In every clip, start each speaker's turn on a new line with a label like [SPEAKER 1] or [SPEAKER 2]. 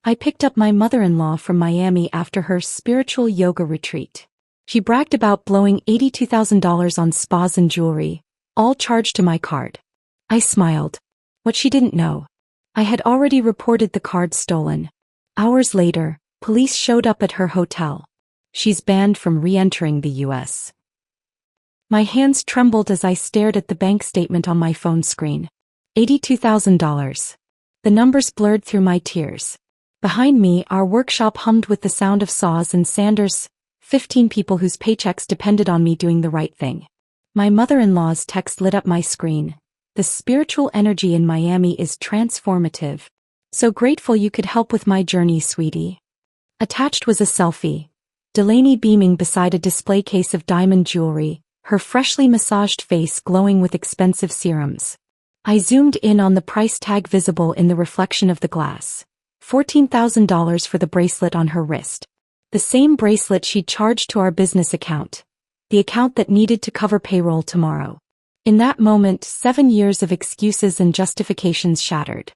[SPEAKER 1] I picked up my mother-in-law from Miami after her spiritual yoga retreat. She bragged about blowing $82,000 on spas and jewelry, all charged to my card. I smiled. What she didn't know. I had already reported the card stolen. Hours later, police showed up at her hotel. She's banned from re-entering the U.S. My hands trembled as I stared at the bank statement on my phone screen. $82,000. The numbers blurred through my tears. Behind me, our workshop hummed with the sound of saws and sanders, 15 people whose paychecks depended on me doing the right thing. My mother-in-law's text lit up my screen. The spiritual energy in Miami is transformative. So grateful you could help with my journey, sweetie. Attached was a selfie. Delaney beaming beside a display case of diamond jewelry, her freshly massaged face glowing with expensive serums. I zoomed in on the price tag visible in the reflection of the glass. $14,000 for the bracelet on her wrist. The same bracelet she'd charged to our business account. The account that needed to cover payroll tomorrow. In that moment, 7 years of excuses and justifications shattered.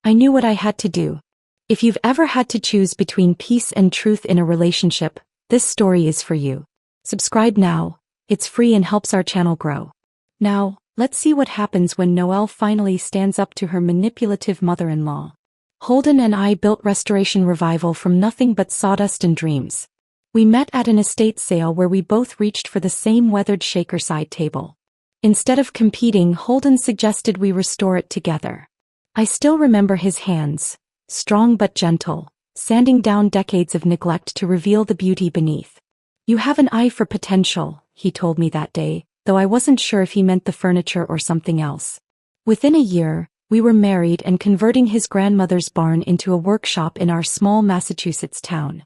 [SPEAKER 1] I knew what I had to do. If you've ever had to choose between peace and truth in a relationship, this story is for you. Subscribe now. It's free and helps our channel grow. Now, let's see what happens when Noelle finally stands up to her manipulative mother-in-law. Holden and I built Restoration Revival from nothing but sawdust and dreams. We met at an estate sale where we both reached for the same weathered shaker side table. Instead of competing, Holden suggested we restore it together. I still remember his hands, strong but gentle, sanding down decades of neglect to reveal the beauty beneath. You have an eye for potential, he told me that day, though I wasn't sure if he meant the furniture or something else. Within a year, we were married and converting his grandmother's barn into a workshop in our small Massachusetts town.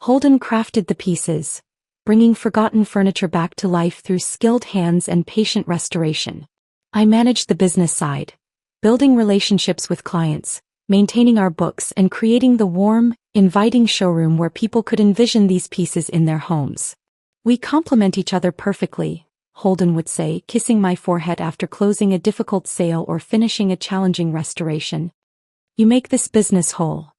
[SPEAKER 1] Holden crafted the pieces, bringing forgotten furniture back to life through skilled hands and patient restoration. I managed the business side, building relationships with clients, maintaining our books and creating the warm, inviting showroom where people could envision these pieces in their homes. We complement each other perfectly, Holden would say, kissing my forehead after closing a difficult sale or finishing a challenging restoration. You make this business whole.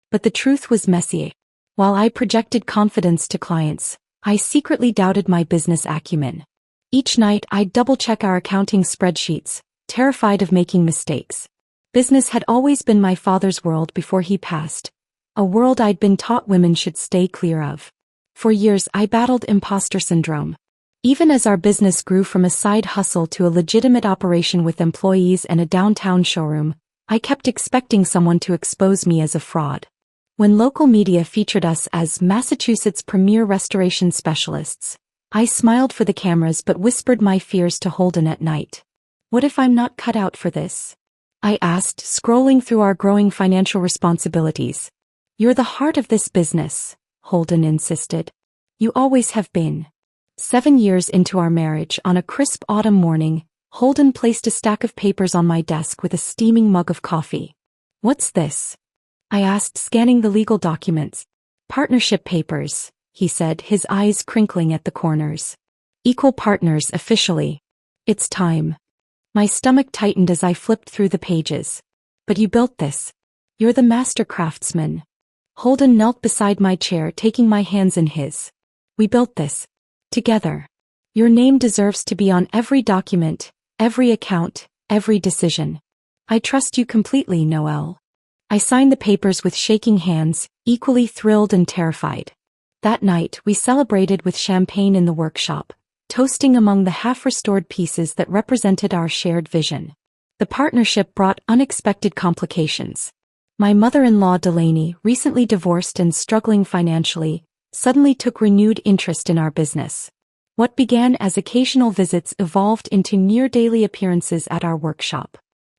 [SPEAKER 1] But the truth was messy. While I projected confidence to clients, I secretly doubted my business acumen. Each night I'd double-check our accounting spreadsheets, terrified of making mistakes. Business had always been my father's world before he passed, a world I'd been taught women should stay clear of. For years I battled imposter syndrome. Even as our business grew from a side hustle to a legitimate operation with employees and a downtown showroom, I kept expecting someone to expose me as a fraud. When local media featured us as Massachusetts' premier restoration specialists, I smiled for the cameras but whispered my fears to Holden at night. What if I'm not cut out for this? I asked, scrolling through our growing financial responsibilities. You're the heart of this business, Holden insisted. You always have been. 7 years into our marriage, on a crisp autumn morning, Holden placed a stack of papers on my desk with a steaming mug of coffee. What's this? I asked, scanning the legal documents. Partnership papers, he said, his eyes crinkling at the corners. Equal partners officially. It's time. My stomach tightened as I flipped through the pages. But you built this. You're the master craftsman. Holden knelt beside my chair, taking my hands in his. We built this. Together. Your name deserves to be on every document, every account, every decision. I trust you completely, Noelle. I signed the papers with shaking hands, equally thrilled and terrified. That night, we celebrated with champagne in the workshop, toasting among the half-restored pieces that represented our shared vision. The partnership brought unexpected complications. My mother-in-law Delaney, recently divorced and struggling financially, suddenly took renewed interest in our business. What began as occasional visits evolved into near-daily appearances at our workshop.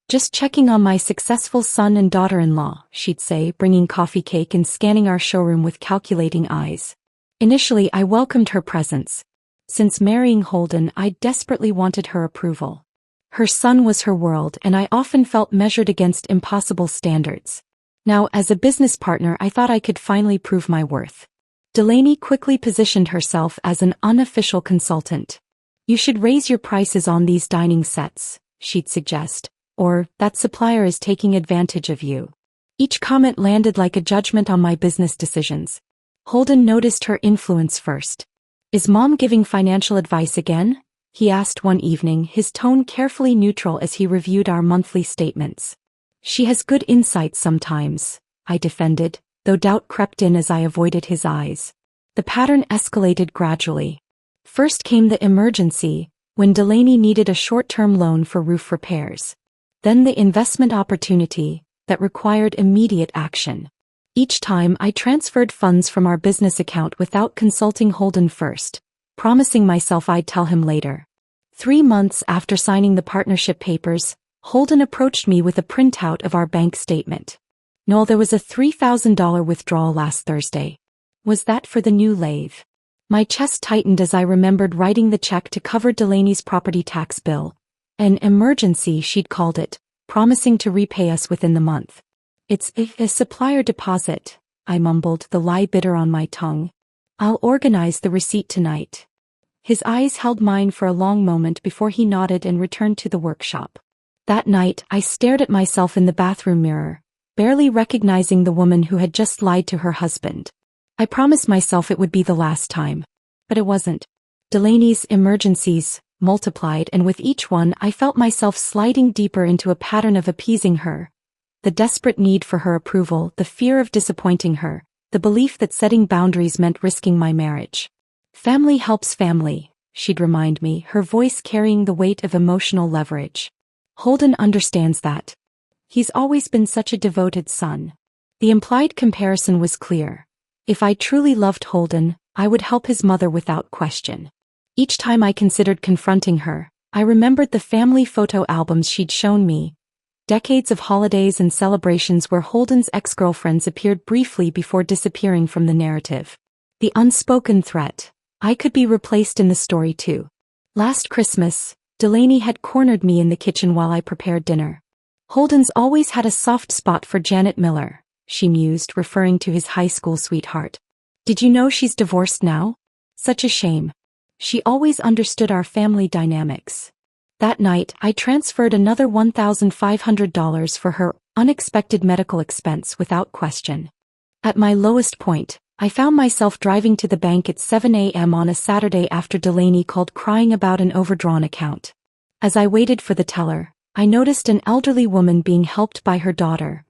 [SPEAKER 1] Just checking on my successful son and daughter-in-law, she'd say, bringing coffee cake and scanning our showroom with calculating eyes. Initially, I welcomed her presence. Since marrying Holden, I desperately wanted her approval. Her son was her world, and I often felt measured against impossible standards. Now, as a business partner, I thought I could finally prove my worth. Delaney quickly positioned herself as an unofficial consultant. You should raise your prices on these dining sets, she'd suggest, or that supplier is taking advantage of you. Each comment landed like a judgment on my business decisions. Holden noticed her influence first. "Is Mom giving financial advice again?" he asked one evening, his tone carefully neutral as he reviewed our monthly statements. "She has good insight sometimes," I defended, though doubt crept in as I avoided his eyes. The pattern escalated gradually. First came the emergency, when Delaney needed a short-term loan for roof repairs. Then the investment opportunity that required immediate action. Each time I transferred funds from our business account without consulting Holden first, promising myself I'd tell him later. 3 months after signing the partnership papers, Holden approached me with a printout of our bank statement. "Noel, there was a $3,000 withdrawal last Thursday. Was that for the new lathe?" My chest tightened as I remembered writing the check to cover Delaney's property tax bill. An emergency, she'd called it, promising to repay us within the month. "It's a supplier deposit," I mumbled, the lie bitter on my tongue. "I'll organize the receipt tonight." His eyes held mine for a long moment before he nodded and returned to the workshop. That night, I stared at myself in the bathroom mirror, barely recognizing the woman who had just lied to her husband. I promised myself it would be the last time. But it wasn't. Delaney's emergencies multiplied, and with each one I felt myself sliding deeper into a pattern of appeasing her. The desperate need for her approval, the fear of disappointing her, the belief that setting boundaries meant risking my marriage. "Family helps family," she'd remind me, her voice carrying the weight of emotional leverage. "Holden understands that. He's always been such a devoted son." The implied comparison was clear. If I truly loved Holden, I would help his mother without question. Each time I considered confronting her, I remembered the family photo albums she'd shown me. Decades of holidays and celebrations where Holden's ex-girlfriends appeared briefly before disappearing from the narrative. The unspoken threat. I could be replaced in the story too. Last Christmas, Delaney had cornered me in the kitchen while I prepared dinner. "Holden's always had a soft spot for Janet Miller," she mused, referring to his high school sweetheart. "Did you know she's divorced now? Such a shame. She always understood our family dynamics." That night, I transferred another $1,500 for her unexpected medical expense without question. At my lowest point, I found myself driving to the bank at 7 a.m. on a Saturday after Delaney called crying about an overdrawn account. As I waited for the teller, I noticed an elderly woman being helped by her daughter.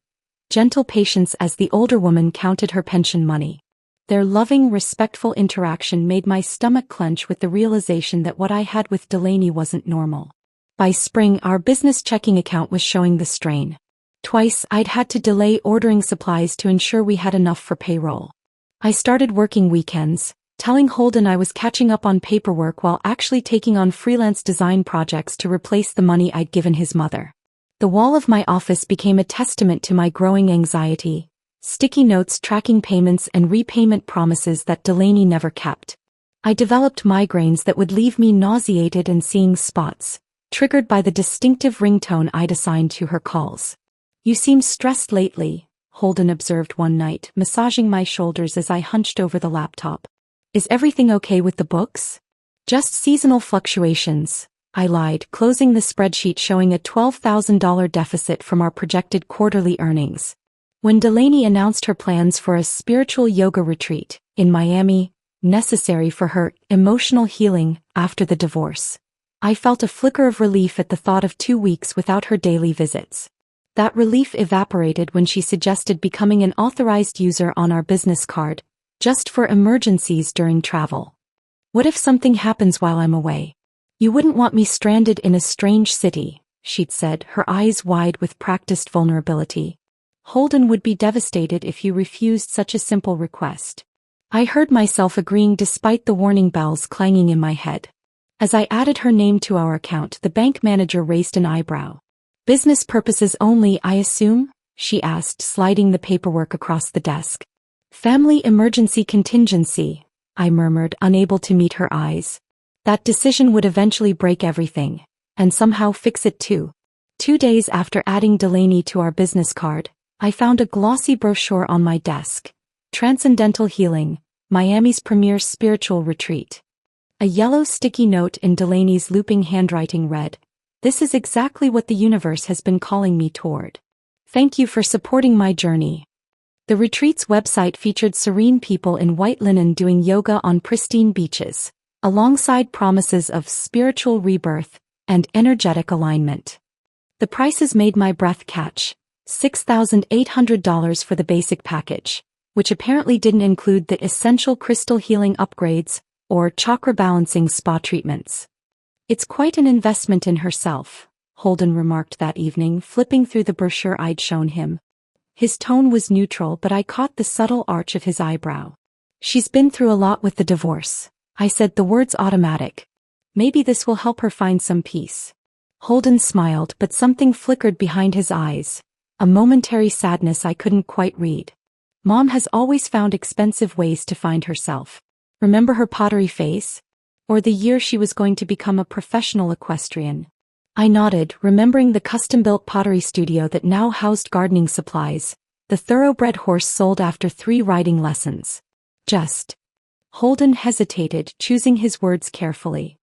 [SPEAKER 1] Gentle patience as the older woman counted her pension money. Their loving, respectful interaction made my stomach clench with the realization that what I had with Delaney wasn't normal. By spring, our business checking account was showing the strain. Twice, I'd had to delay ordering supplies to ensure we had enough for payroll. I started working weekends, telling Holden I was catching up on paperwork while actually taking on freelance design projects to replace the money I'd given his mother. The wall of my office became a testament to my growing anxiety. Sticky notes tracking payments and repayment promises that Delaney never kept. I developed migraines that would leave me nauseated and seeing spots, triggered by the distinctive ringtone I'd assigned to her calls. "You seem stressed lately," Holden observed one night, massaging my shoulders as I hunched over the laptop. "Is everything okay with the books?" "Just seasonal fluctuations," I lied, closing the spreadsheet showing a $12,000 deficit from our projected quarterly earnings. When Delaney announced her plans for a spiritual yoga retreat in Miami, necessary for her emotional healing after the divorce, I felt a flicker of relief at the thought of 2 weeks without her daily visits. That relief evaporated when she suggested becoming an authorized user on our business card, just for emergencies during travel. "What if something happens while I'm away? You wouldn't want me stranded in a strange city," she'd said, her eyes wide with practiced vulnerability. "Holden would be devastated if you refused such a simple request." I heard myself agreeing despite the warning bells clanging in my head. As I added her name to our account, the bank manager raised an eyebrow. "Business purposes only, I assume?" she asked, sliding the paperwork across the desk. "Family emergency contingency," I murmured, unable to meet her eyes. That decision would eventually break everything, and somehow fix it too. 2 days after adding Delaney to our business card, I found a glossy brochure on my desk. Transcendental Healing, Miami's premier spiritual retreat. A yellow sticky note in Delaney's looping handwriting read, "This is exactly what the universe has been calling me toward." Thank you for supporting my journey. The retreat's website featured serene people in white linen doing yoga on pristine beaches, alongside promises of spiritual rebirth and energetic alignment. The prices made my breath catch. $6,800 for the basic package, which apparently didn't include the essential crystal healing upgrades or chakra balancing spa treatments. It's quite an investment in herself, Holden remarked that evening, flipping through the brochure I'd shown him. His tone was neutral, but I caught the subtle arch of his eyebrow. She's been through a lot with the divorce, I said, the words automatic. Maybe this will help her find some peace. Holden smiled, but something flickered behind his eyes, a momentary sadness I couldn't quite read. Mom has always found expensive ways to find herself. Remember her pottery phase? Or the year she was going to become a professional equestrian? I nodded, remembering the custom-built pottery studio that now housed gardening supplies, the thoroughbred horse sold after 3 riding lessons. Holden hesitated, choosing his words carefully.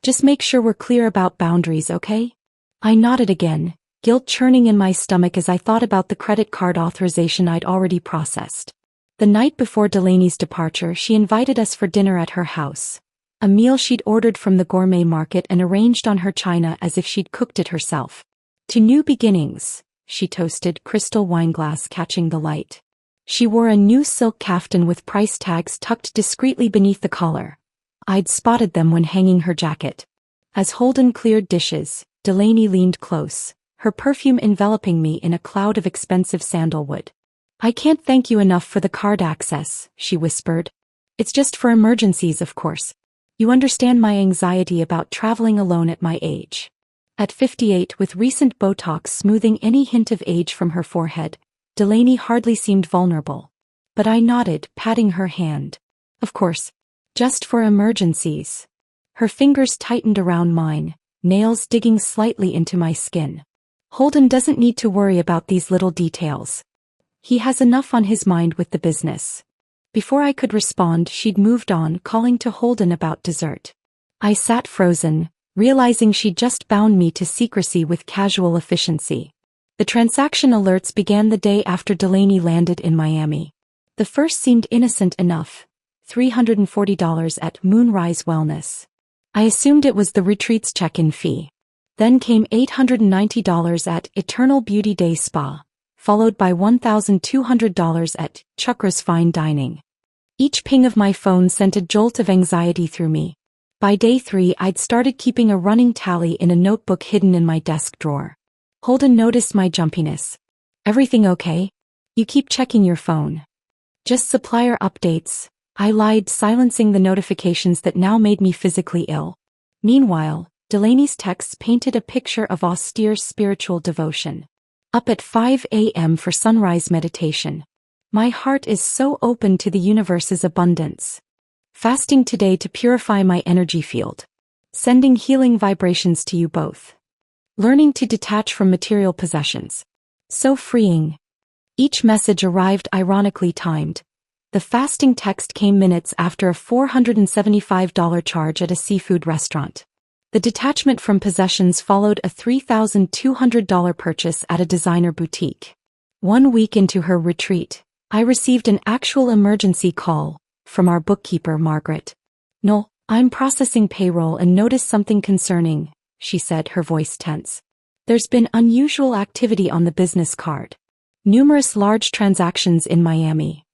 [SPEAKER 1] Just make sure we're clear about boundaries, okay? I nodded again, guilt churning in my stomach as I thought about the credit card authorization I'd already processed. The night before Delaney's departure, she invited us for dinner at her house. A meal she'd ordered from the gourmet market and arranged on her china as if she'd cooked it herself. To new beginnings, she toasted, crystal wineglass catching the light. She wore a new silk kaftan with price tags tucked discreetly beneath the collar. I'd spotted them when hanging her jacket. As Holden cleared dishes, Delaney leaned close, her perfume enveloping me in a cloud of expensive sandalwood. I can't thank you enough for the card access, she whispered. It's just for emergencies, of course. You understand my anxiety about traveling alone at my age. At 58, with recent Botox smoothing any hint of age from her forehead, Delaney hardly seemed vulnerable. But I nodded, patting her hand. Of course. Just for emergencies. Her fingers tightened around mine, nails digging slightly into my skin. Holden doesn't need to worry about these little details. He has enough on his mind with the business. Before I could respond, she'd moved on, calling to Holden about dessert. I sat frozen, realizing she'd just bound me to secrecy with casual efficiency. The transaction alerts began the day after Delaney landed in Miami. The first seemed innocent enough. $340 at Moonrise Wellness. I assumed it was the retreat's check-in fee. Then came $890 at Eternal Beauty Day Spa, followed by $1,200 at Chakra's Fine Dining. Each ping of my phone sent a jolt of anxiety through me. By day 3, I'd started keeping a running tally in a notebook hidden in my desk drawer. Holden noticed my jumpiness. Everything okay? You keep checking your phone. Just supplier updates, I lied, silencing the notifications that now made me physically ill. Meanwhile, Delaney's texts painted a picture of austere spiritual devotion. Up at 5 a.m. for sunrise meditation. My heart is so open to the universe's abundance. Fasting today to purify my energy field. Sending healing vibrations to you both. Learning to detach from material possessions. So freeing. Each message arrived ironically timed. The fasting text came minutes after a $475 charge at a seafood restaurant. The detachment from possessions followed a $3,200 purchase at a designer boutique. 1 week into her retreat, I received an actual emergency call from our bookkeeper, Margaret. "No, I'm processing payroll and noticed something concerning," she said, her voice tense. "There's been unusual activity on the business card. Numerous large transactions in Miami."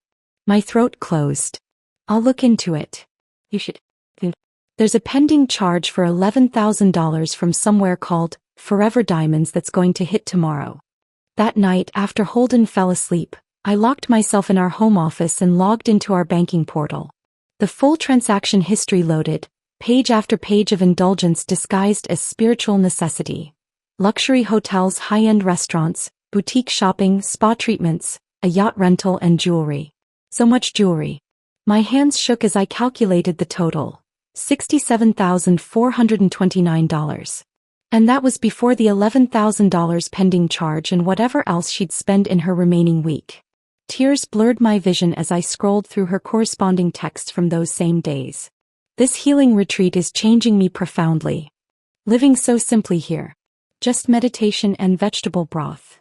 [SPEAKER 1] My throat closed. "I'll look into it." "You should." "There's a pending charge for $11,000 from somewhere called Forever Diamonds that's going to hit tomorrow." That night, after Holden fell asleep, I locked myself in our home office and logged into our banking portal. The full transaction history loaded, page after page of indulgence disguised as spiritual necessity. Luxury hotels, high-end restaurants, boutique shopping, spa treatments, a yacht rental, and jewelry. So much jewelry. My hands shook as I calculated the total. $67,429. And that was before the $11,000 pending charge and whatever else she'd spend in her remaining week. Tears blurred my vision as I scrolled through her corresponding texts from those same days. This healing retreat is changing me profoundly. Living so simply here. Just meditation and vegetable broth.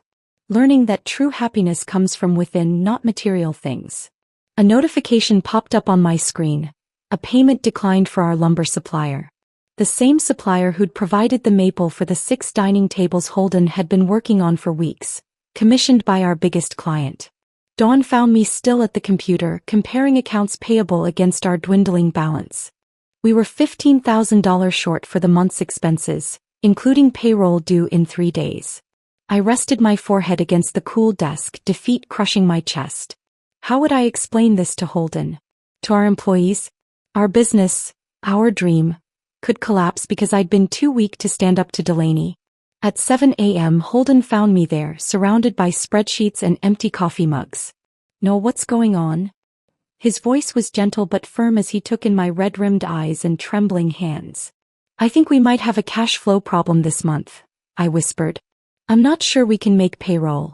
[SPEAKER 1] learning that true happiness comes from within, not material things. A notification popped up on my screen. A payment declined for our lumber supplier. The same supplier who'd provided the maple for the 6 dining tables Holden had been working on for weeks, commissioned by our biggest client. Dawn found me still at the computer, comparing accounts payable against our dwindling balance. We were $15,000 short for the month's expenses, including payroll due in 3 days. I rested my forehead against the cool desk, defeat crushing my chest. How would I explain this to Holden? To our employees? Our business, our dream, could collapse because I'd been too weak to stand up to Delaney. At 7 a.m. Holden found me there, surrounded by spreadsheets and empty coffee mugs. "Know what's going on?" His voice was gentle but firm as he took in my red-rimmed eyes and trembling hands. "I think we might have a cash flow problem this month," I whispered. "I'm not sure we can make payroll."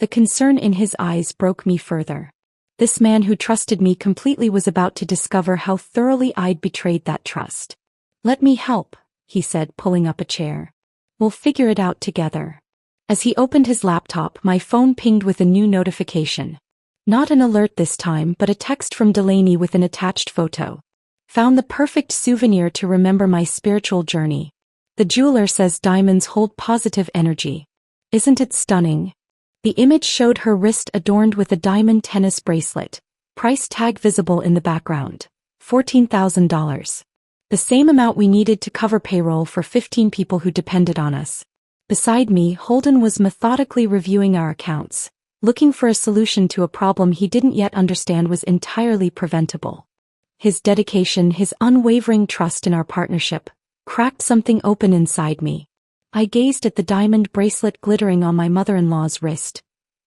[SPEAKER 1] The concern in his eyes broke me further. This man who trusted me completely was about to discover how thoroughly I'd betrayed that trust. "Let me help," he said, pulling up a chair. "We'll figure it out together." As he opened his laptop, my phone pinged with a new notification. Not an alert this time, but a text from Delaney with an attached photo. "Found the perfect souvenir to remember my spiritual journey. The jeweler says diamonds hold positive energy. Isn't it stunning?" The image showed her wrist adorned with a diamond tennis bracelet, price tag visible in the background. $14,000. The same amount we needed to cover payroll for 15 people who depended on us. Beside me, Holden was methodically reviewing our accounts, looking for a solution to a problem he didn't yet understand was entirely preventable. His dedication, his unwavering trust in our partnership, cracked something open inside me. I gazed at the diamond bracelet glittering on my mother-in-law's wrist,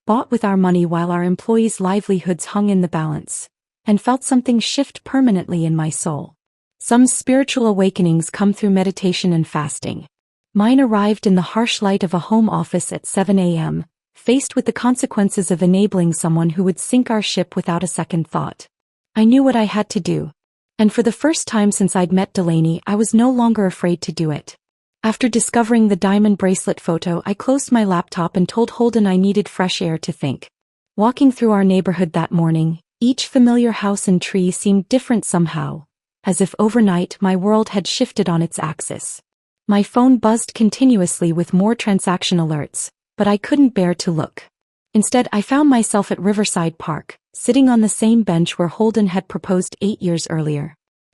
[SPEAKER 1] bought with our money while our employees' livelihoods hung in the balance, and felt something shift permanently in my soul. Some spiritual awakenings come through meditation and fasting. Mine arrived in the harsh light of a home office at 7 a.m., faced with the consequences of enabling someone who would sink our ship without a second thought. I knew what I had to do. And for the first time since I'd met Delaney, I was no longer afraid to do it. After discovering the diamond bracelet photo, I closed my laptop and told Holden I needed fresh air to think. Walking through our neighborhood that morning, each familiar house and tree seemed different somehow, as if overnight my world had shifted on its axis. My phone buzzed continuously with more transaction alerts, but I couldn't bear to look. Instead, I found myself at Riverside Park, sitting on the same bench where Holden had proposed 8 years earlier.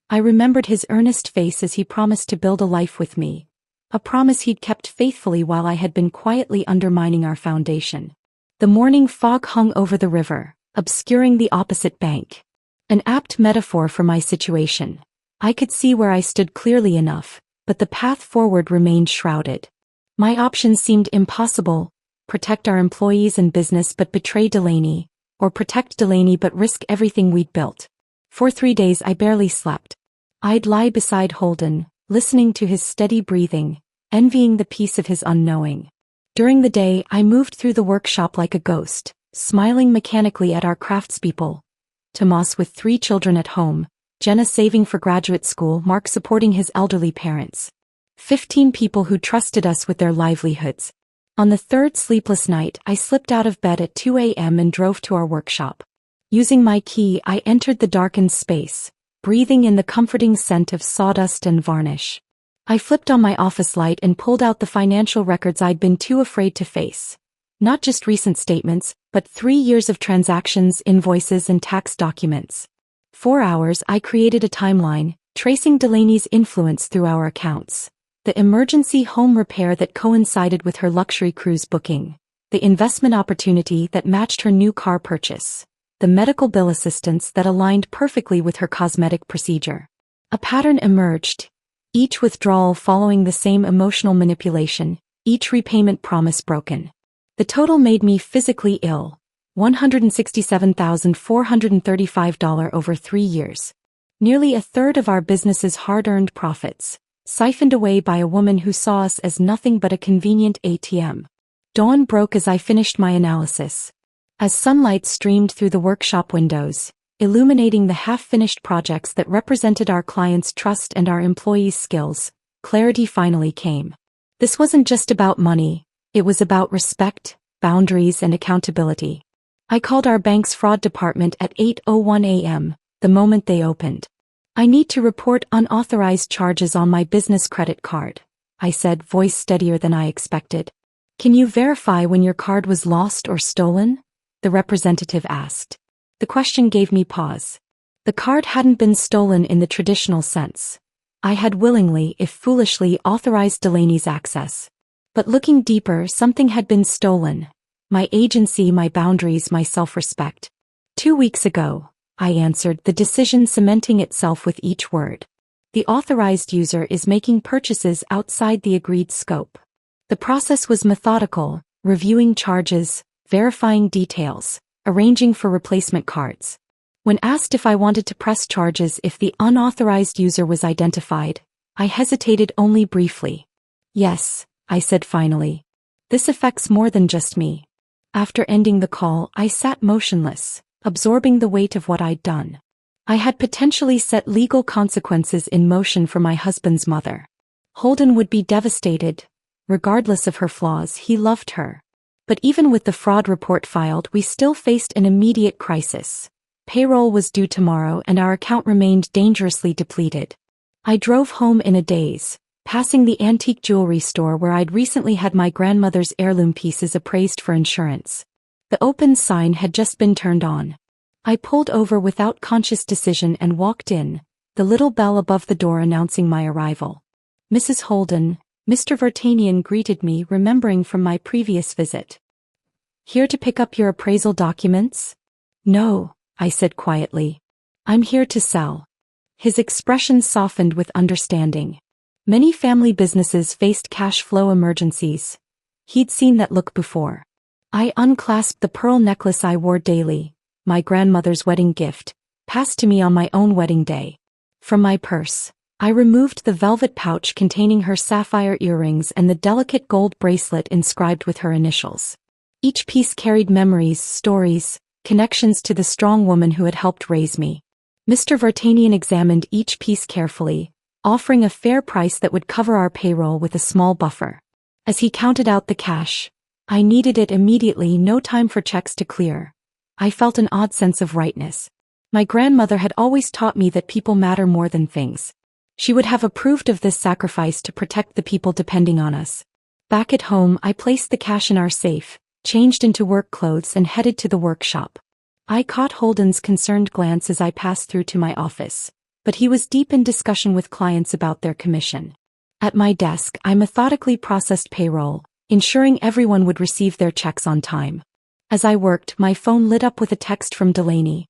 [SPEAKER 1] I remembered his earnest face as he promised to build a life with me, a promise he'd kept faithfully while I had been quietly undermining our foundation. The morning fog hung over the river, obscuring the opposite bank. An apt metaphor for my situation. I could see where I stood clearly enough, but the path forward remained shrouded. My options seemed impossible: protect our employees and business but betray Delaney, or protect Delaney but risk everything we'd built. For 3 days I barely slept. I'd lie beside Holden, listening to his steady breathing, envying the peace of his unknowing. During the day, I moved through the workshop like a ghost, smiling mechanically at our craftspeople. Tomas with 3 children at home, Jenna saving for graduate school, Mark supporting his elderly parents. 15 people who trusted us with their livelihoods. On the 3rd sleepless night, I slipped out of bed at 2 a.m. and drove to our workshop. Using my key, I entered the darkened space, breathing in the comforting scent of sawdust and varnish. I flipped on my office light and pulled out the financial records I'd been too afraid to face. Not just recent statements, but 3 years of transactions, invoices, and tax documents. 4 hours, I created a timeline, tracing Delaney's influence through our accounts. The emergency home repair that coincided with her luxury cruise booking. The investment opportunity that matched her new car purchase. The medical bill assistance that aligned perfectly with her cosmetic procedure. A pattern emerged, each withdrawal following the same emotional manipulation, each repayment promise broken. The total made me physically ill. $167,435 over 3 years. Nearly a third of our business's hard-earned profits, siphoned away by a woman who saw us as nothing but a convenient ATM. Dawn broke as I finished my analysis. As sunlight streamed through the workshop windows, illuminating the half-finished projects that represented our clients' trust and our employees' skills, clarity finally came. This wasn't just about money, it was about respect, boundaries and accountability. I called our bank's fraud department at 8:01 a.m., the moment they opened. "I need to report unauthorized charges on my business credit card," I said, voice steadier than I expected. "Can you verify when your card was lost or stolen?" the representative asked. The question gave me pause. The card hadn't been stolen in the traditional sense. I had willingly, if foolishly, authorized Delaney's access. But looking deeper, something had been stolen. My agency, my boundaries, my self-respect. 2 weeks ago, I answered, the decision cementing itself with each word. The authorized user is making purchases outside the agreed scope. The process was methodical, reviewing charges, verifying details, arranging for replacement cards. When asked if I wanted to press charges if the unauthorized user was identified, I hesitated only briefly. "Yes," I said finally. "This affects more than just me." After ending the call, I sat motionless, absorbing the weight of what I'd done. I had potentially set legal consequences in motion for my husband's mother. Holden would be devastated. Regardless of her flaws, he loved her. But even with the fraud report filed, we still faced an immediate crisis. Payroll was due tomorrow and our account remained dangerously depleted. I drove home in a daze, passing the antique jewelry store where I'd recently had my grandmother's heirloom pieces appraised for insurance. The open sign had just been turned on. I pulled over without conscious decision and walked in, the little bell above the door announcing my arrival. "Mrs. Holden," Mr. Vartanian greeted me, remembering from my previous visit. "Here to pick up your appraisal documents?" "No," I said quietly. "I'm here to sell." His expression softened with understanding. Many family businesses faced cash flow emergencies. He'd seen that look before. I unclasped the pearl necklace I wore daily, my grandmother's wedding gift, passed to me on my own wedding day. From my purse, I removed the velvet pouch containing her sapphire earrings and the delicate gold bracelet inscribed with her initials. Each piece carried memories, stories, connections to the strong woman who had helped raise me. Mr. Vartanian examined each piece carefully, offering a fair price that would cover our payroll with a small buffer. As he counted out the cash, I needed it immediately, no time for checks to clear. I felt an odd sense of rightness. My grandmother had always taught me that people matter more than things. She would have approved of this sacrifice to protect the people depending on us. Back at home, I placed the cash in our safe, changed into work clothes and headed to the workshop. I caught Holden's concerned glance as I passed through to my office, but he was deep in discussion with clients about their commission. At my desk, I methodically processed payroll, ensuring everyone would receive their checks on time. As I worked, my phone lit up with a text from Delaney.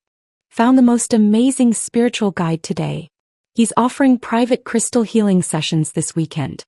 [SPEAKER 1] "Found the most amazing spiritual guide today. He's offering private crystal healing sessions this weekend.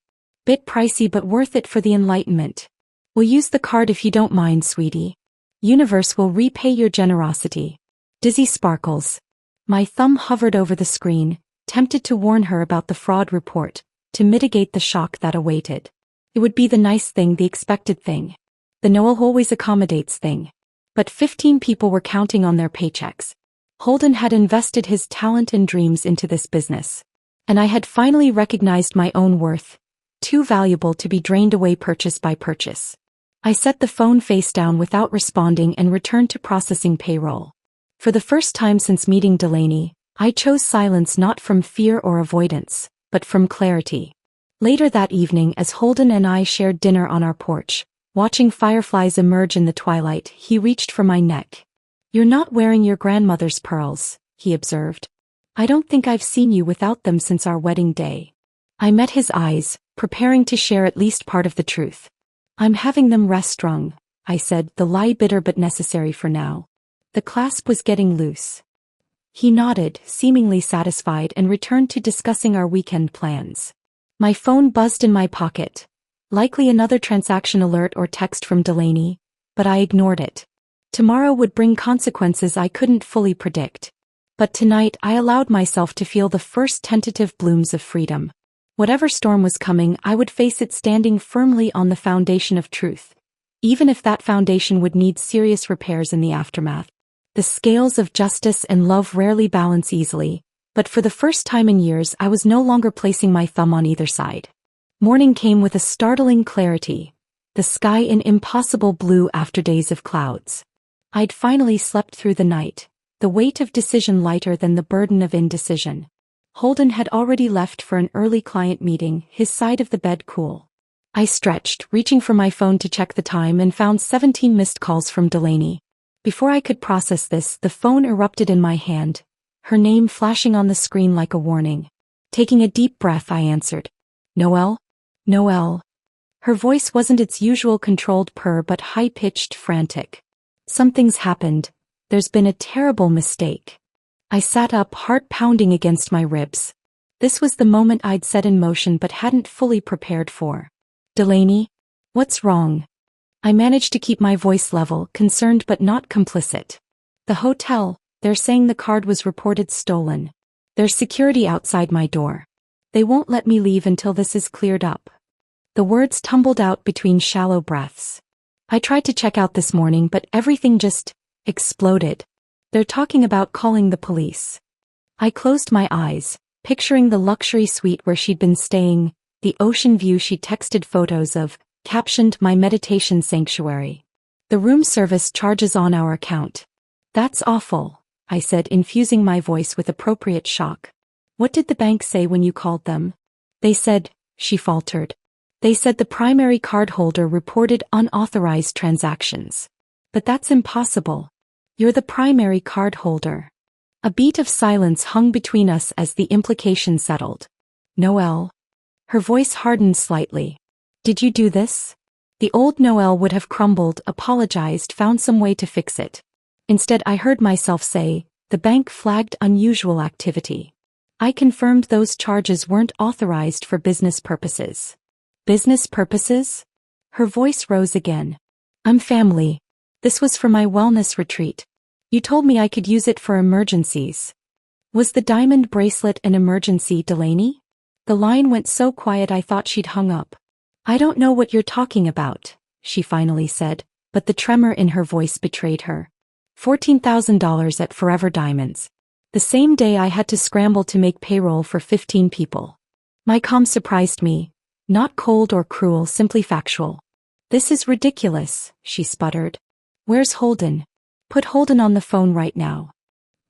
[SPEAKER 1] Bit pricey but worth it for the enlightenment. We'll use the card if you don't mind, sweetie. Universe will repay your generosity. Dizzy sparkles." My thumb hovered over the screen, tempted to warn her about the fraud report, to mitigate the shock that awaited. It would be the nice thing, the expected thing. The Noah always accommodates thing. But 15 people were counting on their paychecks. Holden had invested his talent and dreams into this business. And I had finally recognized my own worth, too valuable to be drained away purchase by purchase. I set the phone face down without responding and returned to processing payroll. For the first time since meeting Delaney, I chose silence not from fear or avoidance, but from clarity. Later that evening, as Holden and I shared dinner on our porch, watching fireflies emerge in the twilight, he reached for my neck. "You're not wearing your grandmother's pearls," he observed. "I don't think I've seen you without them since our wedding day." I met his eyes, preparing to share at least part of the truth. "I'm having them rest-strung," I said, the lie bitter but necessary for now. The clasp was getting loose. He nodded, seemingly satisfied, and returned to discussing our weekend plans. My phone buzzed in my pocket. Likely another transaction alert or text from Delaney, but I ignored it. Tomorrow would bring consequences I couldn't fully predict. But tonight I allowed myself to feel the first tentative blooms of freedom. Whatever storm was coming, I would face it standing firmly on the foundation of truth, even if that foundation would need serious repairs in the aftermath. The scales of justice and love rarely balance easily, but for the first time in years I was no longer placing my thumb on either side. Morning came with a startling clarity. the sky an impossible blue after days of clouds. I'd finally slept through the night, the weight of decision lighter than the burden of indecision. Holden had already left for an early client meeting, his side of the bed cool. I stretched, reaching for my phone to check the time, and found 17 missed calls from Delaney. Before I could process this, the phone erupted in my hand, her name flashing on the screen like a warning. Taking a deep breath, I answered. Noelle? Noelle. Her voice wasn't its usual controlled purr but high-pitched, frantic. Something's happened. There's been a terrible mistake. I sat up, heart pounding against my ribs. This was the moment I'd set in motion but hadn't fully prepared for. Delaney? What's wrong? I managed to keep my voice level, concerned but not complicit. The hotel, they're saying the card was reported stolen. There's security outside my door. They won't let me leave until this is cleared up. The words tumbled out between shallow breaths. I tried to check out this morning but everything just exploded. They're talking about calling the police. I closed my eyes, picturing the luxury suite where she'd been staying, the ocean view she texted photos of, captioned my meditation sanctuary. The room service charges on our account. That's awful, I said, infusing my voice with appropriate shock. What did the bank say when you called them? They said, she faltered. They said the primary cardholder reported unauthorized transactions. But that's impossible. You're the primary cardholder. A beat of silence hung between us as the implication settled. Noelle. Her voice hardened slightly. Did you do this? The old Noelle would have crumbled, apologized, found some way to fix it. Instead, I heard myself say, the bank flagged unusual activity. I confirmed those charges weren't authorized for business purposes. Business purposes? Her voice rose again. I'm family. This was for my wellness retreat. You told me I could use it for emergencies. Was the diamond bracelet an emergency, Delaney? The line went so quiet I thought she'd hung up. I don't know what you're talking about, she finally said, but the tremor in her voice betrayed her. $14,000 at Forever Diamonds. The same day I had to scramble to make payroll for 15 people. My calm surprised me, not cold or cruel, simply factual. This is ridiculous, she sputtered. Where's Holden? Put Holden on the phone right now.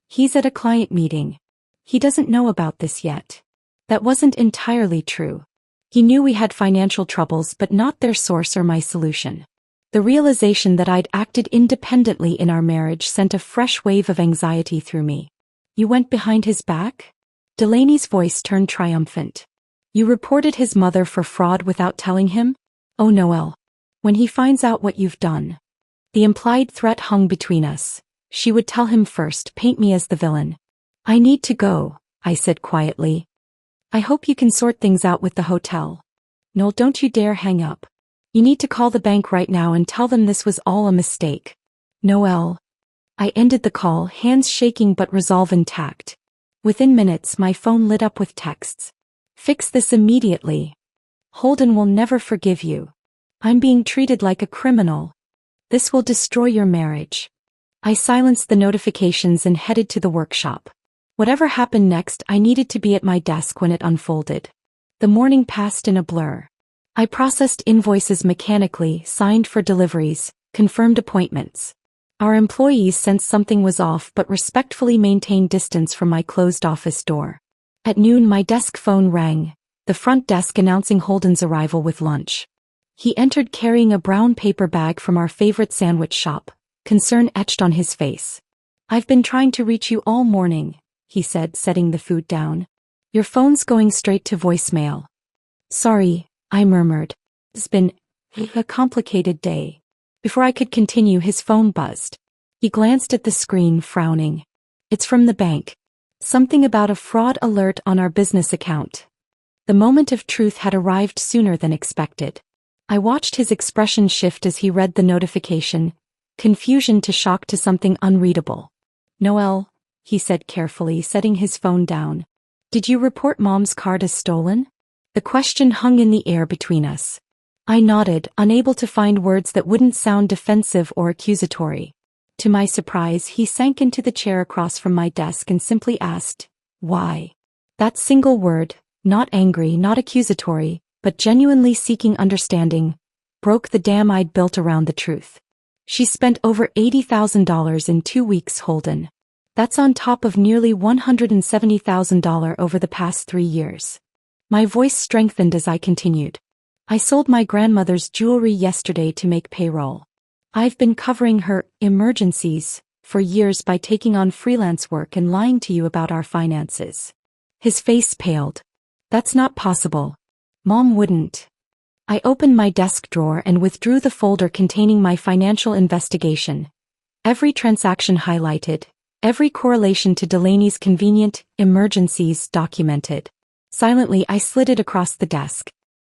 [SPEAKER 1] He's at a client meeting. He doesn't know about this yet. That wasn't entirely true. He knew we had financial troubles but not their source or my solution. The realization that I'd acted independently in our marriage sent a fresh wave of anxiety through me. You went behind his back? Delaney's voice turned triumphant. You reported his mother for fraud without telling him? Oh, Noelle. When he finds out what you've done. The implied threat hung between us. She would tell him first, paint me as the villain. I need to go, I said quietly. I hope you can sort things out with the hotel. Noel, don't you dare hang up. You need to call the bank right now and tell them this was all a mistake. Noelle. I ended the call, hands shaking but resolve intact. Within minutes, my phone lit up with texts. Fix this immediately. Holden will never forgive you. I'm being treated like a criminal. This will destroy your marriage. I silenced the notifications and headed to the workshop. Whatever happened next, I needed to be at my desk when it unfolded. The morning passed in a blur. I processed invoices mechanically, signed for deliveries, confirmed appointments. Our employees sensed something was off but respectfully maintained distance from my closed office door. At noon, my desk phone rang, the front desk announcing Holden's arrival with lunch. He entered carrying a brown paper bag from our favorite sandwich shop, concern etched on his face. I've been trying to reach you all morning, he said, setting the food down. Your phone's going straight to voicemail. Sorry, I murmured. It's been a complicated day. Before I could continue, his phone buzzed. He glanced at the screen, frowning. It's from the bank. Something about a fraud alert on our business account. The moment of truth had arrived sooner than expected. I watched his expression shift as he read the notification, confusion to shock to something unreadable. Noelle, he said carefully, setting his phone down. Did you report Mom's card as stolen? The question hung in the air between us. I nodded, unable to find words that wouldn't sound defensive or accusatory. To my surprise, he sank into the chair across from my desk and simply asked, why? That single word, not angry, not accusatory, but genuinely seeking understanding, broke the dam I'd built around the truth. She spent over $80,000 in 2 weeks, Holden. That's on top of nearly $170,000 over the past 3 years. My voice strengthened as I continued. I sold my grandmother's jewelry yesterday to make payroll. I've been covering her emergencies for years by taking on freelance work and lying to you about our finances. His face paled. That's not possible. Mom wouldn't. I opened my desk drawer and withdrew the folder containing my financial investigation. Every transaction highlighted, every correlation to Delaney's convenient emergencies documented. Silently, I slid it across the desk.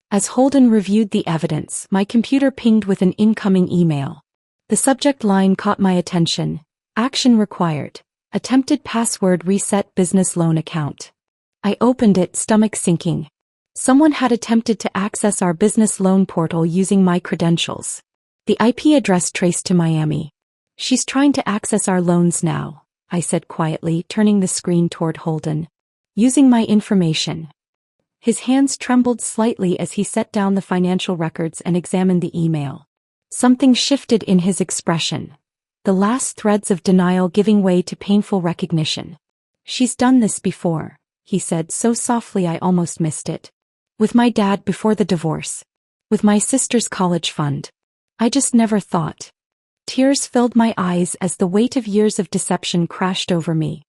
[SPEAKER 1] As Holden reviewed the evidence, my computer pinged with an incoming email. The subject line caught my attention. Action required. Attempted password reset business loan account. I opened it, stomach sinking. Someone had attempted to access our business loan portal using my credentials. The IP address traced to Miami. She's trying to access our loans now, I said quietly, turning the screen toward Holden. Using my information. His hands trembled slightly as he set down the financial records and examined the email. Something shifted in his expression. The last threads of denial giving way to painful recognition. She's done this before, he said so softly I almost missed it. With my dad before the divorce. With my sister's college fund. I just never thought. Tears filled my eyes as the weight of years of deception crashed over me.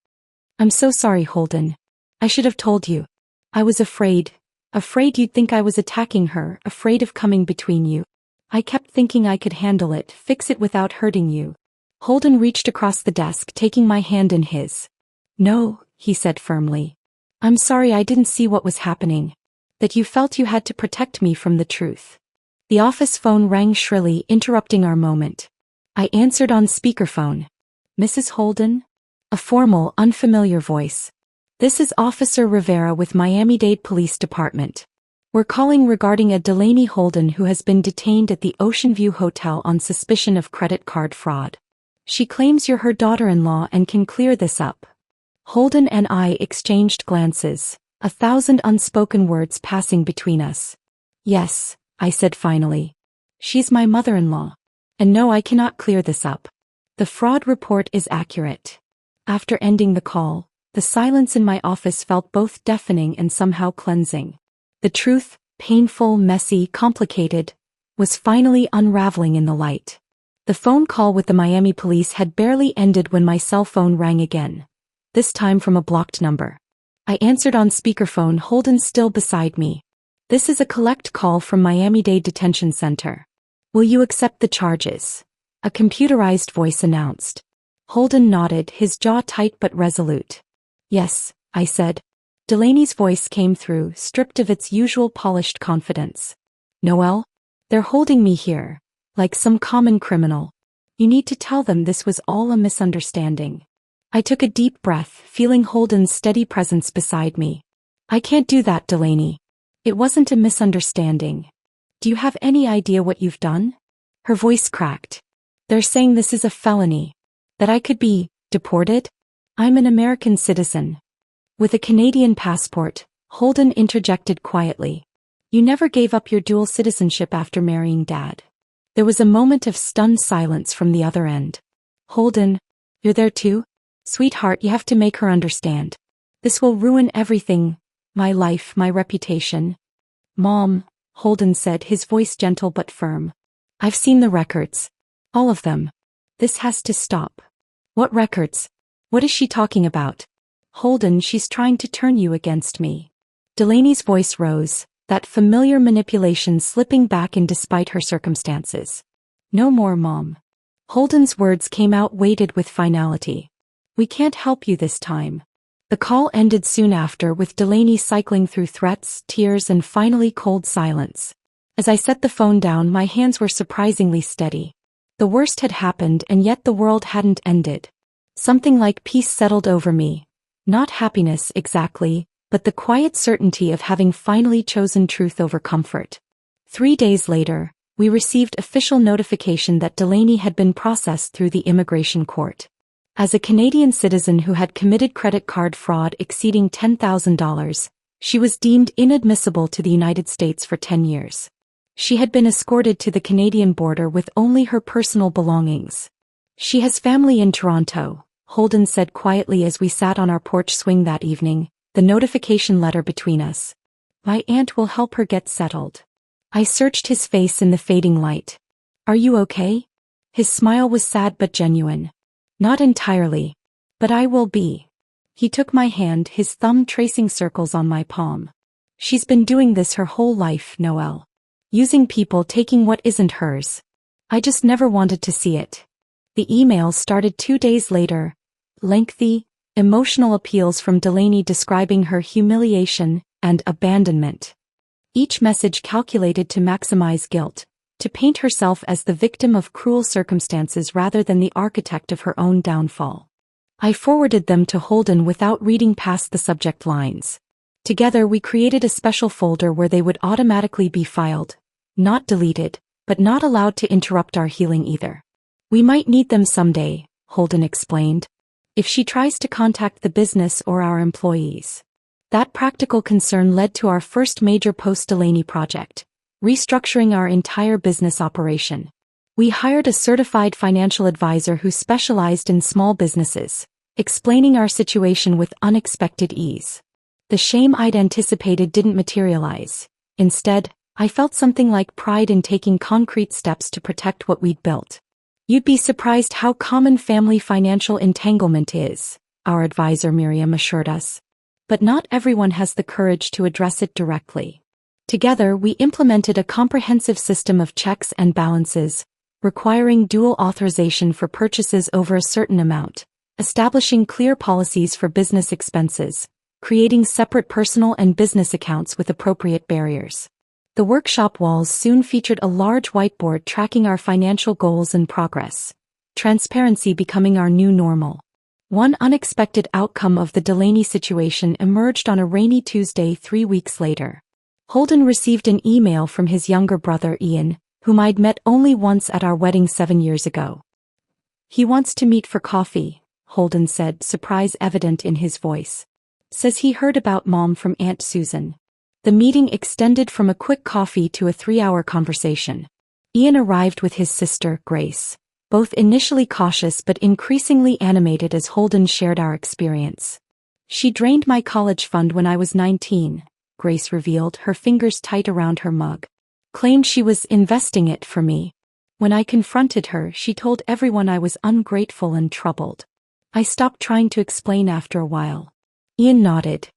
[SPEAKER 1] I'm so sorry, Holden. I should have told you. I was afraid. Afraid you'd think I was attacking her, afraid of coming between you. I kept thinking I could handle it, fix it without hurting you. Holden reached across the desk, taking my hand in his. No, he said firmly. I'm sorry I didn't see what was happening. That you felt you had to protect me from the truth. The office phone rang shrilly, interrupting our moment. I answered on speakerphone. Mrs. Holden? A formal, unfamiliar voice. This is Officer Rivera with Miami-Dade Police Department. We're calling regarding a Delaney Holden who has been detained at the Ocean View Hotel on suspicion of credit card fraud. She claims you're her daughter-in-law and can clear this up. Holden and I exchanged glances, 1,000 unspoken words passing between us. Yes, I said finally. She's my mother-in-law. And no, I cannot clear this up. The fraud report is accurate. After ending the call, the silence in my office felt both deafening and somehow cleansing. The truth, painful, messy, complicated, was finally unraveling in the light. The phone call with the Miami police had barely ended when my cell phone rang again. This time from a blocked number. I answered on speakerphone, Holden still beside me. This is a collect call from Miami-Dade Detention Center. Will you accept the charges? A computerized voice announced. Holden nodded, his jaw tight but resolute. Yes, I said. Delaney's voice came through, stripped of its usual polished confidence. Noelle? They're holding me here, like some common criminal. You need to tell them this was all a misunderstanding. I took a deep breath, feeling Holden's steady presence beside me. I can't do that, Delaney. It wasn't a misunderstanding. Do you have any idea what you've done? Her voice cracked. They're saying this is a felony. That I could be deported? I'm an American citizen. With a Canadian passport, Holden interjected quietly. You never gave up your dual citizenship after marrying Dad. There was a moment of stunned silence from the other end. Holden, you're there too? Sweetheart, you have to make her understand. This will ruin everything. My life, my reputation. Mom, Holden said, his voice gentle but firm. I've seen the records. All of them. This has to stop. What records? What is she talking about? Holden, she's trying to turn you against me. Delaney's voice rose, that familiar manipulation slipping back in despite her circumstances. No more, Mom. Holden's words came out weighted with finality. We can't help you this time. The call ended soon after, with Delaney cycling through threats, tears, and finally cold silence. As I set the phone down, my hands were surprisingly steady. The worst had happened, and yet the world hadn't ended. Something like peace settled over me. Not happiness exactly, but the quiet certainty of having finally chosen truth over comfort. 3 days later, we received official notification that Delaney had been processed through the immigration court. As a Canadian citizen who had committed credit card fraud exceeding $10,000, she was deemed inadmissible to the United States for 10 years. She had been escorted to the Canadian border with only her personal belongings. She has family in Toronto, Holden said quietly as we sat on our porch swing that evening, the notification letter between us. My aunt will help her get settled. I searched his face in the fading light. Are you okay? His smile was sad but genuine. Not entirely. But I will be. He took my hand, his thumb tracing circles on my palm. She's been doing this her whole life, Noelle. Using people, taking what isn't hers. I just never wanted to see it. The email started 2 days later. Lengthy, emotional appeals from Delaney describing her humiliation and abandonment. Each message calculated to maximize guilt, to paint herself as the victim of cruel circumstances rather than the architect of her own downfall. I forwarded them to Holden without reading past the subject lines. Together we created a special folder where they would automatically be filed, not deleted, but not allowed to interrupt our healing either. We might need them someday, Holden explained, if she tries to contact the business or our employees. That practical concern led to our first major post-Delaney project, restructuring our entire business operation. We hired a certified financial advisor who specialized in small businesses, explaining our situation with unexpected ease. The shame I'd anticipated didn't materialize. Instead, I felt something like pride in taking concrete steps to protect what we'd built. You'd be surprised how common family financial entanglement is, our advisor Miriam assured us. But not everyone has the courage to address it directly. Together, we implemented a comprehensive system of checks and balances, requiring dual authorization for purchases over a certain amount, establishing clear policies for business expenses, creating separate personal and business accounts with appropriate barriers. The workshop walls soon featured a large whiteboard tracking our financial goals and progress, transparency becoming our new normal. One unexpected outcome of the Delaney situation emerged on a rainy Tuesday 3 weeks later. Holden received an email from his younger brother Ian, whom I'd met only once at our wedding 7 years ago. He wants to meet for coffee, Holden said, surprise evident in his voice. Says he heard about Mom from Aunt Susan. The meeting extended from a quick coffee to a 3-hour conversation. Ian arrived with his sister, Grace, both initially cautious but increasingly animated as Holden shared our experience. She drained my college fund when I was 19, Grace revealed, her fingers tight around her mug. Claimed she was investing it for me. When I confronted her, she told everyone I was ungrateful and troubled. I stopped trying to explain after a while. Ian nodded.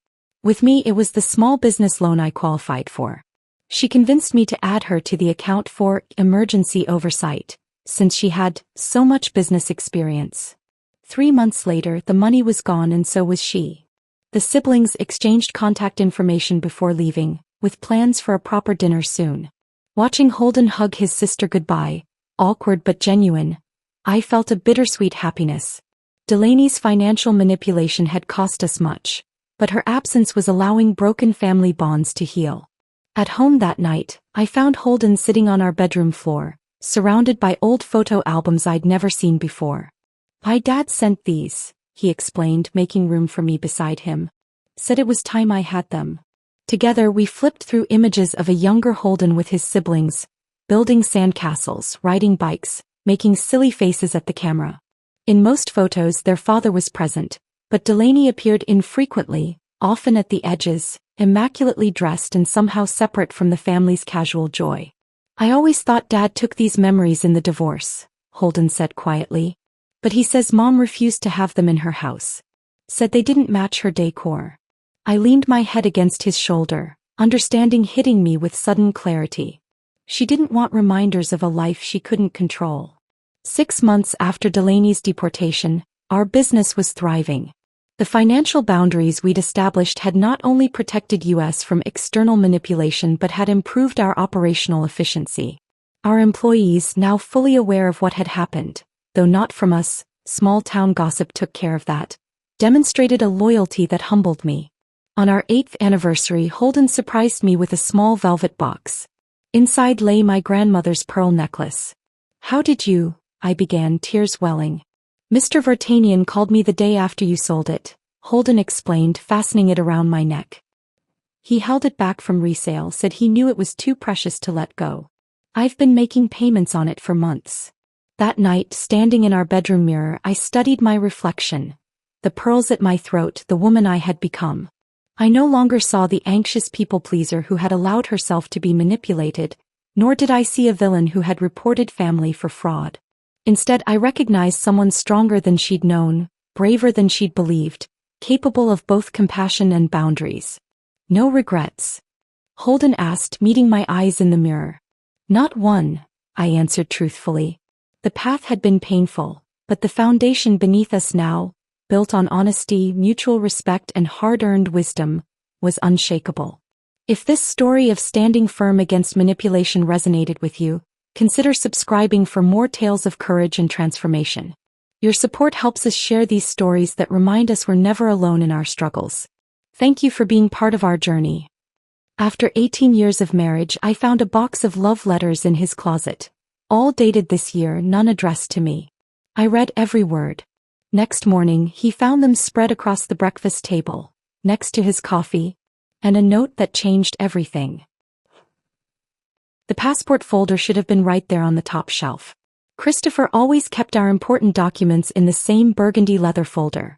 [SPEAKER 1] With me, it was the small business loan I qualified for. She convinced me to add her to the account for emergency oversight, since she had so much business experience. 3 months later, the money was gone and so was she. The siblings exchanged contact information before leaving, with plans for a proper dinner soon. Watching Holden hug his sister goodbye, awkward but genuine, I felt a bittersweet happiness. Delaney's financial manipulation had cost us much, but her absence was allowing broken family bonds to heal. At home that night, I found Holden sitting on our bedroom floor, surrounded by old photo albums I'd never seen before. My dad sent these, he explained, making room for me beside him. Said it was time I had them. Together we flipped through images of a younger Holden with his siblings, building sandcastles, riding bikes, making silly faces at the camera. In most photos their father was present, but Delaney appeared infrequently, often at the edges, immaculately dressed and somehow separate from the family's casual joy. I always thought Dad took these memories in the divorce, Holden said quietly. But he says Mom refused to have them in her house. Said they didn't match her decor. I leaned my head against his shoulder, understanding hitting me with sudden clarity. She didn't want reminders of a life she couldn't control. 6 months after Delaney's deportation, our business was thriving. The financial boundaries we'd established had not only protected us from external manipulation but had improved our operational efficiency. Our employees, now fully aware of what had happened, though not from us, small-town gossip took care of that, demonstrated a loyalty that humbled me. On our 8th anniversary, Holden surprised me with a small velvet box. Inside lay my grandmother's pearl necklace. How did you? I began, tears welling. Mr. Vartanian called me the day after you sold it, Holden explained, fastening it around my neck. He held it back from resale, said he knew it was too precious to let go. I've been making payments on it for months. That night, standing in our bedroom mirror, I studied my reflection. The pearls at my throat, the woman I had become. I no longer saw the anxious people-pleaser who had allowed herself to be manipulated, nor did I see a villain who had reported family for fraud. Instead, I recognized someone stronger than she'd known, braver than she'd believed, capable of both compassion and boundaries. No regrets? Holden asked, meeting my eyes in the mirror. Not one, I answered truthfully. The path had been painful, but the foundation beneath us now, built on honesty, mutual respect, and hard-earned wisdom, was unshakable. If this story of standing firm against manipulation resonated with you, consider subscribing for more tales of courage and transformation. Your support helps us share these stories that remind us we're never alone in our struggles. Thank you for being part of our journey. After 18 years of marriage, I found a box of love letters in his closet. All dated this year, none addressed to me. I read every word. Next morning, he found them spread across the breakfast table, next to his coffee, and a note that changed everything. The passport folder should have been right there on the top shelf. Christopher always kept our important documents in the same burgundy leather folder.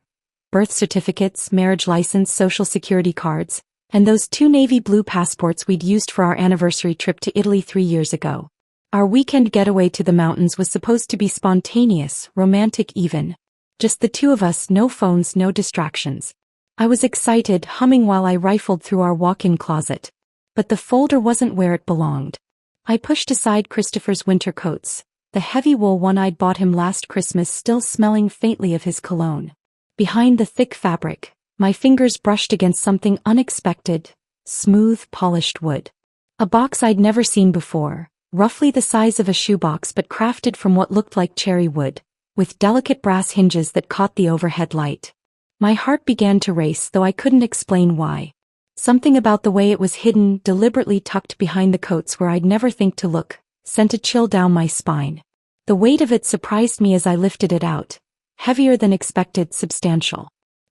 [SPEAKER 1] Birth certificates, marriage license, social security cards, and those 2 navy blue passports we'd used for our anniversary trip to Italy 3 years ago. Our weekend getaway to the mountains was supposed to be spontaneous, romantic even. Just the two of us, no phones, no distractions. I was excited, humming while I rifled through our walk-in closet. But the folder wasn't where it belonged. I pushed aside Christopher's winter coats, the heavy wool one I'd bought him last Christmas still smelling faintly of his cologne. Behind the thick fabric, my fingers brushed against something unexpected, smooth, polished wood. A box I'd never seen before, roughly the size of a shoebox but crafted from what looked like cherry wood, with delicate brass hinges that caught the overhead light. My heart began to race, though I couldn't explain why. Something about the way it was hidden, deliberately tucked behind the coats where I'd never think to look, sent a chill down my spine. The weight of it surprised me as I lifted it out. Heavier than expected, substantial.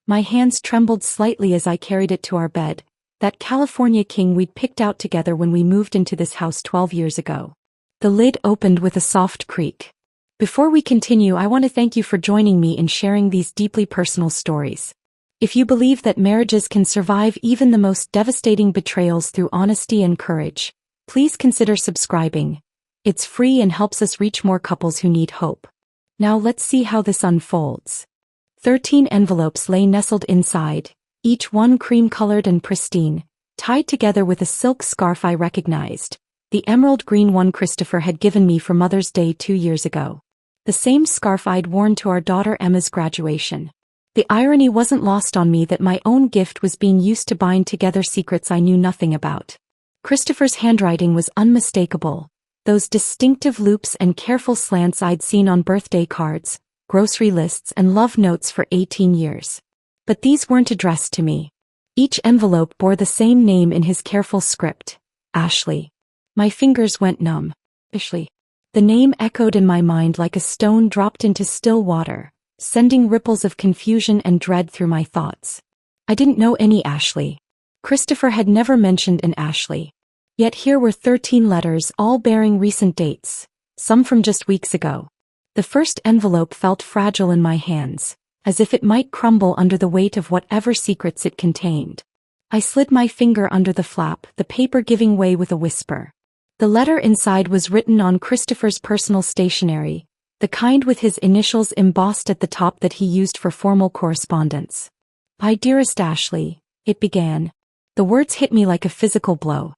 [SPEAKER 1] My hands trembled slightly as I carried it to our bed, that California king we'd picked out together when we moved into this house 12 years ago. The lid opened with a soft creak. Before we continue, I want to thank you for joining me in sharing these deeply personal stories. If you believe that marriages can survive even the most devastating betrayals through honesty and courage, please consider subscribing. It's free and helps us reach more couples who need hope. Now let's see how this unfolds. 13 envelopes lay nestled inside, each one cream-colored and pristine, tied together with a silk scarf I recognized, the emerald green one Christopher had given me for Mother's Day 2 years ago. The same scarf I'd worn to our daughter Emma's graduation. The irony wasn't lost on me that my own gift was being used to bind together secrets I knew nothing about. Christopher's handwriting was unmistakable, those distinctive loops and careful slants I'd seen on birthday cards, grocery lists, and love notes for 18 years. But these weren't addressed to me. Each envelope bore the same name in his careful script, Ashley. My fingers went numb. Ashley. The name echoed in my mind like a stone dropped into still water, sending ripples of confusion and dread through my thoughts. I didn't know any Ashley. Christopher had never mentioned an Ashley. Yet here were 13 letters, all bearing recent dates, some from just weeks ago. The first envelope felt fragile in my hands, as if it might crumble under the weight of whatever secrets it contained. I slid my finger under the flap, the paper giving way with a whisper. The letter inside was written on Christopher's personal stationery, the kind with his initials embossed at the top that he used for formal correspondence. "My dearest Ashley," it began. The words hit me like a physical blow.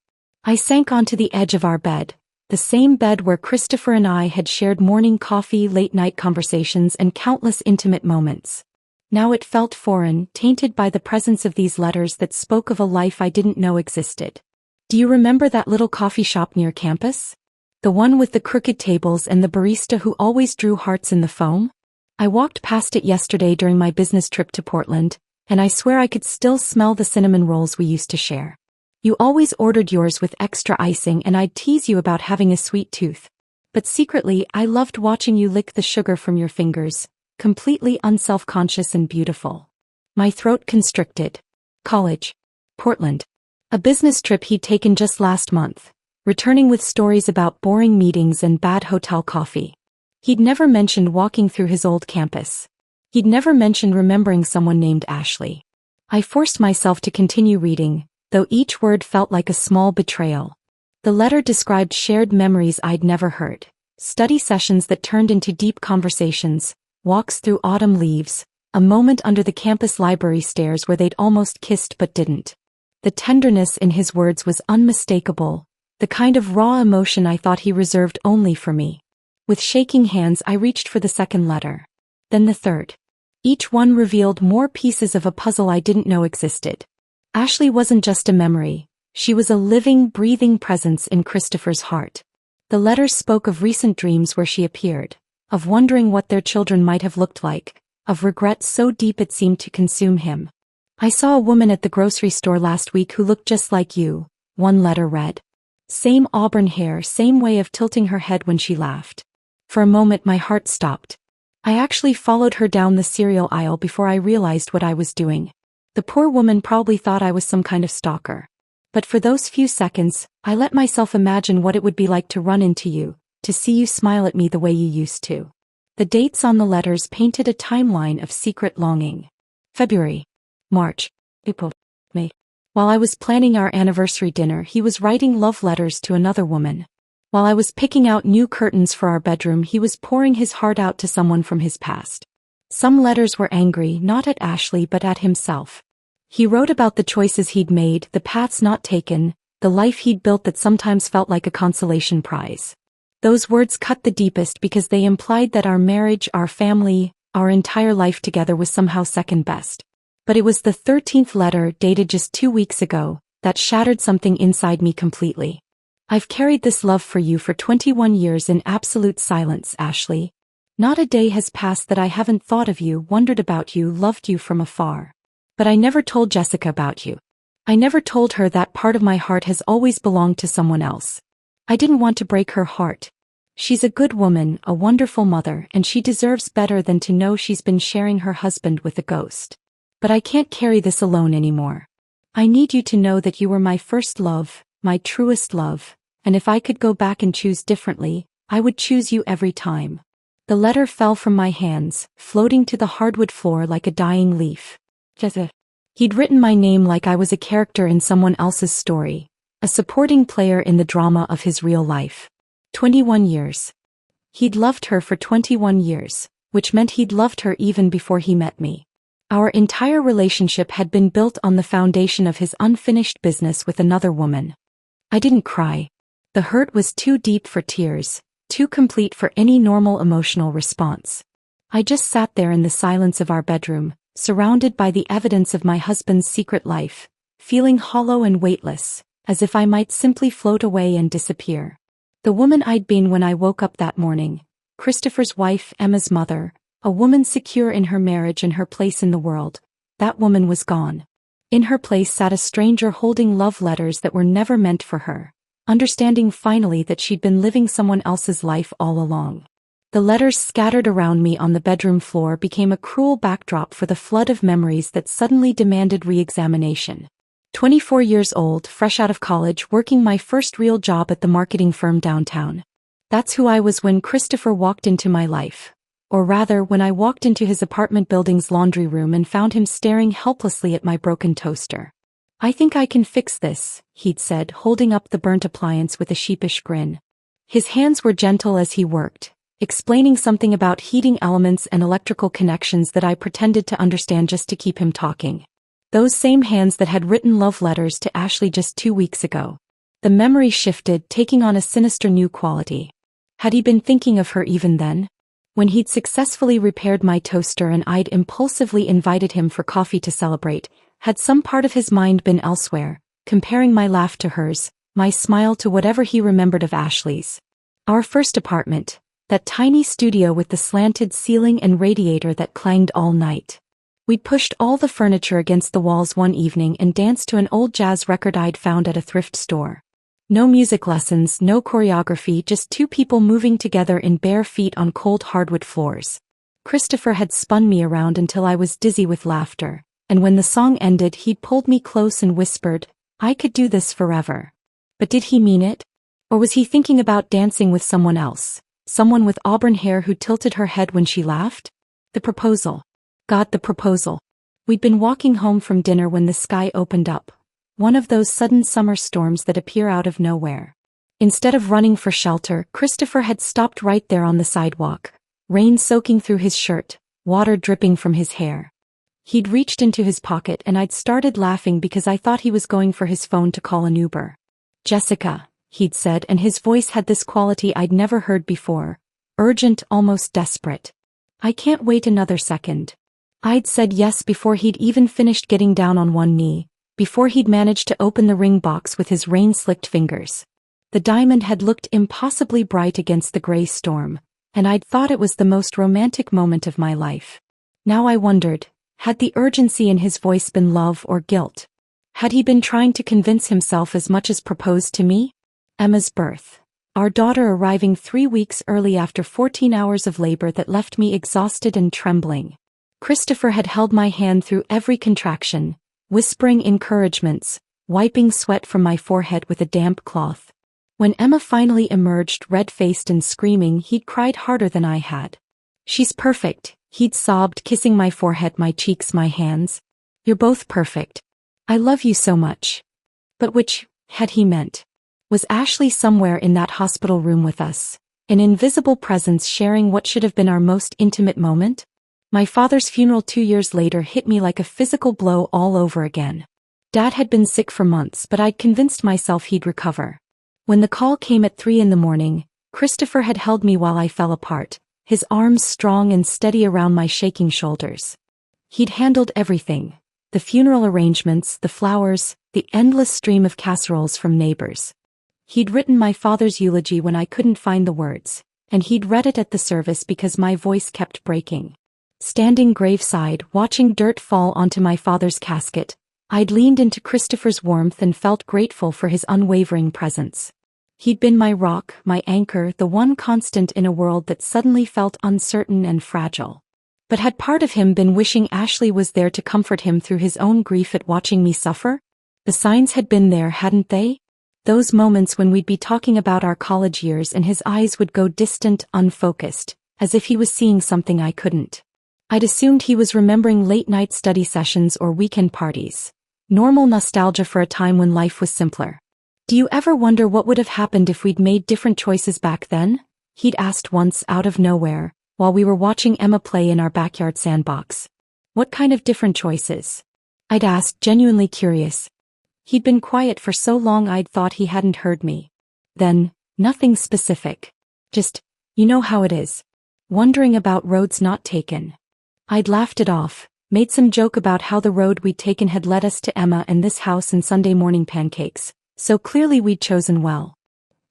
[SPEAKER 1] I sank onto the edge of our bed, the same bed where Christopher and I had shared morning coffee, late-night conversations, and countless intimate moments. Now it felt foreign, tainted by the presence of these letters that spoke of a life I didn't know existed. "Do you remember that little coffee shop near campus? The one with the crooked tables and the barista who always drew hearts in the foam? I walked past it yesterday during my business trip to Portland, and I swear I could still smell the cinnamon rolls we used to share. You always ordered yours with extra icing, and I'd tease you about having a sweet tooth. But secretly, I loved watching you lick the sugar from your fingers, completely unself-conscious and beautiful." My throat constricted. College. Portland. A business trip he'd taken just last month. returning with stories about boring meetings and bad hotel coffee. He'd never mentioned walking through his old campus. He'd never mentioned remembering someone named Ashley. I forced myself to continue reading, though each word felt like a small betrayal. The letter described shared memories I'd never heard, study sessions that turned into deep conversations, walks through autumn leaves, a moment under the campus library stairs where they'd almost kissed but didn't. The tenderness in his words was unmistakable, the kind of raw emotion I thought he reserved only for me. With shaking hands I reached for the second letter. Then the third. Each one revealed more pieces of a puzzle I didn't know existed. Ashley wasn't just a memory, she was a living, breathing presence in Christopher's heart. The letters spoke of recent dreams where she appeared, of wondering what their children might have looked like, of regret so deep it seemed to consume him. I saw a woman at the grocery store last week who looked just like you, one letter read. Same auburn hair, same way of tilting her head when she laughed. For a moment my heart stopped. I actually followed her down the cereal aisle before I realized what I was doing. The poor woman probably thought I was some kind of stalker. But for those few seconds, I let myself imagine what it would be like to run into you, to see you smile at me the way you used to. The dates on the letters painted a timeline of secret longing. February, March, April, May. While I was planning our anniversary dinner, he was writing love letters to another woman. While I was picking out new curtains for our bedroom, he was pouring his heart out to someone from his past. Some letters were angry, not at Ashley but at himself. He wrote about the choices he'd made, the paths not taken, the life he'd built that sometimes felt like a consolation prize. Those words cut the deepest because they implied that our marriage, our family, our entire life together was somehow second best. But it was the 13th letter, dated just 2 weeks ago, that shattered something inside me completely. I've carried this love for you for 21 years in absolute silence, Ashley. Not a day has passed that I haven't thought of you, wondered about you, loved you from afar. But I never told Jessica about you. I never told her that part of my heart has always belonged to someone else. I didn't want to break her heart. She's a good woman, a wonderful mother, and she deserves better than to know she's been sharing her husband with a ghost. But I can't carry this alone anymore. I need you to know that you were my first love, my truest love, and if I could go back and choose differently, I would choose you every time. The letter fell from my hands, floating to the hardwood floor like a dying leaf. Jessica. He'd written my name like I was a character in someone else's story, a supporting player in the drama of his real life. 21 years. He'd loved her for 21 years, which meant he'd loved her even before he met me. Our entire relationship had been built on the foundation of his unfinished business with another woman. I didn't cry. The hurt was too deep for tears, too complete for any normal emotional response. I just sat there in the silence of our bedroom, surrounded by the evidence of my husband's secret life, feeling hollow and weightless, as if I might simply float away and disappear. The woman I'd been when I woke up that morning, Christopher's wife, Emma's mother, a woman secure in her marriage and her place in the world, that woman was gone. In her place sat a stranger holding love letters that were never meant for her, understanding finally that she'd been living someone else's life all along. The letters scattered around me on the bedroom floor became a cruel backdrop for the flood of memories that suddenly demanded re-examination. 24 years old, fresh out of college, working my first real job at the marketing firm downtown. That's who I was when Christopher walked into my life. Or rather, when I walked into his apartment building's laundry room and found him staring helplessly at my broken toaster. "I think I can fix this," he'd said, holding up the burnt appliance with a sheepish grin. His hands were gentle as he worked, explaining something about heating elements and electrical connections that I pretended to understand just to keep him talking. Those same hands that had written love letters to Ashley just 2 weeks ago. The memory shifted, taking on a sinister new quality. Had he been thinking of her even then? When he'd successfully repaired my toaster and I'd impulsively invited him for coffee to celebrate, had some part of his mind been elsewhere, comparing my laugh to hers, my smile to whatever he remembered of Ashley's? Our first apartment. That tiny studio with the slanted ceiling and radiator that clanged all night. We'd pushed all the furniture against the walls one evening and danced to an old jazz record I'd found at a thrift store. No music lessons, no choreography, just two people moving together in bare feet on cold hardwood floors. Christopher had spun me around until I was dizzy with laughter, and when the song ended he'd pulled me close and whispered, "I could do this forever." But did he mean it? Or was he thinking about dancing with someone else? Someone with auburn hair who tilted her head when she laughed? The proposal. God, the proposal. We'd been walking home from dinner when the sky opened up. One of those sudden summer storms that appear out of nowhere. Instead of running for shelter, Christopher had stopped right there on the sidewalk. Rain soaking through his shirt, water dripping from his hair. He'd reached into his pocket and I'd started laughing because I thought he was going for his phone to call an Uber. "Jessica," he'd said, and his voice had this quality I'd never heard before. Urgent, almost desperate. "I can't wait another second." I'd said yes before he'd even finished getting down on one knee, before he'd managed to open the ring box with his rain-slicked fingers. The diamond had looked impossibly bright against the gray storm, and I'd thought it was the most romantic moment of my life. Now I wondered, had the urgency in his voice been love or guilt? Had he been trying to convince himself as much as propose to me? Emma's birth. Our daughter arriving 3 weeks early after 14 hours of labor that left me exhausted and trembling. Christopher had held my hand through every contraction, whispering encouragements, wiping sweat from my forehead with a damp cloth. When Emma finally emerged red-faced and screaming, he'd cried harder than I had. "She's perfect," he'd sobbed, kissing my forehead, my cheeks, my hands. "You're both perfect. I love you so much." But which had he meant? Was Ashley somewhere in that hospital room with us, an invisible presence sharing what should have been our most intimate moment? My father's funeral 2 years later hit me like a physical blow all over again. Dad had been sick for months, but I'd convinced myself he'd recover. When the call came at 3 in the morning, Christopher had held me while I fell apart, his arms strong and steady around my shaking shoulders. He'd handled everything. The funeral arrangements, the flowers, the endless stream of casseroles from neighbors. He'd written my father's eulogy when I couldn't find the words, and he'd read it at the service because my voice kept breaking. Standing graveside, watching dirt fall onto my father's casket, I'd leaned into Christopher's warmth and felt grateful for his unwavering presence. He'd been my rock, my anchor, the one constant in a world that suddenly felt uncertain and fragile. But had part of him been wishing Ashley was there to comfort him through his own grief at watching me suffer? The signs had been there, hadn't they? Those moments when we'd be talking about our college years and his eyes would go distant, unfocused, as if he was seeing something I couldn't. I'd assumed he was remembering late-night study sessions or weekend parties. Normal nostalgia for a time when life was simpler. "Do you ever wonder what would have happened if we'd made different choices back then?" he'd asked once out of nowhere, while we were watching Emma play in our backyard sandbox. "What kind of different choices?" I'd asked, genuinely curious. He'd been quiet for so long I'd thought he hadn't heard me. Then, nothing specific. Just, you know how it is. Wondering about roads not taken. I'd laughed it off, made some joke about how the road we'd taken had led us to Emma and this house and Sunday morning pancakes, so clearly we'd chosen well.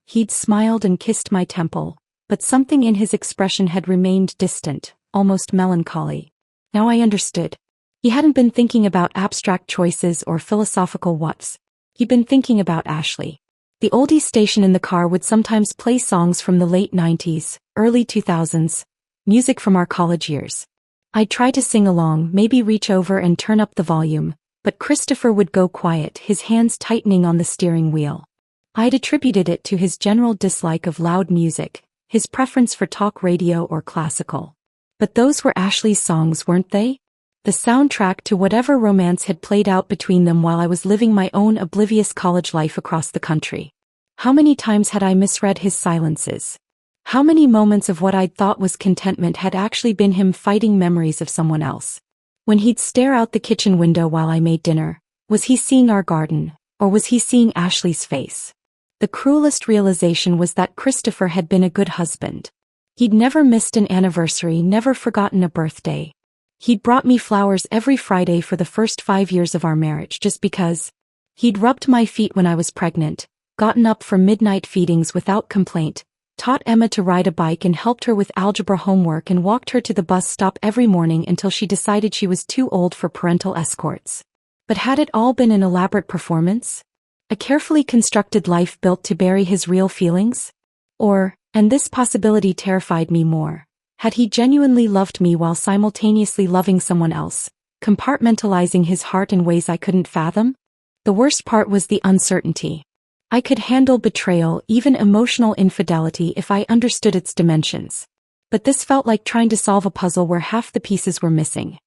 [SPEAKER 1] He'd smiled and kissed my temple, but something in his expression had remained distant, almost melancholy. Now I understood. He hadn't been thinking about abstract choices or philosophical whats. He'd been thinking about Ashley. The oldies station in the car would sometimes play songs from the late 90s, early 2000s, music from our college years. I'd try to sing along, maybe reach over and turn up the volume, but Christopher would go quiet, his hands tightening on the steering wheel. I'd attributed it to his general dislike of loud music, his preference for talk radio or classical. But those were Ashley's songs, weren't they? The soundtrack to whatever romance had played out between them while I was living my own oblivious college life across the country. How many times had I misread his silences? How many moments of what I'd thought was contentment had actually been him fighting memories of someone else? When he'd stare out the kitchen window while I made dinner, was he seeing our garden, or was he seeing Ashley's face? The cruelest realization was that Christopher had been a good husband. He'd never missed an anniversary, never forgotten a birthday. He'd brought me flowers every Friday for the first 5 years of our marriage just because. He'd rubbed my feet when I was pregnant, gotten up for midnight feedings without complaint, taught Emma to ride a bike and helped her with algebra homework and walked her to the bus stop every morning until she decided she was too old for parental escorts. But had it all been an elaborate performance? A carefully constructed life built to bury his real feelings? Or, and this possibility terrified me more, had he genuinely loved me while simultaneously loving someone else, compartmentalizing his heart in ways I couldn't fathom? The worst part was the uncertainty. I could handle betrayal, even emotional infidelity, if I understood its dimensions. But this felt like trying to solve a puzzle where half the pieces were missing.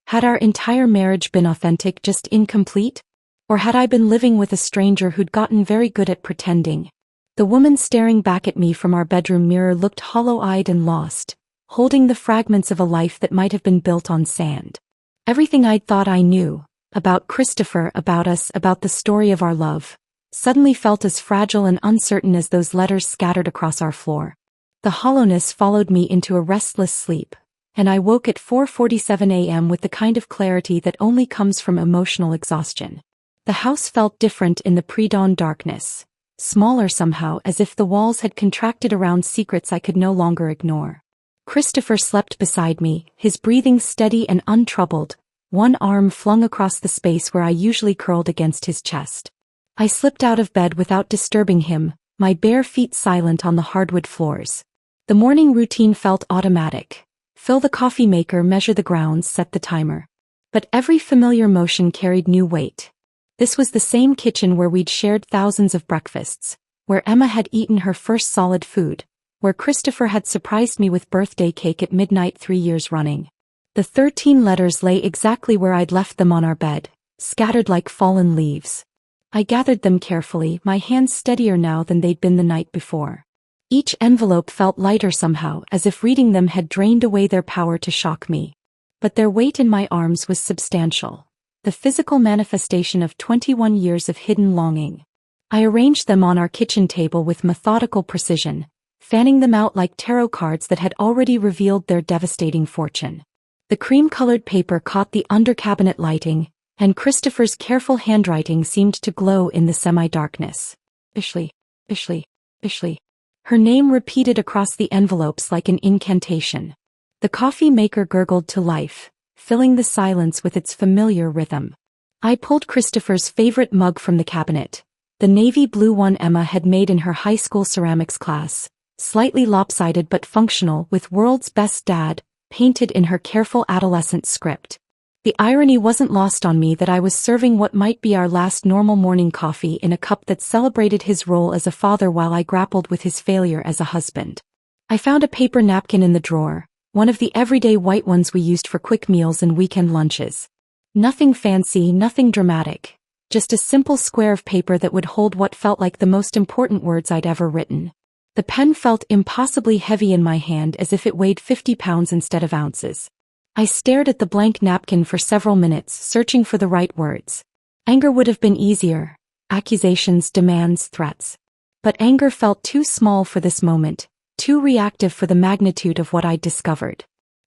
[SPEAKER 1] Had our entire marriage been authentic, just incomplete? Or had I been living with a stranger who'd gotten very good at pretending? The woman staring back at me from our bedroom mirror looked hollow-eyed and lost, holding the fragments of a life that might have been built on sand. Everything I'd thought I knew, about Christopher, about us, about the story of our love, suddenly felt as fragile and uncertain as those letters scattered across our floor. The hollowness followed me into a restless sleep, and I woke at 4:47 a.m. with the kind of clarity that only comes from emotional exhaustion. The house felt different in the pre-dawn darkness, smaller somehow, as if the walls had contracted around secrets I could no longer ignore. Christopher slept beside me, his breathing steady and untroubled, one arm flung across the space where I usually curled against his chest. I slipped out of bed without disturbing him, my bare feet silent on the hardwood floors. The morning routine felt automatic. Fill the coffee maker, measure the grounds, set the timer. But every familiar motion carried new weight. This was the same kitchen where we'd shared thousands of breakfasts, where Emma had eaten her first solid food, where Christopher had surprised me with birthday cake at midnight 3 years running. The 13 letters lay exactly where I'd left them on our bed, scattered like fallen leaves. I gathered them carefully, my hands steadier now than they'd been the night before. Each envelope felt lighter somehow, as if reading them had drained away their power to shock me. But their weight in my arms was substantial, the physical manifestation of 21 years of hidden longing. I arranged them on our kitchen table with methodical precision, fanning them out like tarot cards that had already revealed their devastating fortune. The cream-colored paper caught the under-cabinet lighting, and Christopher's careful handwriting seemed to glow in the semi-darkness. Ashley, Ashley, Ashley. Her name repeated across the envelopes like an incantation. The coffee maker gurgled to life, filling the silence with its familiar rhythm. I pulled Christopher's favorite mug from the cabinet, the navy blue one Emma had made in her high school ceramics class, slightly lopsided but functional, with "World's Best Dad" painted in her careful adolescent script. The irony wasn't lost on me that I was serving what might be our last normal morning coffee in a cup that celebrated his role as a father while I grappled with his failure as a husband. I found a paper napkin in the drawer, one of the everyday white ones we used for quick meals and weekend lunches. Nothing fancy, nothing dramatic, just a simple square of paper that would hold what felt like the most important words I'd ever written. The pen felt impossibly heavy in my hand, as if it weighed 50 pounds instead of ounces. I stared at the blank napkin for several minutes, searching for the right words. Anger would have been easier. Accusations, demands, threats. But anger felt too small for this moment, too reactive for the magnitude of what I'd discovered.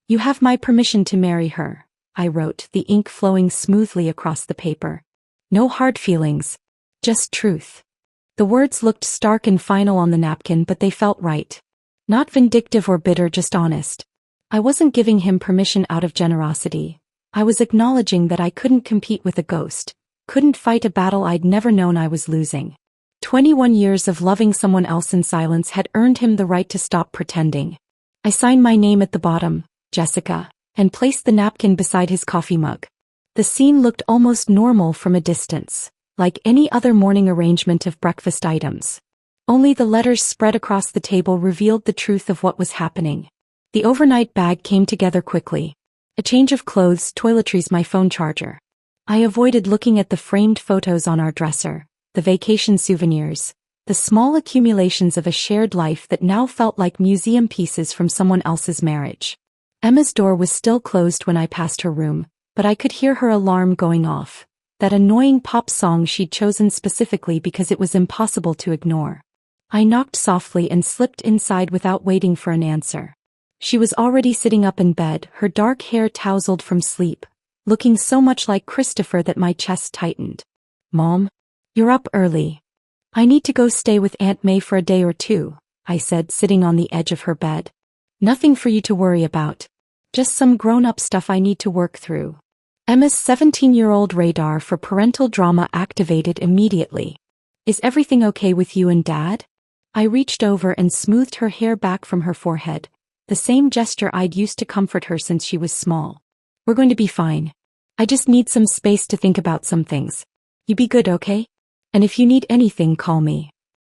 [SPEAKER 1] "You have my permission to marry her," I wrote, the ink flowing smoothly across the paper. No hard feelings, just truth. The words looked stark and final on the napkin, but they felt right. Not vindictive or bitter, just honest. I wasn't giving him permission out of generosity. I was acknowledging that I couldn't compete with a ghost, couldn't fight a battle I'd never known I was losing. 21 years of loving someone else in silence had earned him the right to stop pretending. I signed my name at the bottom, Jessica, and placed the napkin beside his coffee mug. The scene looked almost normal from a distance, like any other morning arrangement of breakfast items. Only the letters spread across the table revealed the truth of what was happening. The overnight bag came together quickly. A change of clothes, toiletries, my phone charger. I avoided looking at the framed photos on our dresser, the vacation souvenirs, the small accumulations of a shared life that now felt like museum pieces from someone else's marriage. Emma's door was still closed when I passed her room, but I could hear her alarm going off, that annoying pop song she'd chosen specifically because it was impossible to ignore. I knocked softly and slipped inside without waiting for an answer. She was already sitting up in bed, her dark hair tousled from sleep, looking so much like Christopher that my chest tightened. "Mom, you're up early. I need to go stay with Aunt May for a day or two," I said, sitting on the edge of her bed. "Nothing for you to worry about. Just some grown-up stuff I need to work through." Emma's 17-year-old radar for parental drama activated immediately. "Is everything okay with you and Dad?" I reached over and smoothed her hair back from her forehead, the same gesture I'd used to comfort her since she was small. "We're going to be fine. I just need some space to think about some things. You be good, okay?" And if you need anything, call me.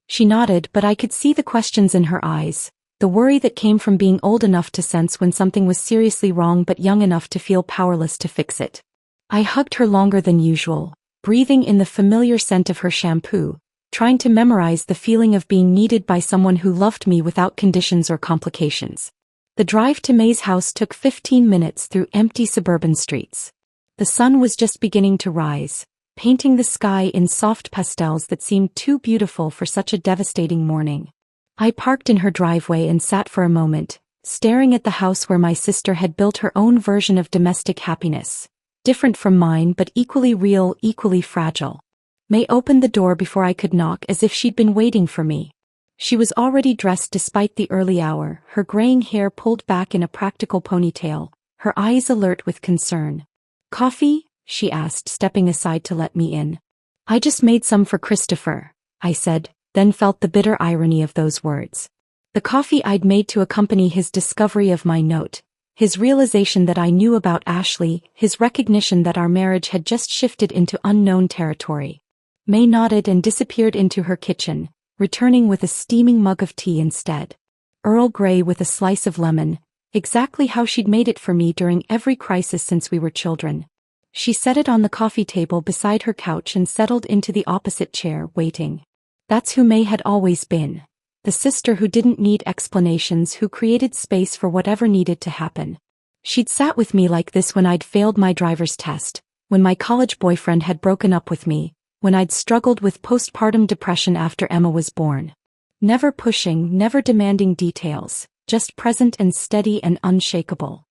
[SPEAKER 1] She nodded, but I could see the questions in her eyes, the worry that came from being old enough to sense when something was seriously wrong but young enough to feel powerless to fix it. I hugged her longer than usual, breathing in the familiar scent of her shampoo, trying to memorize the feeling of being needed by someone who loved me without conditions or complications. The drive to May's house took 15 minutes through empty suburban streets. The sun was just beginning to rise, painting the sky in soft pastels that seemed too beautiful for such a devastating morning. I parked in her driveway and sat for a moment, staring at the house where my sister had built her own version of domestic happiness, different from mine but equally real, equally fragile. May opened the door before I could knock, as if she'd been waiting for me. She was already dressed despite the early hour, her graying hair pulled back in a practical ponytail, her eyes alert with concern. "Coffee?" she asked, stepping aside to let me in. "I just made some for Christopher," I said, then felt the bitter irony of those words. The coffee I'd made to accompany his discovery of my note, his realization that I knew about Ashley, his recognition that our marriage had just shifted into unknown territory. May nodded and disappeared into her kitchen, returning with a steaming mug of tea instead. Earl Grey with a slice of lemon, exactly how she'd made it for me during every crisis since we were children. She set it on the coffee table beside her couch and settled into the opposite chair, waiting. That's who May had always been. The sister who didn't need explanations, who created space for whatever needed to happen. She'd sat with me like this when I'd failed my driver's test, when my college boyfriend had broken up with me, when I'd struggled with postpartum depression after Emma was born. Never pushing, never demanding details, just present and steady and unshakable.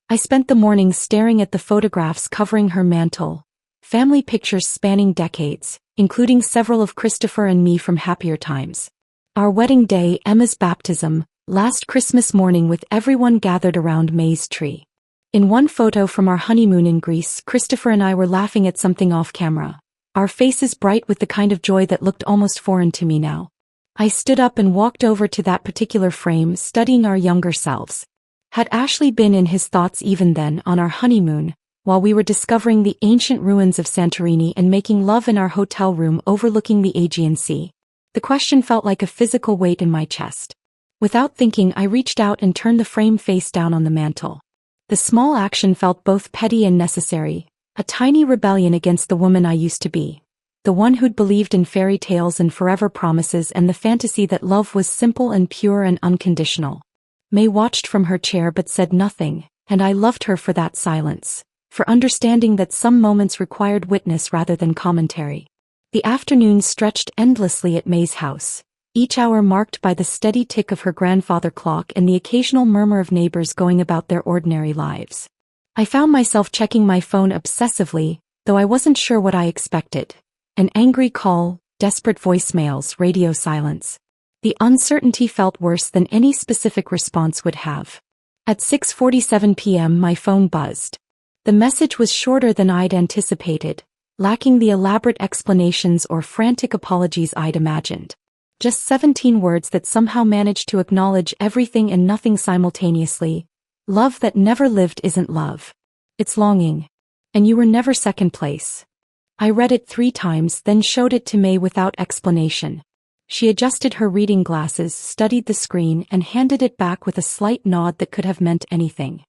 [SPEAKER 1] I spent the morning staring at the photographs covering her mantle, family pictures spanning decades, including several of Christopher and me from happier times. Our wedding day, Emma's baptism, last Christmas morning with everyone gathered around May's tree. In one photo from our honeymoon in Greece, Christopher and I were laughing at something off camera, our faces bright with the kind of joy that looked almost foreign to me now. I stood up and walked over to that particular frame, studying our younger selves. Had Ashley been in his thoughts even then, on our honeymoon, while we were discovering the ancient ruins of Santorini and making love in our hotel room overlooking the Aegean Sea? The question felt like a physical weight in my chest. Without thinking, I reached out and turned the frame face down on the mantle. The small action felt both petty and necessary, a tiny rebellion against the woman I used to be, the one who'd believed in fairy tales and forever promises and the fantasy that love was simple and pure and unconditional. May watched from her chair but said nothing, and I loved her for that silence, for understanding that some moments required witness rather than commentary. The afternoon stretched endlessly at May's house, each hour marked by the steady tick of her grandfather clock and the occasional murmur of neighbors going about their ordinary lives. I found myself checking my phone obsessively, though I wasn't sure what I expected. An angry call, desperate voicemails, radio silence. The uncertainty felt worse than any specific response would have. At 6:47 p.m. my phone buzzed. The message was shorter than I'd anticipated, lacking the elaborate explanations or frantic apologies I'd imagined. Just 17 words that somehow managed to acknowledge everything and nothing simultaneously. Love that never lived isn't love. It's longing. And you were never second place. I read it 3 times, then showed it to May without explanation. She adjusted her reading glasses, studied the screen, and handed it back with a slight nod that could have meant anything.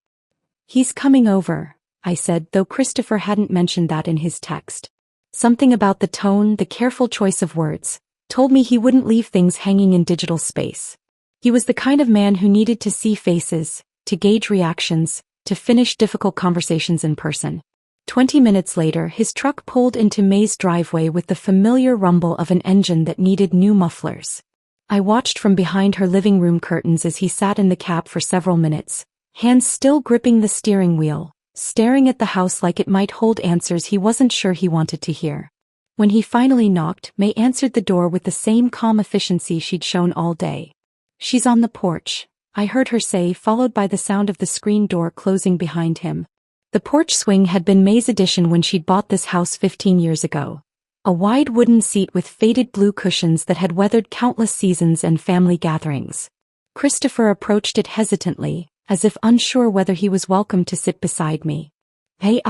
[SPEAKER 1] "He's coming over," I said, though Christopher hadn't mentioned that in his text. Something about the tone, the careful choice of words, told me he wouldn't leave things hanging in digital space. He was the kind of man who needed to see faces, to gauge reactions, to finish difficult conversations in person. 20 minutes later, his truck pulled into May's driveway with the familiar rumble of an engine that needed new mufflers. I watched from behind her living room curtains as he sat in the cab for several minutes, hands still gripping the steering wheel, staring at the house like it might hold answers he wasn't sure he wanted to hear. When he finally knocked, May answered the door with the same calm efficiency she'd shown all day. "She's on the porch," I heard her say, followed by the sound of the screen door closing behind him. The porch swing had been May's addition when she'd bought this house 15 years ago. A wide wooden seat with faded blue cushions that had weathered countless seasons and family gatherings. Christopher approached it hesitantly, as if unsure whether he was welcome to sit beside me. "Hey,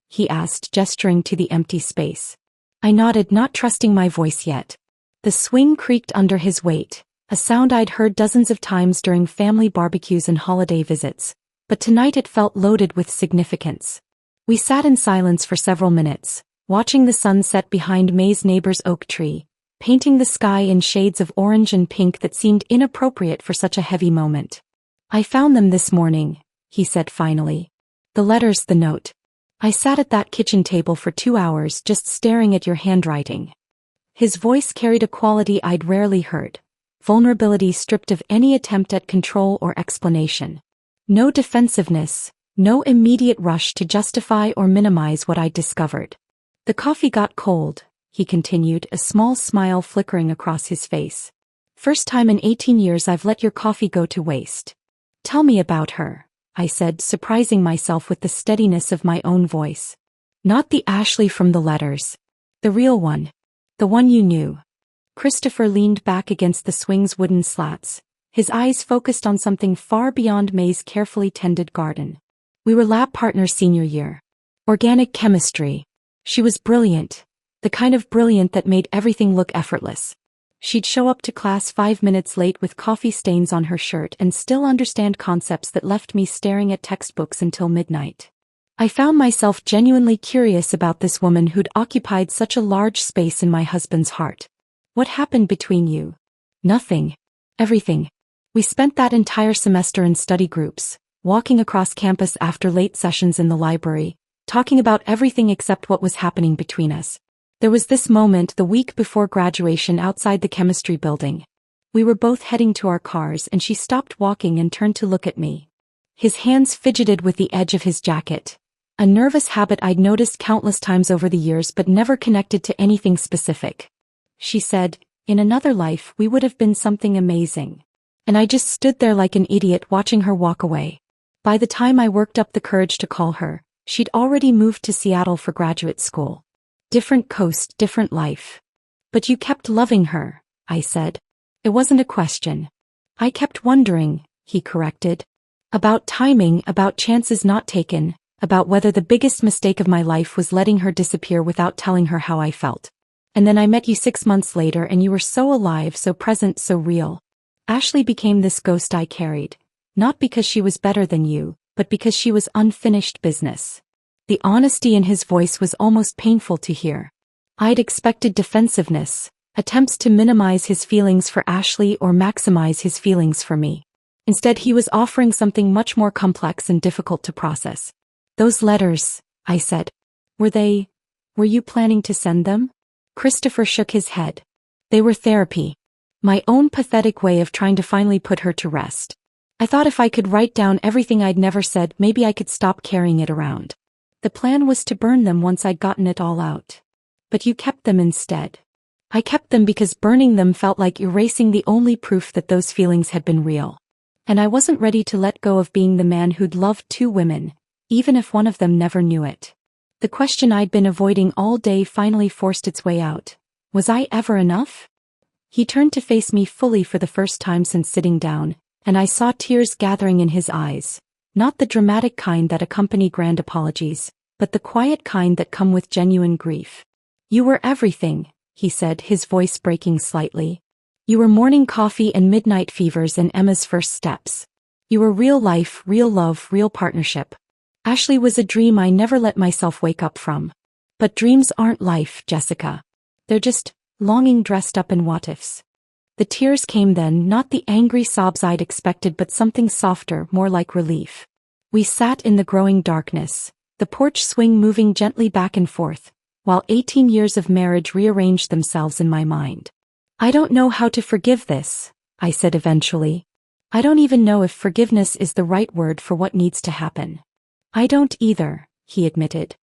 [SPEAKER 1] he asked, gesturing to the empty space. I nodded, not trusting my voice yet. The swing creaked under his weight, a sound I'd heard dozens of times during family barbecues and holiday visits, but tonight it felt loaded with significance. We sat in silence for several minutes, watching the sun set behind May's neighbor's oak tree, painting the sky in shades of orange and pink that seemed inappropriate for such a heavy moment. I found them this morning, he said finally. The letters, the note. I sat at that kitchen table for 2 hours just staring at your handwriting. His voice carried a quality I'd rarely heard. Vulnerability stripped of any attempt at control or explanation. No defensiveness, no immediate rush to justify or minimize what I'd discovered. The coffee got cold, he continued, a small smile flickering across his face. First time in 18 years I've let your coffee go to waste. Tell me about her, I said, surprising myself with the steadiness of my own voice. Not the Ashley from the letters. The real one. The one you knew. Christopher leaned back against the swing's wooden slats, his eyes focused on something far beyond May's carefully tended garden. We were lab partners senior year. Organic chemistry. She was brilliant. The kind of brilliant that made everything look effortless. She'd show up to class 5 minutes late with coffee stains on her shirt and still understand concepts that left me staring at textbooks until midnight. I found myself genuinely curious about this woman who'd occupied such a large space in my husband's heart. What happened between you? Nothing. Everything. We spent that entire semester in study groups, walking across campus after late sessions in the library, talking about everything except what was happening between us. There was this moment the week before graduation outside the chemistry building. We were both heading to our cars and she stopped walking and turned to look at me. His hands fidgeted with the edge of his jacket, a nervous habit I'd noticed countless times over the years but never connected to anything specific. She said, in another life we would have been something amazing. And I just stood there like an idiot watching her walk away. By the time I worked up the courage to call her, she'd already moved to Seattle for graduate school. Different coast, different life. But you kept loving her, I said. It wasn't a question. I kept wondering, he corrected. About timing, about chances not taken, about whether the biggest mistake of my life was letting her disappear without telling her how I felt. And then I met you 6 months later and you were so alive, so present, so real. Ashley became this ghost I carried, not because she was better than you, but because she was unfinished business. The honesty in his voice was almost painful to hear. I'd expected defensiveness, attempts to minimize his feelings for Ashley or maximize his feelings for me. Instead, he was offering something much more complex and difficult to process. Those letters, I said. Were you planning to send them? Christopher shook his head. They were therapy. My own pathetic way of trying to finally put her to rest. I thought if I could write down everything I'd never said, maybe I could stop carrying it around. The plan was to burn them once I'd gotten it all out. But you kept them instead. I kept them because burning them felt like erasing the only proof that those feelings had been real. And I wasn't ready to let go of being the man who'd loved 2 women, even if one of them never knew it. The question I'd been avoiding all day finally forced its way out. Was I ever enough? He turned to face me fully for the first time since sitting down, and I saw tears gathering in his eyes. Not the dramatic kind that accompany grand apologies, but the quiet kind that come with genuine grief. You were everything, he said, his voice breaking slightly. You were morning coffee and midnight fevers and Emma's first steps. You were real life, real love, real partnership. Ashley was a dream I never let myself wake up from. But dreams aren't life, Jessica. They're just longing dressed up in what-ifs. The tears came then, not the angry sobs I'd expected but something softer, more like relief. We sat in the growing darkness, the porch swing moving gently back and forth, while 18 years of marriage rearranged themselves in my mind. I don't know how to forgive this, I said eventually. I don't even know if forgiveness is the right word for what needs to happen. I don't either, he admitted.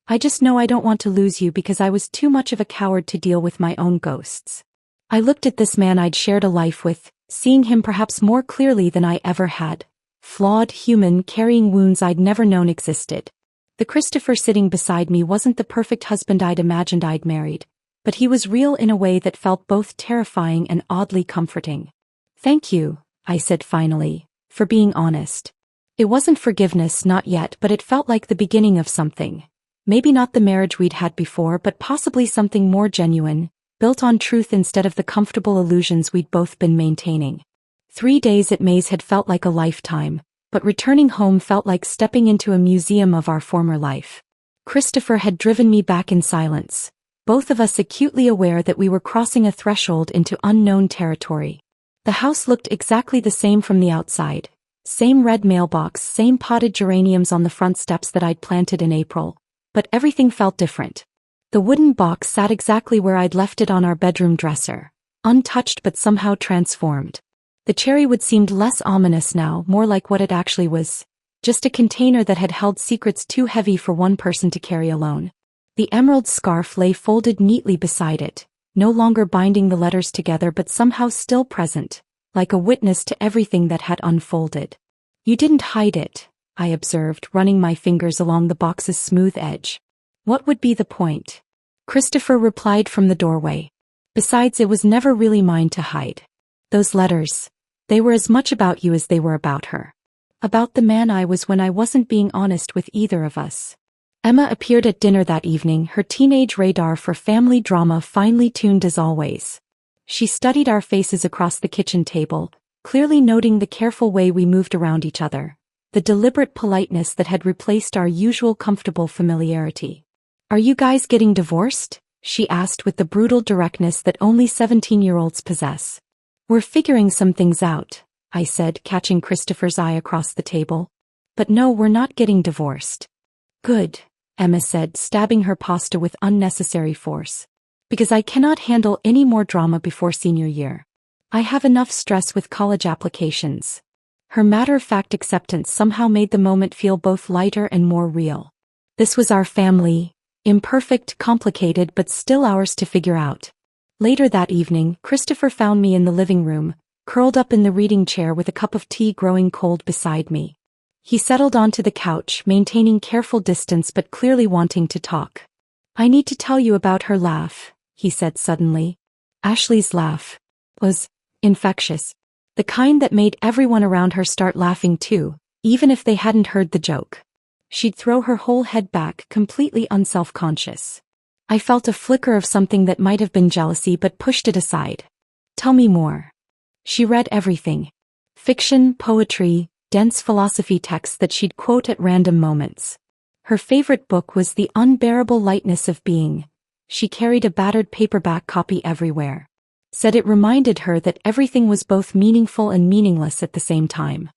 [SPEAKER 1] I just know I don't want to lose you because I was too much of a coward to deal with my own ghosts. I looked at this man I'd shared a life with, seeing him perhaps more clearly than I ever had. Flawed, human, carrying wounds I'd never known existed. The Christopher sitting beside me wasn't the perfect husband I'd imagined I'd married, but he was real in a way that felt both terrifying and oddly comforting. Thank you, I said finally, for being honest. It wasn't forgiveness, not yet, but it felt like the beginning of something. Maybe not the marriage we'd had before, but possibly something more genuine, built on truth instead of the comfortable illusions we'd both been maintaining. 3 days at Maze had felt like a lifetime, but returning home felt like stepping into a museum of our former life. Christopher had driven me back in silence, both of us acutely aware that we were crossing a threshold into unknown territory. The house looked exactly the same from the outside. Same red mailbox, same potted geraniums on the front steps that I'd planted in April, but everything felt different. The wooden box sat exactly where I'd left it on our bedroom dresser, untouched but somehow transformed. The cherry wood seemed less ominous now, more like what it actually was, just a container that had held secrets too heavy for one person to carry alone. The emerald scarf lay folded neatly beside it, no longer binding the letters together but somehow still present, like a witness to everything that had unfolded. "You didn't hide it," I observed, running my fingers along the box's smooth edge. "What would be the point?" Christopher replied from the doorway. "Besides, it was never really mine to hide. Those letters, they were as much about you as they were about her. About the man I was when I wasn't being honest with either of us." Emma appeared at dinner that evening, her teenage radar for family drama finely tuned as always. She studied our faces across the kitchen table, clearly noting the careful way we moved around each other, the deliberate politeness that had replaced our usual comfortable familiarity. "Are you guys getting divorced?" she asked with the brutal directness that only 17-year-olds possess. "We're figuring some things out," I said, catching Christopher's eye across the table. "But no, we're not getting divorced." "Good," Emma said, stabbing her pasta with unnecessary force. "Because I cannot handle any more drama before senior year. I have enough stress with college applications." Her matter-of-fact acceptance somehow made the moment feel both lighter and more real. This was our family, imperfect, complicated, but still ours to figure out. Later that evening, Christopher found me in the living room, curled up in the reading chair with a cup of tea growing cold beside me. He settled onto the couch, maintaining careful distance but clearly wanting to talk. "I need to tell you about her laugh," he said suddenly. Ashley's laugh was infectious. The kind that made everyone around her start laughing too, even if they hadn't heard the joke. She'd throw her whole head back, completely unself-conscious. I felt a flicker of something that might have been jealousy but pushed it aside. "Tell me more." She read everything. Fiction, poetry, dense philosophy texts that she'd quote at random moments. Her favorite book was The Unbearable Lightness of Being. She carried a battered paperback copy everywhere. Said it reminded her that everything was both meaningful and meaningless at the same time.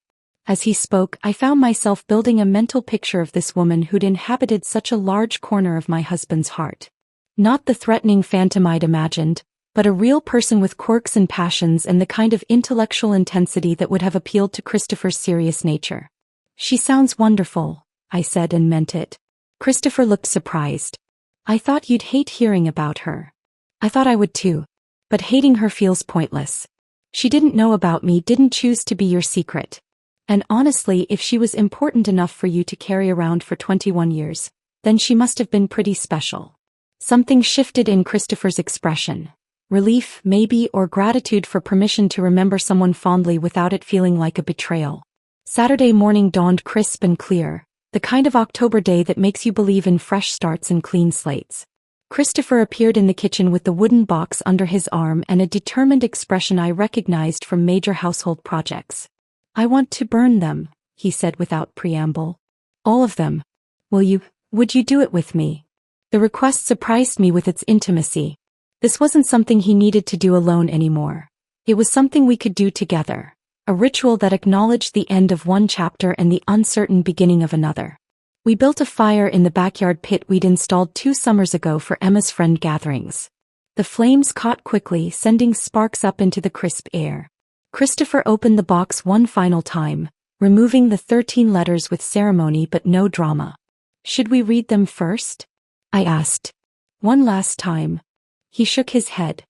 [SPEAKER 1] As he spoke, I found myself building a mental picture of this woman who'd inhabited such a large corner of my husband's heart. Not the threatening phantom I'd imagined, but a real person with quirks and passions and the kind of intellectual intensity that would have appealed to Christopher's serious nature. "She sounds wonderful," I said and meant it. Christopher looked surprised. "I thought you'd hate hearing about her." "I thought I would too. But hating her feels pointless. She didn't know about me, didn't choose to be your secret. And honestly, if she was important enough for you to carry around for 21 years, then she must have been pretty special." Something shifted in Christopher's expression. Relief, maybe, or gratitude for permission to remember someone fondly without it feeling like a betrayal. Saturday morning dawned crisp and clear, the kind of October day that makes you believe in fresh starts and clean slates. Christopher appeared in the kitchen with the wooden box under his arm and a determined expression I recognized from major household projects. "I want to burn them," he said without preamble. "All of them. Would you do it with me?" The request surprised me with its intimacy. This wasn't something he needed to do alone anymore. It was something we could do together, a ritual that acknowledged the end of one chapter and the uncertain beginning of another. We built a fire in the backyard pit we'd installed 2 summers ago for Emma's friend gatherings. The flames caught quickly, sending sparks up into the crisp air. Christopher opened the box one final time, removing the 13 letters with ceremony but no drama. "Should we read them first?" I asked. "One last time." He shook his head.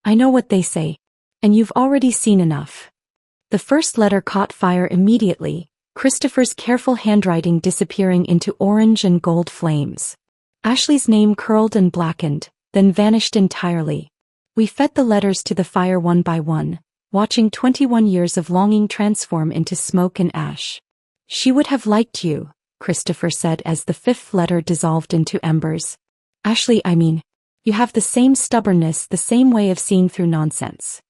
[SPEAKER 1] "I know what they say. And you've already seen enough." The first letter caught fire immediately, Christopher's careful handwriting disappearing into orange and gold flames. Ashley's name curled and blackened, then vanished entirely. We fed the letters to the fire one by one, watching 21 years of longing transform into smoke and ash. "She would have liked you," Christopher said as the fifth letter dissolved into embers. Ashley, you have the same stubbornness, the same way of seeing through nonsense.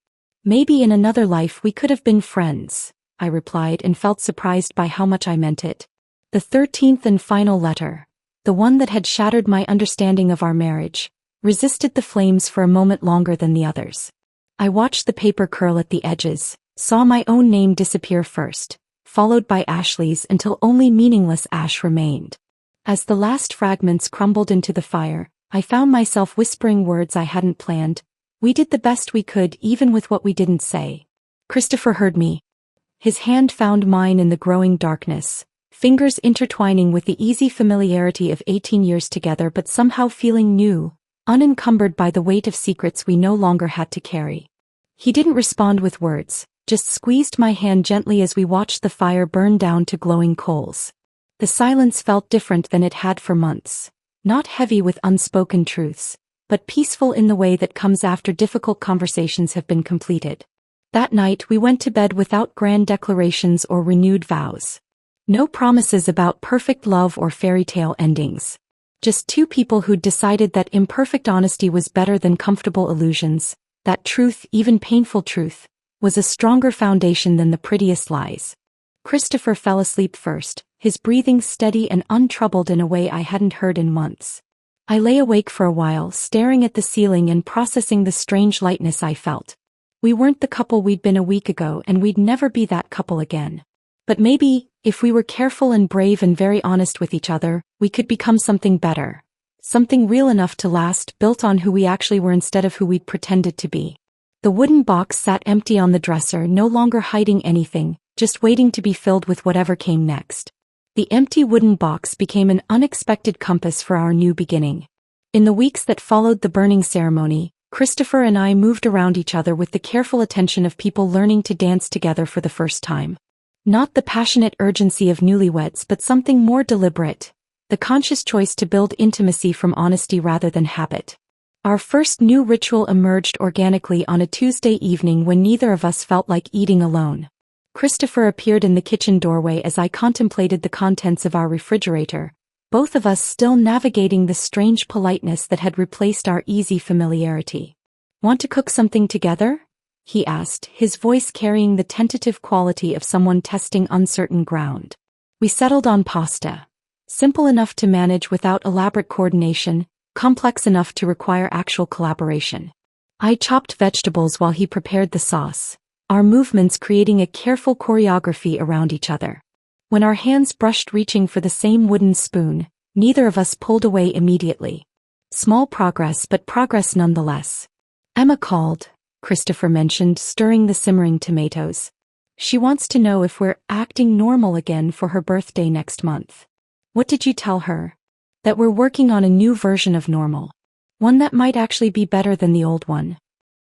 [SPEAKER 1] Maybe in another life we could have been friends, I replied and felt surprised by how much I meant it. The 13th and final letter, the one that had shattered my understanding of our marriage, resisted the flames for a moment longer than the others. I watched the paper curl at the edges, saw my own name disappear first, followed by Ashley's until only meaningless ash remained. As the last fragments crumbled into the fire, I found myself whispering words I hadn't planned. We did the best we could even with what we didn't say. Christopher heard me. His hand found mine in the growing darkness, fingers intertwining with the easy familiarity of 18 years together but somehow feeling new, unencumbered by the weight of secrets we no longer had to carry. He didn't respond with words, just squeezed my hand gently as we watched the fire burn down to glowing coals. The silence felt different than it had for months. Not heavy with unspoken truths, but peaceful in the way that comes after difficult conversations have been completed. That night we went to bed without grand declarations or renewed vows. No promises about perfect love or fairy tale endings. Just two people who'd decided that imperfect honesty was better than comfortable illusions, that truth, even painful truth, was a stronger foundation than the prettiest lies. Christopher fell asleep first, his breathing steady and untroubled in a way I hadn't heard in months. I lay awake for a while, staring at the ceiling and processing the strange lightness I felt. We weren't the couple we'd been a week ago, and we'd never be that couple again. But maybe, if we were careful and brave and very honest with each other, we could become something better. Something real enough to last, built on who we actually were instead of who we'd pretended to be. The wooden box sat empty on the dresser, no longer hiding anything, just waiting to be filled with whatever came next. The empty wooden box became an unexpected compass for our new beginning. In the weeks that followed the burning ceremony, Christopher and I moved around each other with the careful attention of people learning to dance together for the first time. Not the passionate urgency of newlyweds, but something more deliberate, the conscious choice to build intimacy from honesty rather than habit. Our first new ritual emerged organically on a Tuesday evening when neither of us felt like eating alone. Christopher appeared in the kitchen doorway as I contemplated the contents of our refrigerator, both of us still navigating the strange politeness that had replaced our easy familiarity. "Want to cook something together?" he asked, his voice carrying the tentative quality of someone testing uncertain ground. We settled on pasta. Simple enough to manage without elaborate coordination, complex enough to require actual collaboration. I chopped vegetables while he prepared the sauce, our movements creating a careful choreography around each other. When our hands brushed reaching for the same wooden spoon, neither of us pulled away immediately. Small progress, but progress nonetheless. "Emma called," Christopher mentioned, stirring the simmering tomatoes. "She wants to know if we're acting normal again for her birthday next month." "What did you tell her?" "That we're working on a new version of normal. One that might actually be better than the old one."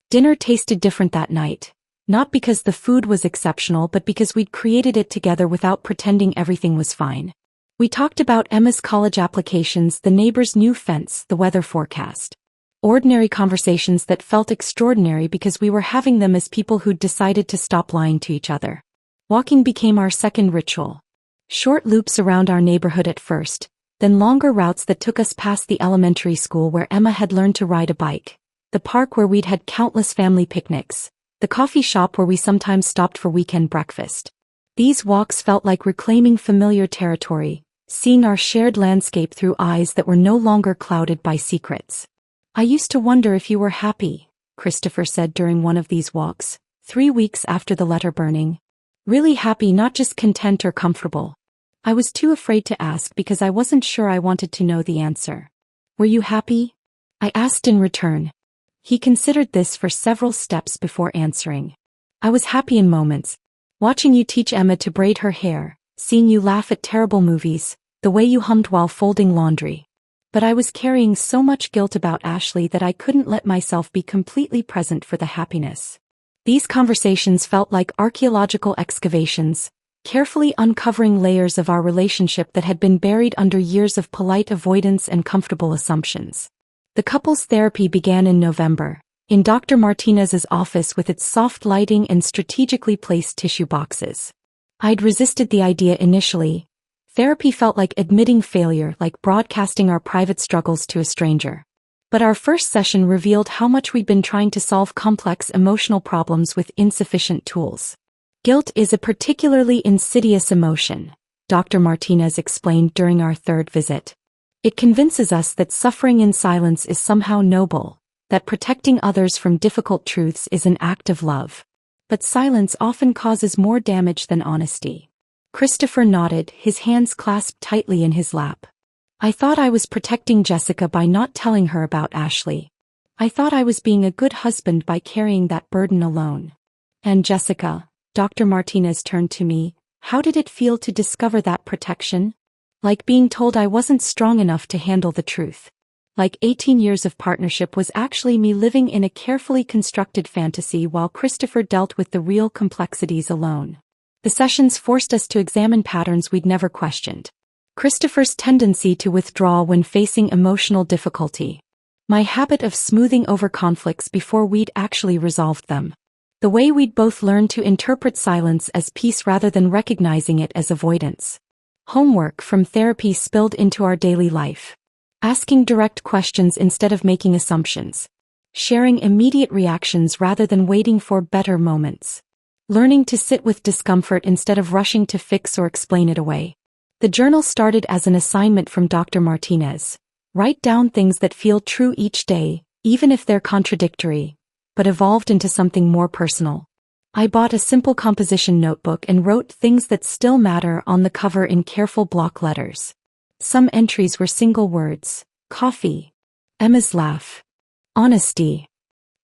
[SPEAKER 1] Dinner tasted different that night. Not because the food was exceptional, but because we'd created it together without pretending everything was fine. We talked about Emma's college applications, the neighbor's new fence, the weather forecast. Ordinary conversations that felt extraordinary because we were having them as people who'd decided to stop lying to each other. Walking became our second ritual. Short loops around our neighborhood at first, then longer routes that took us past the elementary school where Emma had learned to ride a bike, the park where we'd had countless family picnics, the coffee shop where we sometimes stopped for weekend breakfast. These walks felt like reclaiming familiar territory, seeing our shared landscape through eyes that were no longer clouded by secrets. "I used to wonder if you were happy," Christopher said during one of these walks, 3 weeks after the letter burning. "Really happy, not just content or comfortable." I was too afraid to ask because I wasn't sure I wanted to know the answer. "Were you happy?" I asked in return. He considered this for several steps before answering. "I was happy in moments. Watching you teach Emma to braid her hair, seeing you laugh at terrible movies, the way you hummed while folding laundry. But I was carrying so much guilt about Ashley that I couldn't let myself be completely present for the happiness." These conversations felt like archaeological excavations, carefully uncovering layers of our relationship that had been buried under years of polite avoidance and comfortable assumptions. The couple's therapy began in November, in Dr. Martinez's office with its soft lighting and strategically placed tissue boxes. I'd resisted the idea initially, Therapy felt like admitting failure, like broadcasting our private struggles to a stranger. But our first session revealed how much we'd been trying to solve complex emotional problems with insufficient tools. Guilt is a particularly insidious emotion, Dr. Martinez explained during our third visit. It convinces us that suffering in silence is somehow noble, that protecting others from difficult truths is an act of love. But silence often causes more damage than honesty. Christopher nodded, his hands clasped tightly in his lap. I thought I was protecting Jessica by not telling her about Ashley. I thought I was being a good husband by carrying that burden alone. And Jessica, Dr. Martinez turned to me, how did it feel to discover that protection? Like being told I wasn't strong enough to handle the truth. Like 18 years of partnership was actually me living in a carefully constructed fantasy while Christopher dealt with the real complexities alone. The sessions forced us to examine patterns we'd never questioned. Christopher's tendency to withdraw when facing emotional difficulty. My habit of smoothing over conflicts before we'd actually resolved them. The way we'd both learned to interpret silence as peace rather than recognizing it as avoidance. Homework from therapy spilled into our daily life. Asking direct questions instead of making assumptions. Sharing immediate reactions rather than waiting for better moments. Learning to sit with discomfort instead of rushing to fix or explain it away. The journal started as an assignment from Dr. Martinez. Write down things that feel true each day, even if they're contradictory, but evolved into something more personal. I bought a simple composition notebook and wrote things that still matter on the cover in careful block letters. Some entries were single words: coffee, Emma's laugh, honesty.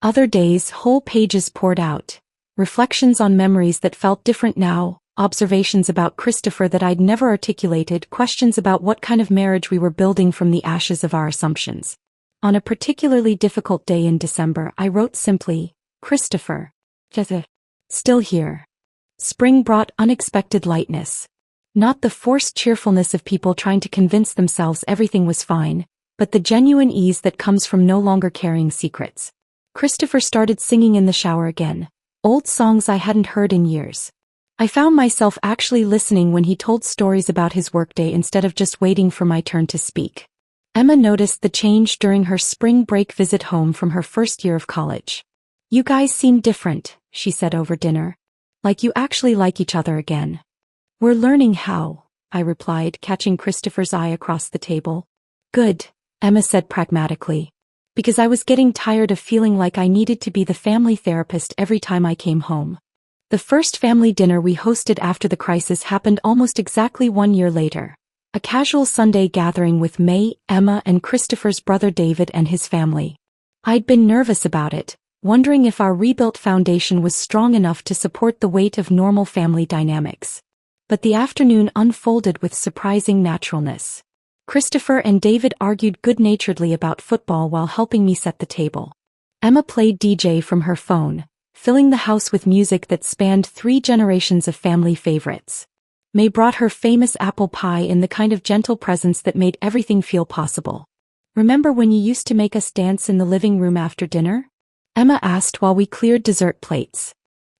[SPEAKER 1] Other days, whole pages poured out. Reflections on memories that felt different now, observations about Christopher that I'd never articulated, questions about what kind of marriage we were building from the ashes of our assumptions. On a particularly difficult day in December, I wrote simply, Christopher. Still here. Spring brought unexpected lightness. Not the forced cheerfulness of people trying to convince themselves everything was fine, but the genuine ease that comes from no longer carrying secrets. Christopher started singing in the shower again, old songs I hadn't heard in years. I found myself actually listening when he told stories about his workday instead of just waiting for my turn to speak. Emma noticed the change during her spring break visit home from her first year of college. You guys seem different, she said over dinner. Like you actually like each other again. We're learning how, I replied, catching Christopher's eye across the table. Good, Emma said pragmatically. Because I was getting tired of feeling like I needed to be the family therapist every time I came home. The first family dinner we hosted after the crisis happened almost exactly 1 year later. A casual Sunday gathering with May, Emma, and Christopher's brother David and his family. I'd been nervous about it, wondering if our rebuilt foundation was strong enough to support the weight of normal family dynamics. But the afternoon unfolded with surprising naturalness. Christopher and David argued good-naturedly about football while helping me set the table. Emma played DJ from her phone, filling the house with music that spanned 3 generations of family favorites. May brought her famous apple pie in the kind of gentle presence that made everything feel possible. Remember when you used to make us dance in the living room after dinner? Emma asked while we cleared dessert plates.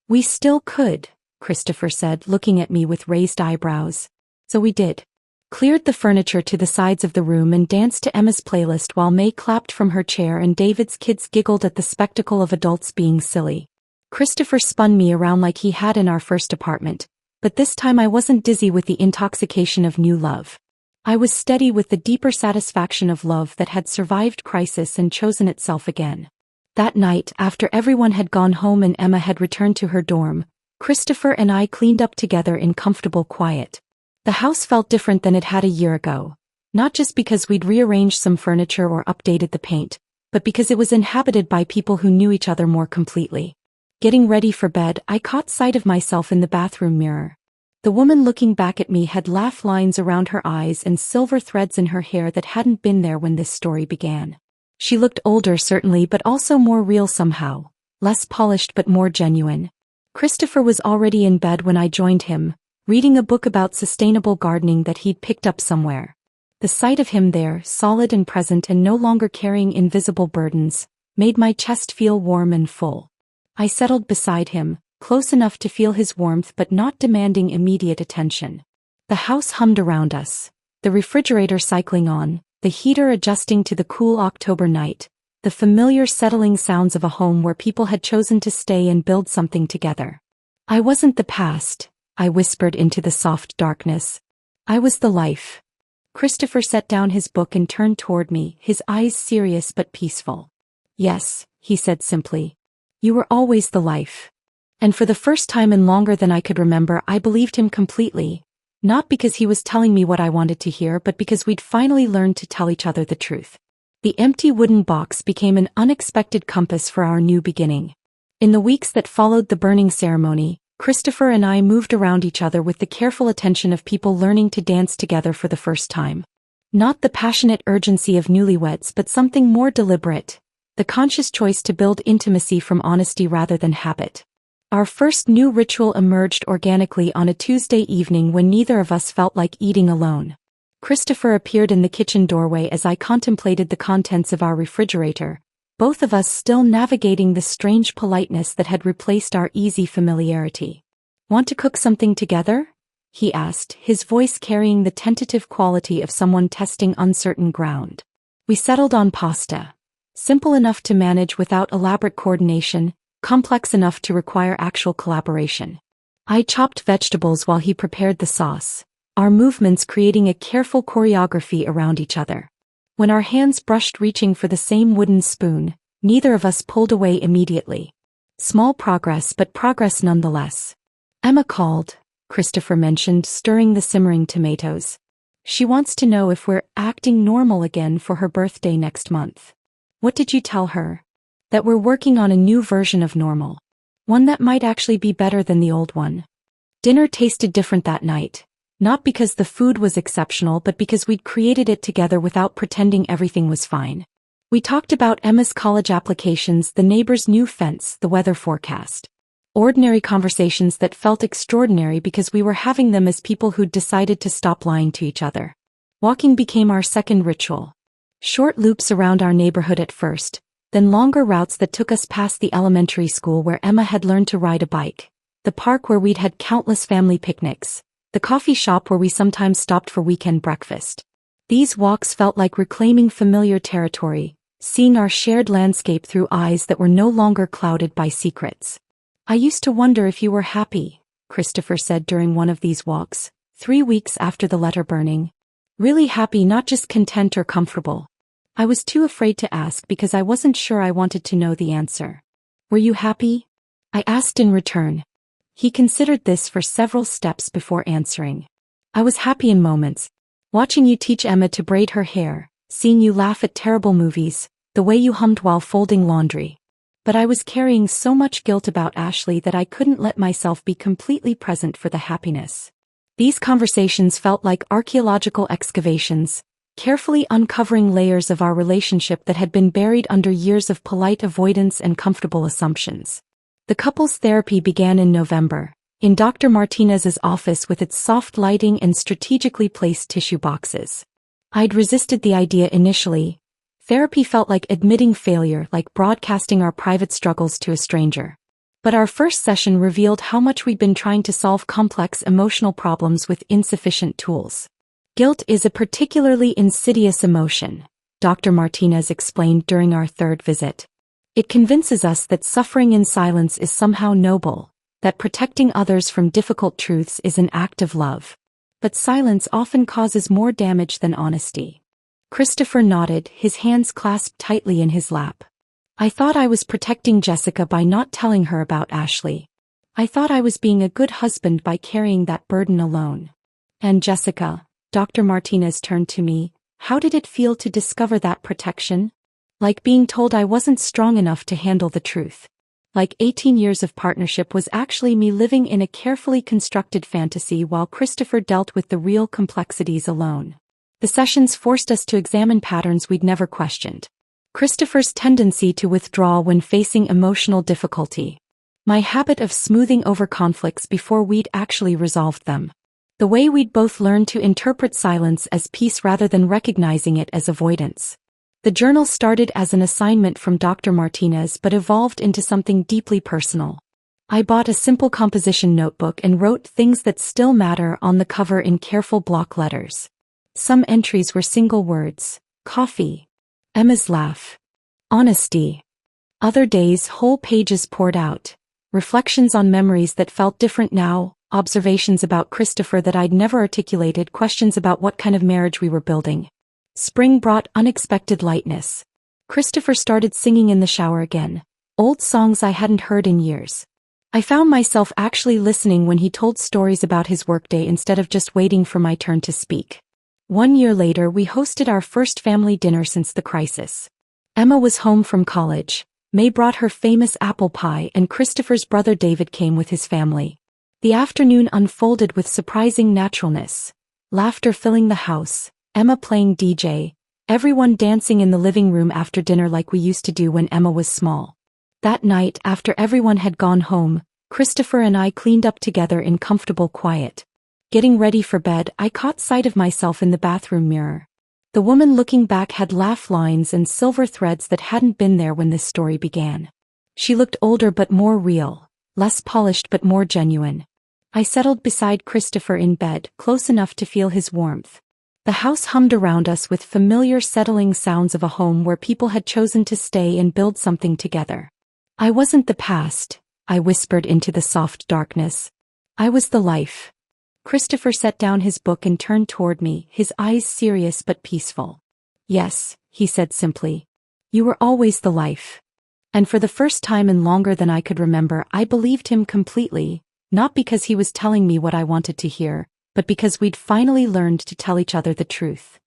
[SPEAKER 1] We still could, Christopher said, looking at me with raised eyebrows. So we did. Cleared the furniture to the sides of the room and danced to Emma's playlist while May clapped from her chair and David's kids giggled at the spectacle of adults being silly. Christopher spun me around like he had in our first apartment, but this time I wasn't dizzy with the intoxication of new love. I was steady with the deeper satisfaction of love that had survived crisis and chosen itself again. That night, after everyone had gone home and Emma had returned to her dorm, Christopher and I cleaned up together in comfortable quiet. The house felt different than it had a year ago, not just because we'd rearranged some furniture or updated the paint, but because it was inhabited by people who knew each other more completely. Getting ready for bed, I caught sight of myself in the bathroom mirror. The woman looking back at me had laugh lines around her eyes and silver threads in her hair that hadn't been there when this story began. She looked older certainly, but also more real somehow, less polished but more genuine. Christopher was already in bed when I joined him, reading a book about sustainable gardening that he'd picked up somewhere. The sight of him there, solid and present and no longer carrying invisible burdens, made my chest feel warm and full. I settled beside him, close enough to feel his warmth but not demanding immediate attention. The house hummed around us, the refrigerator cycling on, the heater adjusting to the cool October night, the familiar settling sounds of a home where people had chosen to stay and build something together. I wasn't the past, I whispered into the soft darkness. I was the life. Christopher set down his book and turned toward me, his eyes serious but peaceful. Yes, he said simply. You were always the life. And for the first time in longer than I could remember, I believed him completely. Not because he was telling me what I wanted to hear, but because we'd finally learned to tell each other the truth. The empty wooden box became an unexpected compass for our new beginning. In the weeks that followed the burning ceremony, Christopher and I moved around each other with the careful attention of people learning to dance together for the first time. Not the passionate urgency of newlyweds, but something more deliberate, the conscious choice to build intimacy from honesty rather than habit. Our first new ritual emerged organically on a Tuesday evening when neither of us felt like eating alone. Christopher appeared in the kitchen doorway as I contemplated the contents of our refrigerator, both of us still navigating the strange politeness that had replaced our easy familiarity. Want to cook something together? He asked, his voice carrying the tentative quality of someone testing uncertain ground. We settled on pasta. Simple enough to manage without elaborate coordination, complex enough to require actual collaboration. I chopped vegetables while he prepared the sauce, our movements creating a careful choreography around each other. When our hands brushed reaching for the same wooden spoon, neither of us pulled away immediately. Small progress, but progress nonetheless. Emma called, Christopher mentioned, stirring the simmering tomatoes. She wants to know if we're acting normal again for her birthday next month. What did you tell her? That we're working on a new version of normal. One that might actually be better than the old one. Dinner tasted different that night. Not because the food was exceptional, but because we'd created it together without pretending everything was fine. We talked about Emma's college applications, the neighbor's new fence, the weather forecast. Ordinary conversations that felt extraordinary because we were having them as people who'd decided to stop lying to each other. Walking became our second ritual. Short loops around our neighborhood at first, then longer routes that took us past the elementary school where Emma had learned to ride a bike, the park where we'd had countless family picnics, the coffee shop where we sometimes stopped for weekend breakfast. These walks felt like reclaiming familiar territory, seeing our shared landscape through eyes that were no longer clouded by secrets. I used to wonder if you were happy, Christopher said during one of these walks, 3 weeks after the letter burning. Really happy, not just content or comfortable. I was too afraid to ask because I wasn't sure I wanted to know the answer. Were you happy? I asked in return. He considered this for several steps before answering. I was happy in moments. Watching you teach Emma to braid her hair, seeing you laugh at terrible movies, the way you hummed while folding laundry. But I was carrying so much guilt about Ashley that I couldn't let myself be completely present for the happiness. These conversations felt like archaeological excavations, carefully uncovering layers of our relationship that had been buried under years of polite avoidance and comfortable assumptions. The couple's therapy began in November, in Dr. Martinez's office with its soft lighting and strategically placed tissue boxes. I'd resisted the idea initially. Therapy felt like admitting failure, like broadcasting our private struggles to a stranger. But our first session revealed how much we'd been trying to solve complex emotional problems with insufficient tools. Guilt is a particularly insidious emotion, Dr. Martinez explained during our third visit. It convinces us that suffering in silence is somehow noble, that protecting others from difficult truths is an act of love. But silence often causes more damage than honesty. Christopher nodded, his hands clasped tightly in his lap. I thought I was protecting Jessica by not telling her about Ashley. I thought I was being a good husband by carrying that burden alone. And Jessica, Dr. Martinez turned to me, how did it feel to discover that protection? Like being told I wasn't strong enough to handle the truth. Like 18 years of partnership was actually me living in a carefully constructed fantasy while Christopher dealt with the real complexities alone. The sessions forced us to examine patterns we'd never questioned. Christopher's tendency to withdraw when facing emotional difficulty. My habit of smoothing over conflicts before we'd actually resolved them. The way we'd both learned to interpret silence as peace rather than recognizing it as avoidance. The journal started as an assignment from Dr. Martinez but evolved into something deeply personal. I bought a simple composition notebook and wrote things that still matter on the cover in careful block letters. Some entries were single words: coffee, Emma's laugh, honesty. Other days, whole pages poured out. Reflections on memories that felt different now, observations about Christopher that I'd never articulated, questions about what kind of marriage we were building. Spring brought unexpected lightness. Christopher started singing in the shower again, old songs I hadn't heard in years. I found myself actually listening when he told stories about his workday instead of just waiting for my turn to speak. 1 year later, we hosted our first family dinner since the crisis. Emma was home from college. May brought her famous apple pie, and Christopher's brother David came with his family. The afternoon unfolded with surprising naturalness. Laughter filling the house, Emma playing DJ, everyone dancing in the living room after dinner like we used to do when Emma was small. That night, after everyone had gone home, Christopher and I cleaned up together in comfortable quiet. Getting ready for bed, I caught sight of myself in the bathroom mirror. The woman looking back had laugh lines and silver threads that hadn't been there when this story began. She looked older but more real, less polished but more genuine. I settled beside Christopher in bed, close enough to feel his warmth. The house hummed around us with familiar settling sounds of a home where people had chosen to stay and build something together. I wasn't the past, I whispered into the soft darkness. I was the life. Christopher set down his book and turned toward me, his eyes serious but peaceful. Yes, he said simply. You were always the life. And for the first time in longer than I could remember, I believed him completely, not because he was telling me what I wanted to hear, but because we'd finally learned to tell each other the truth.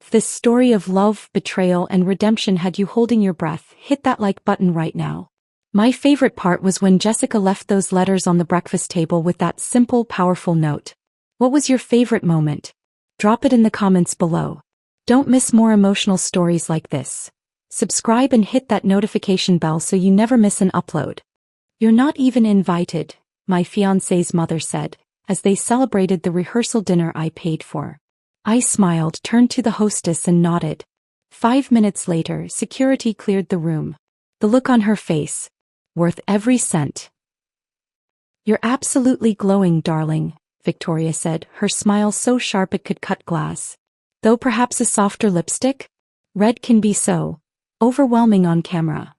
[SPEAKER 1] If this story of love, betrayal, and redemption had you holding your breath, hit that like button right now. My favorite part was when Jessica left those letters on the breakfast table with that simple, powerful note. What was your favorite moment? Drop it in the comments below. Don't miss more emotional stories like this. Subscribe and hit that notification bell so you never miss an upload. You're not even invited, my fiancé's mother said, as they celebrated the rehearsal dinner I paid for. I smiled, turned to the hostess and nodded. 5 minutes later, security cleared the room. The look on her face. Worth every cent. You're absolutely glowing, darling, Victoria said, her smile so sharp it could cut glass. Though perhaps a softer lipstick? Red can be so overwhelming on camera.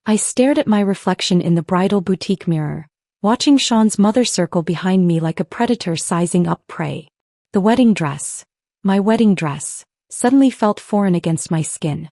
[SPEAKER 1] I stared at my reflection in the bridal boutique mirror, watching Sean's mother circle behind me like a predator sizing up prey. The wedding dress. My wedding dress, suddenly felt foreign against my skin.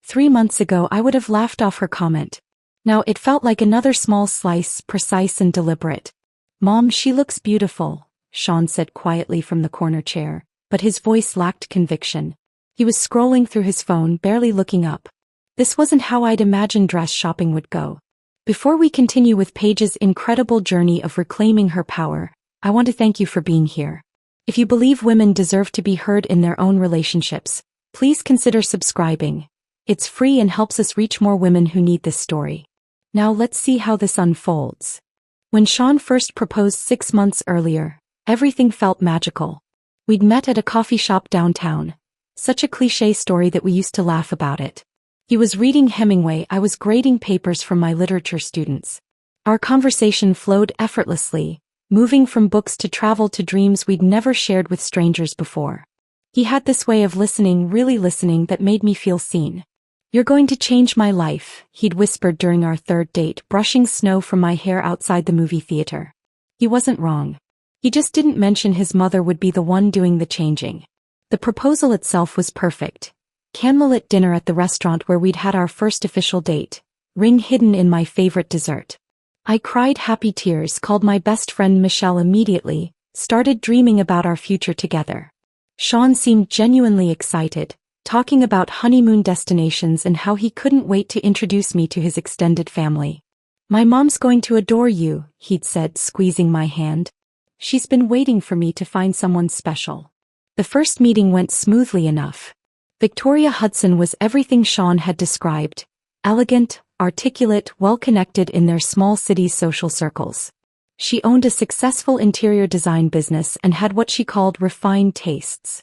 [SPEAKER 1] 3 months ago I would have laughed off her comment. Now it felt like another small slice, precise and deliberate. Mom, she looks beautiful, Sean said quietly from the corner chair, but his voice lacked conviction. He was scrolling through his phone, barely looking up. This wasn't how I'd imagined dress shopping would go. Before we continue with Paige's incredible journey of reclaiming her power, I want to thank you for being here. If you believe women deserve to be heard in their own relationships, please consider subscribing. It's free and helps us reach more women who need this story. Now let's see how this unfolds. When Sean first proposed 6 months earlier, everything felt magical. We'd met at a coffee shop downtown. Such a cliché story that we used to laugh about it. He was reading Hemingway, I was grading papers from my literature students. Our conversation flowed effortlessly, moving from books to travel to dreams we'd never shared with strangers before. He had this way of listening, really listening, that made me feel seen. You're going to change my life, he'd whispered during our third date, brushing snow from my hair outside the movie theater. He wasn't wrong. He just didn't mention his mother would be the one doing the changing. The proposal itself was perfect. Candlelit dinner at the restaurant where we'd had our first official date. Ring hidden in my favorite dessert. I cried happy tears, called my best friend Michelle immediately, started dreaming about our future together. Sean seemed genuinely excited, talking about honeymoon destinations and how he couldn't wait to introduce me to his extended family. My mom's going to adore you, he'd said, squeezing my hand. She's been waiting for me to find someone special. The first meeting went smoothly enough. Victoria Hudson was everything Sean had described. Elegant, articulate, well-connected in their small city's social circles. She owned a successful interior design business and had what she called refined tastes.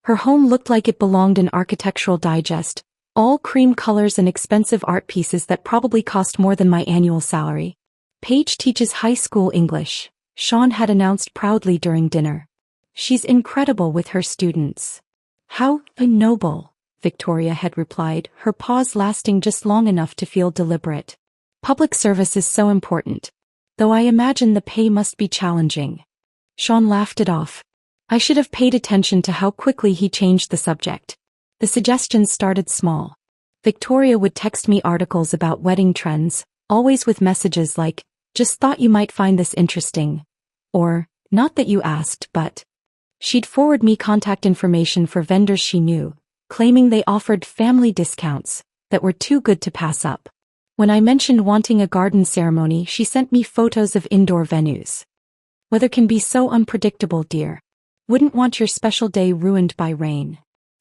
[SPEAKER 1] Her home looked like it belonged in Architectural Digest, all cream colors and expensive art pieces that probably cost more than my annual salary. Paige teaches high school English, Sean had announced proudly during dinner. She's incredible with her students. How noble, Victoria had replied, her pause lasting just long enough to feel deliberate. Public service is so important. Though I imagine the pay must be challenging. Sean laughed it off. I should have paid attention to how quickly he changed the subject. The suggestions started small. Victoria would text me articles about wedding trends, always with messages like, just thought you might find this interesting. Or, not that you asked, but. She'd forward me contact information for vendors she knew, claiming they offered family discounts that were too good to pass up. When I mentioned wanting a garden ceremony, she sent me photos of indoor venues. Weather can be so unpredictable, dear. Wouldn't want your special day ruined by rain.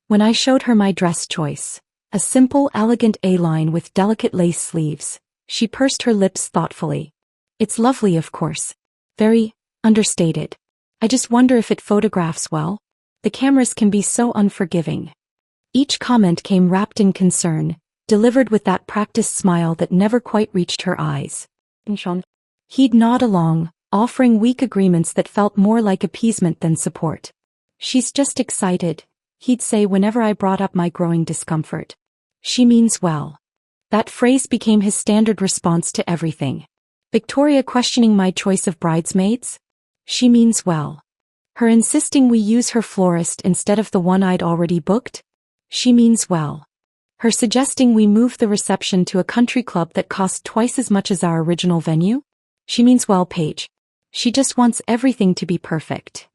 [SPEAKER 1] When I showed her my dress choice, a simple, elegant A-line with delicate lace sleeves, she pursed her lips thoughtfully. It's lovely, of course. Very understated. I just wonder if it photographs well. The cameras can be so unforgiving. Each comment came wrapped in concern, delivered with that practiced smile that never quite reached her eyes. He'd nod along, offering weak agreements that felt more like appeasement than support. She's just excited, he'd say whenever I brought up my growing discomfort. She means well. That phrase became his standard response to everything. Victoria questioning my choice of bridesmaids? She means well. Her insisting we use her florist instead of the one I'd already booked? She means well. Her suggesting we move the reception to a country club that cost twice as much as our original venue? She means well, Paige. She just wants everything to be perfect.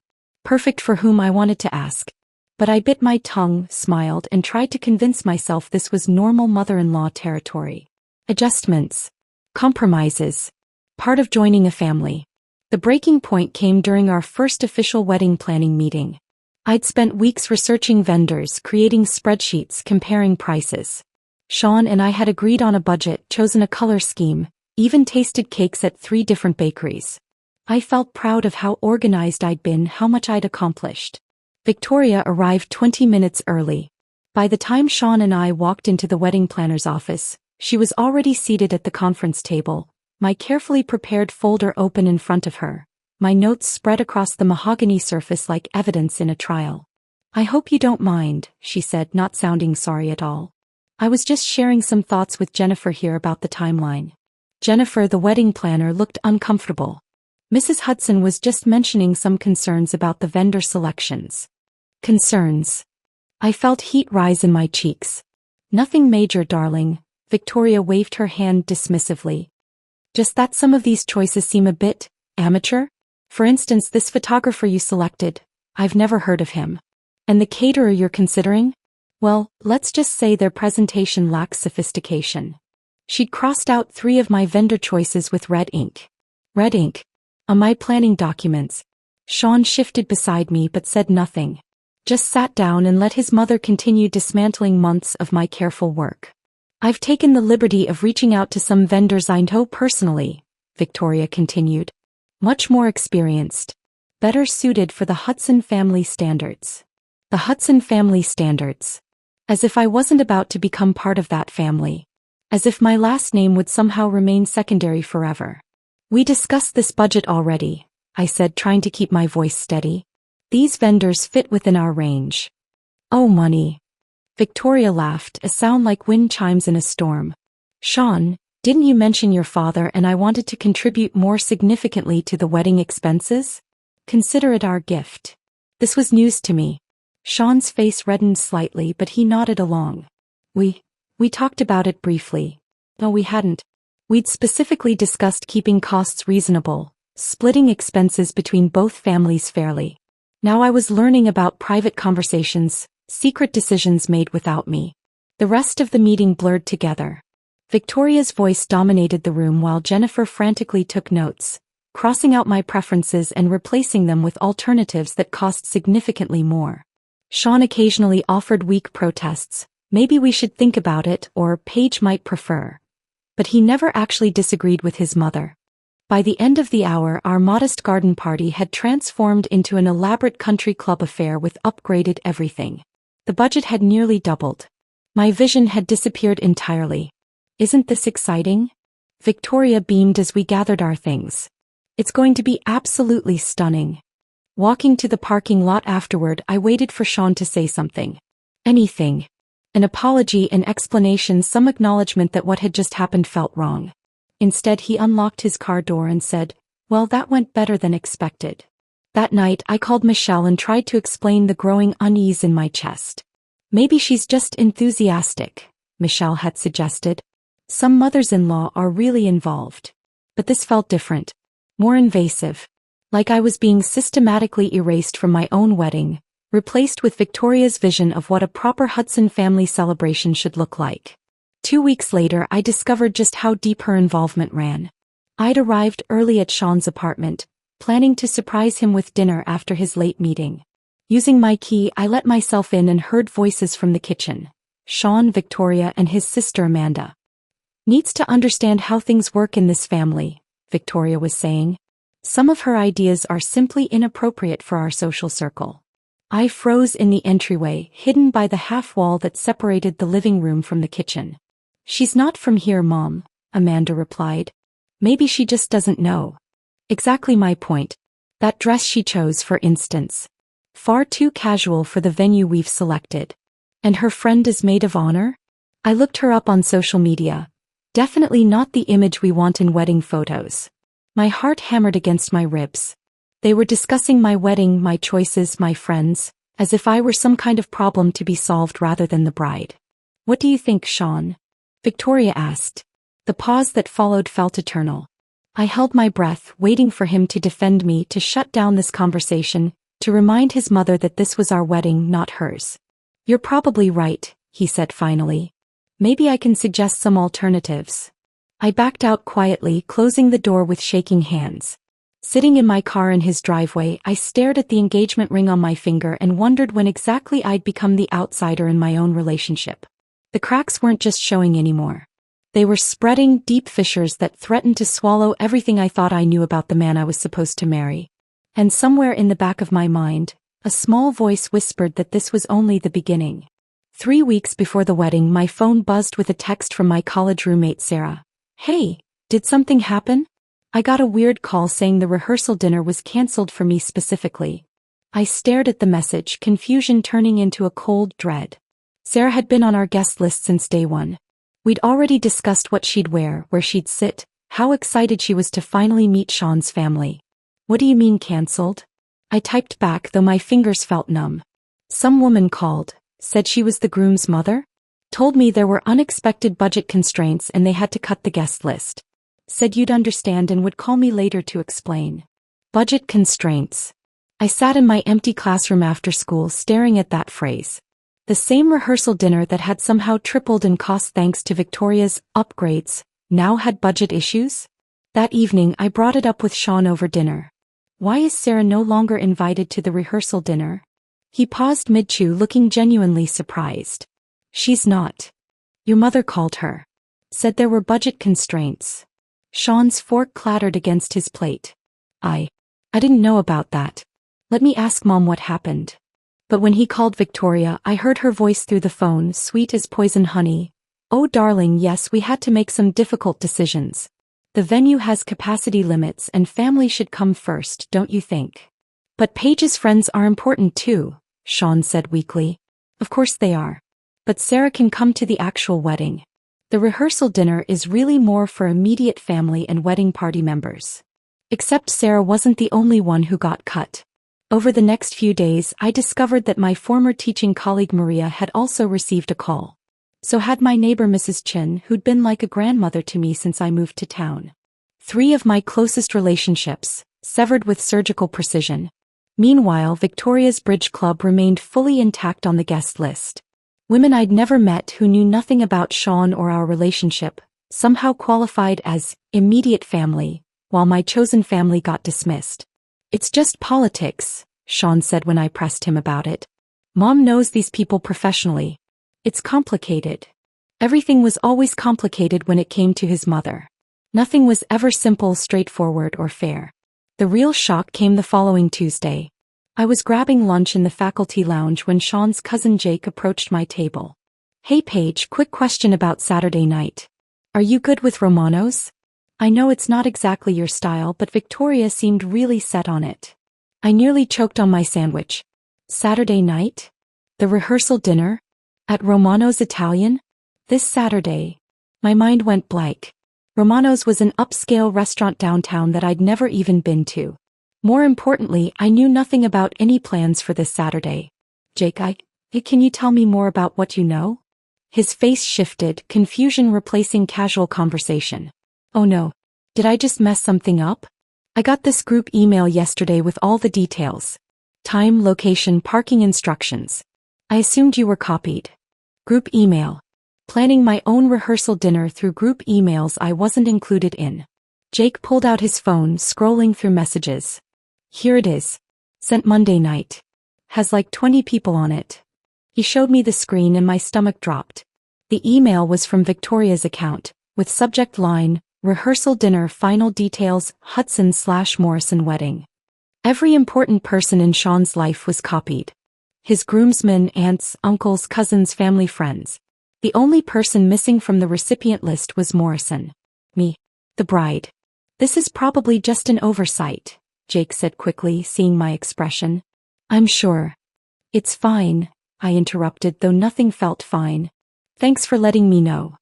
[SPEAKER 1] Perfect for whom, I wanted to ask. But I bit my tongue, smiled, and tried to convince myself this was normal mother-in-law territory. Adjustments. Compromises. Part of joining a family. The breaking point came during our first official wedding planning meeting. I'd spent weeks researching vendors, creating spreadsheets, comparing prices. Sean and I had agreed on a budget, chosen a color scheme, even tasted cakes at 3 different bakeries. I felt proud of how organized I'd been, how much I'd accomplished. Victoria arrived 20 minutes early. By the time Sean and I walked into the wedding planner's office, she was already seated at the conference table, my carefully prepared folder open in front of her, my notes spread across the mahogany surface like evidence in a trial. I hope you don't mind, she said, not sounding sorry at all. I was just sharing some thoughts with Jennifer here about the timeline. Jennifer, the wedding planner, looked uncomfortable. Mrs. Hudson was just mentioning some concerns about the vendor selections. Concerns. I felt heat rise in my cheeks. Nothing major, darling, Victoria waved her hand dismissively. Just that some of these choices seem a bit amateur. For instance, this photographer you selected, I've never heard of him. And the caterer you're considering? Well, let's just say their presentation lacks sophistication. She'd crossed out 3 of my vendor choices with red ink. Red ink. On my planning documents. Sean shifted beside me but said nothing. Just sat down and let his mother continue dismantling months of my careful work. I've taken the liberty of reaching out to some vendors I know personally, Victoria continued. Much more experienced. Better suited for the Hudson family standards. The Hudson family standards. As if I wasn't about to become part of that family. As if my last name would somehow remain secondary forever. We discussed this budget already, I said, trying to keep my voice steady. These vendors fit within our range. Oh, money. Victoria laughed, a sound like wind chimes in a storm. Sean, didn't you mention your father and I wanted to contribute more significantly to the wedding expenses? Consider it our gift. This was news to me. Sean's face reddened slightly, but he nodded along. We talked about it briefly. No, we hadn't. We'd specifically discussed keeping costs reasonable, splitting expenses between both families fairly. Now I was learning about private conversations, secret decisions made without me. The rest of the meeting blurred together. Victoria's voice dominated the room while Jennifer frantically took notes, crossing out my preferences and replacing them with alternatives that cost significantly more. Sean occasionally offered weak protests. Maybe we should think about it, or Paige might prefer. But he never actually disagreed with his mother. By the end of the hour, our modest garden party had transformed into an elaborate country club affair with upgraded everything. The budget had nearly doubled. My vision had disappeared entirely. Isn't this exciting? Victoria beamed as we gathered our things. It's going to be absolutely stunning. Walking to the parking lot afterward, I waited for Sean to say something. Anything. An apology, an explanation, some acknowledgement that what had just happened felt wrong. Instead, he unlocked his car door and said, "Well, that went better than expected." That night, I called Michelle and tried to explain the growing unease in my chest. "Maybe she's just enthusiastic," Michelle had suggested. "Some mothers-in-law are really involved." But this felt different. More invasive. Like I was being systematically erased from my own wedding, replaced with Victoria's vision of what a proper Hudson family celebration should look like. 2 weeks later, I discovered just how deep her involvement ran. I'd arrived early at Sean's apartment, planning to surprise him with dinner after his late meeting. Using my key, I let myself in and heard voices from the kitchen. Sean, Victoria, and his sister Amanda. "Needs to understand how things work in this family," Victoria was saying. "Some of her ideas are simply inappropriate for our social circle." I froze in the entryway, hidden by the half wall that separated the living room from the kitchen. "She's not from here, Mom," Amanda replied. "Maybe she just doesn't know." Exactly my point. That dress she chose, for instance. Far too casual for the venue we've selected. And her friend is maid of honor? I looked her up on social media. Definitely not the image we want in wedding photos. My heart hammered against my ribs. They were discussing my wedding, my choices, my friends, as if I were some kind of problem to be solved rather than the bride. "What do you think, Sean?" Victoria asked. The pause that followed felt eternal. I held my breath, waiting for him to defend me, to shut down this conversation, to remind his mother that this was our wedding, not hers. "You're probably right," he said finally. "Maybe I can suggest some alternatives." I backed out quietly, closing the door with shaking hands. Sitting in my car in his driveway, I stared at the engagement ring on my finger and wondered when exactly I'd become the outsider in my own relationship. The cracks weren't just showing anymore. They were spreading, deep fissures that threatened to swallow everything I thought I knew about the man I was supposed to marry. And somewhere in the back of my mind, a small voice whispered that this was only the beginning. 3 weeks before the wedding, my phone buzzed with a text from my college roommate Sarah. "Hey, did something happen?" I got a weird call saying the rehearsal dinner was cancelled for me specifically. I stared at the message, confusion turning into a cold dread. Sarah had been on our guest list since day one. We'd already discussed what she'd wear, where she'd sit, how excited she was to finally meet Sean's family. "What do you mean cancelled?" I typed back, though my fingers felt numb. "Some woman called, said she was the groom's mother. Told me there were unexpected budget constraints and they had to cut the guest list. Said you'd understand and would call me later to explain." Budget constraints. I sat in my empty classroom after school staring at that phrase. The same rehearsal dinner that had somehow tripled in cost thanks to Victoria's upgrades, now had budget issues? That evening I brought it up with Sean over dinner. "Why is Sarah no longer invited to the rehearsal dinner?" He paused mid-chew, looking genuinely surprised. "She's not. Your mother called her. Said there were budget constraints." Sean's fork clattered against his plate. I didn't know about that. Let me ask Mom what happened." But when he called Victoria, I heard her voice through the phone, sweet as poison honey. "Oh darling, yes, we had to make some difficult decisions. The venue has capacity limits and family should come first, don't you think?" "But Paige's friends are important too," Sean said weakly. "Of course they are. But Sarah can come to the actual wedding. The rehearsal dinner is really more for immediate family and wedding party members." Except Sarah wasn't the only one who got cut. Over the next few days, I discovered that my former teaching colleague Maria had also received a call. So had my neighbor Mrs. Chin, who'd been like a grandmother to me since I moved to town. 3 of my closest relationships, severed with surgical precision. Meanwhile, Victoria's Bridge Club remained fully intact on the guest list. Women I'd never met who knew nothing about Sean or our relationship, somehow qualified as immediate family, while my chosen family got dismissed. "It's just politics," Sean said when I pressed him about it. "Mom knows these people professionally. It's complicated." Everything was always complicated when it came to his mother. Nothing was ever simple, straightforward, or fair. The real shock came the following Tuesday. I was grabbing lunch in the faculty lounge when Sean's cousin Jake approached my table. "Hey Paige, quick question about Saturday night. Are you good with Romanos?" I know it's not exactly your style, but Victoria seemed really set on it. I nearly choked on my sandwich. Saturday night? The rehearsal dinner? At Romano's Italian? This Saturday. My mind went blank. Romano's was an upscale restaurant downtown that I'd never even been to. More importantly, I knew nothing about any plans for this Saturday. Jake, can you tell me more about what you know? His face shifted, confusion replacing casual conversation. Oh no. Did I just mess something up? I got this group email yesterday with all the details. Time, location, parking instructions. I assumed you were copied. Group email. Planning my own rehearsal dinner through group emails I wasn't included in. Jake pulled out his phone, scrolling through messages. Here it is. Sent Monday night. Has like 20 people on it. He showed me the screen and my stomach dropped. The email was from Victoria's account, with subject line, Rehearsal dinner final details, Hudson/Morrison wedding. Every important person in Sean's life was copied. His groomsmen, aunts, uncles, cousins, family, friends. The only person missing from the recipient list was Morrison. Me. The bride. This is probably just an oversight, Jake said quickly, seeing my expression. I'm sure. It's fine, I interrupted, though nothing felt fine. Thanks for letting me know.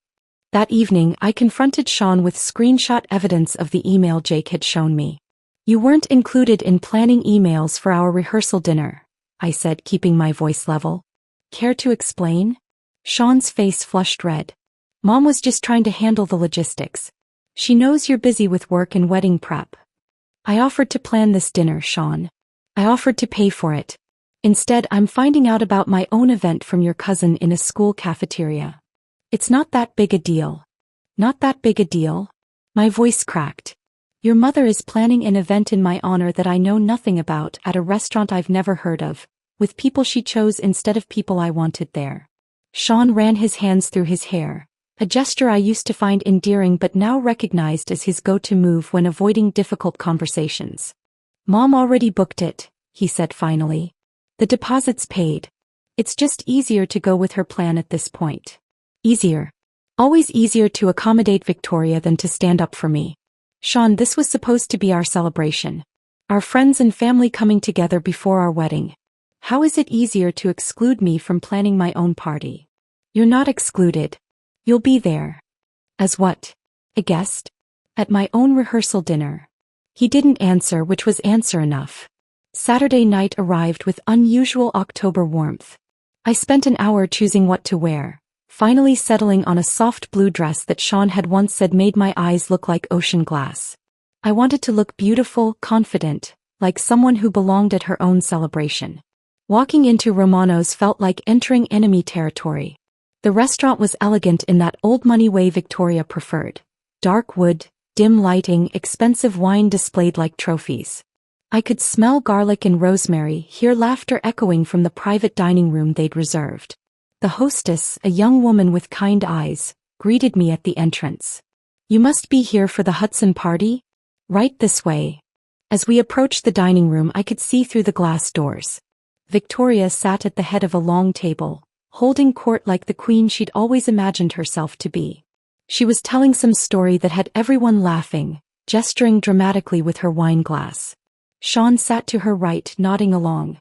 [SPEAKER 1] That evening, I confronted Sean with screenshot evidence of the email Jake had shown me. You weren't included in planning emails for our rehearsal dinner, I said, keeping my voice level. Care to explain? Sean's face flushed red. Mom was just trying to handle the logistics. She knows you're busy with work and wedding prep. I offered to plan this dinner, Sean. I offered to pay for it. Instead, I'm finding out about my own event from your cousin in a school cafeteria. It's not that big a deal. Not that big a deal? My voice cracked. Your mother is planning an event in my honor that I know nothing about at a restaurant I've never heard of, with people she chose instead of people I wanted there. Sean ran his hands through his hair, a gesture I used to find endearing but now recognized as his go-to move when avoiding difficult conversations. Mom already booked it, he said finally. The deposit's paid. It's just easier to go with her plan at this point. Easier. Always easier to accommodate Victoria than to stand up for me. Sean, this was supposed to be our celebration. Our friends and family coming together before our wedding. How is it easier to exclude me from planning my own party? You're not excluded. You'll be there. As what? A guest? At my own rehearsal dinner. He didn't answer, which was answer enough. Saturday night arrived with unusual October warmth. I spent an hour choosing what to wear, finally settling on a soft blue dress that Sean had once said made my eyes look like ocean glass. I wanted to look beautiful, confident, like someone who belonged at her own celebration. Walking into Romano's felt like entering enemy territory. The restaurant was elegant in that old-money way Victoria preferred. Dark wood, dim lighting, expensive wine displayed like trophies. I could smell garlic and rosemary, hear laughter echoing from the private dining room they'd reserved. The hostess, a young woman with kind eyes, greeted me at the entrance. You must be here for the Hudson party? Right this way. As we approached the dining room, I could see through the glass doors. Victoria sat at the head of a long table, holding court like the queen she'd always imagined herself to be. She was telling some story that had everyone laughing, gesturing dramatically with her wine glass. Sean sat to her right, nodding along.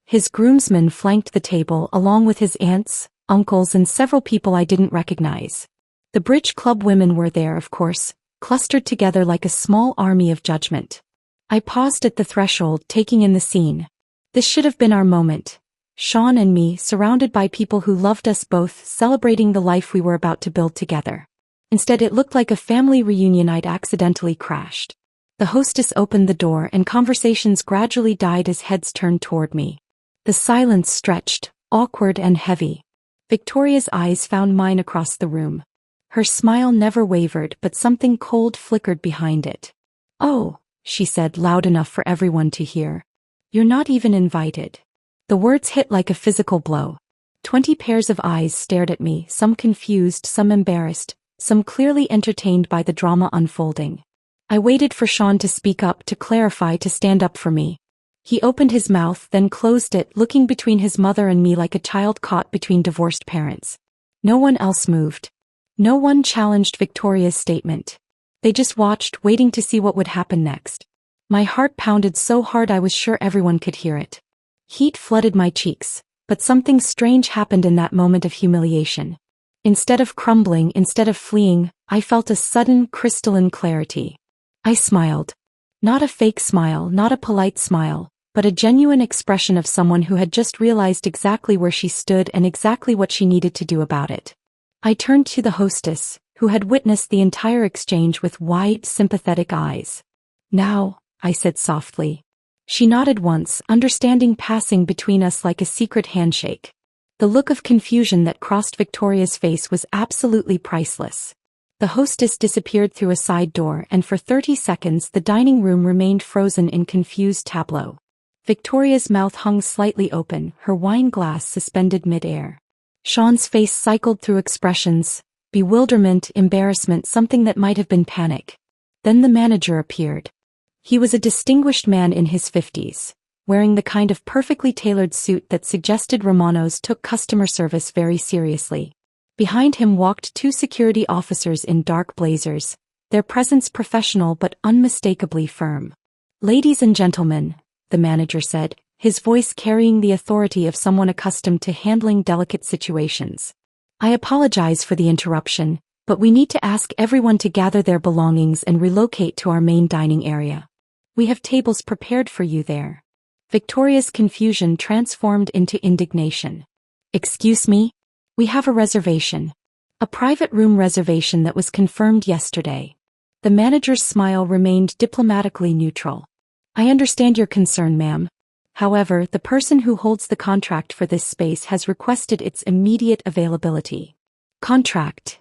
[SPEAKER 1] His groomsmen flanked the table along with his aunts, uncles and several people I didn't recognize. The bridge club women were there, of course, clustered together like a small army of judgment. I paused at the threshold, taking in the scene. This should have been our moment. Sean and me, surrounded by people who loved us both, celebrating the life we were about to build together. Instead, it looked like a family reunion I'd accidentally crashed. The hostess opened the door and conversations gradually died as heads turned toward me. The silence stretched, awkward and heavy. Victoria's eyes found mine across the room. Her smile never wavered, but something cold flickered behind it. Oh, she said loud enough for everyone to hear. You're not even invited. The words hit like a physical blow. 20 pairs of eyes stared at me, some confused, some embarrassed, some clearly entertained by the drama unfolding. I waited for Sean to speak up, to clarify, to stand up for me. He opened his mouth, then closed it, looking between his mother and me like a child caught between divorced parents. No one else moved. No one challenged Victoria's statement. They just watched, waiting to see what would happen next. My heart pounded so hard I was sure everyone could hear it. Heat flooded my cheeks, but something strange happened in that moment of humiliation. Instead of crumbling, instead of fleeing, I felt a sudden, crystalline clarity. I smiled. Not a fake smile, not a polite smile, but a genuine expression of someone who had just realized exactly where she stood and exactly what she needed to do about it. I turned to the hostess, who had witnessed the entire exchange with wide, sympathetic eyes. "Now," I said softly. She nodded once, understanding passing between us like a secret handshake. The look of confusion that crossed Victoria's face was absolutely priceless. The hostess disappeared through a side door, and for 30 seconds the dining room remained frozen in confused tableau. Victoria's mouth hung slightly open, her wine glass suspended mid-air. Sean's face cycled through expressions: bewilderment, embarrassment, something that might have been panic. Then the manager appeared. He was a distinguished man in his 50s, wearing the kind of perfectly tailored suit that suggested Romanos took customer service very seriously. Behind him walked two security officers in dark blazers, their presence professional but unmistakably firm. "Ladies and gentlemen," the manager said, his voice carrying the authority of someone accustomed to handling delicate situations. "I apologize for the interruption, but we need to ask everyone to gather their belongings and relocate to our main dining area. We have tables prepared for you there." Victoria's confusion transformed into indignation. "Excuse me? We have a reservation. A private room reservation that was confirmed yesterday." The manager's smile remained diplomatically neutral. "I understand your concern, ma'am. However, the person who holds the contract for this space has requested its immediate availability." "Contract?"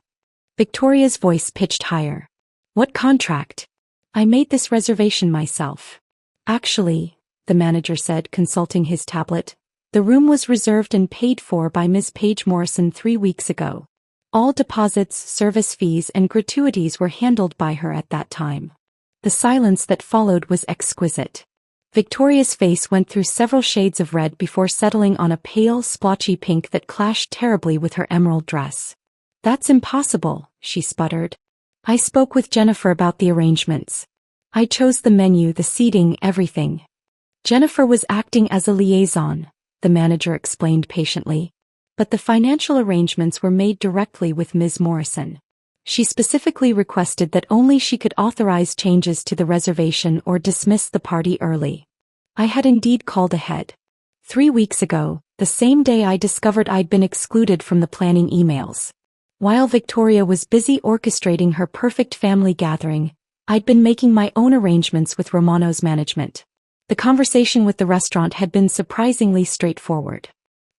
[SPEAKER 1] Victoria's voice pitched higher. "What contract? I made this reservation myself." "Actually," the manager said, consulting his tablet, "the room was reserved and paid for by Ms. Paige Morrison 3 weeks ago. All deposits, service fees, and gratuities were handled by her at that time." The silence that followed was exquisite. Victoria's face went through several shades of red before settling on a pale, splotchy pink that clashed terribly with her emerald dress. "That's impossible," she sputtered. "I spoke with Jennifer about the arrangements. I chose the menu, the seating, everything." "Jennifer was acting as a liaison," the manager explained patiently. "But the financial arrangements were made directly with Ms. Morrison. She specifically requested that only she could authorize changes to the reservation or dismiss the party early." I had indeed called ahead. 3 weeks ago, the same day I discovered I'd been excluded from the planning emails. While Victoria was busy orchestrating her perfect family gathering, I'd been making my own arrangements with Romano's management. The conversation with the restaurant had been surprisingly straightforward.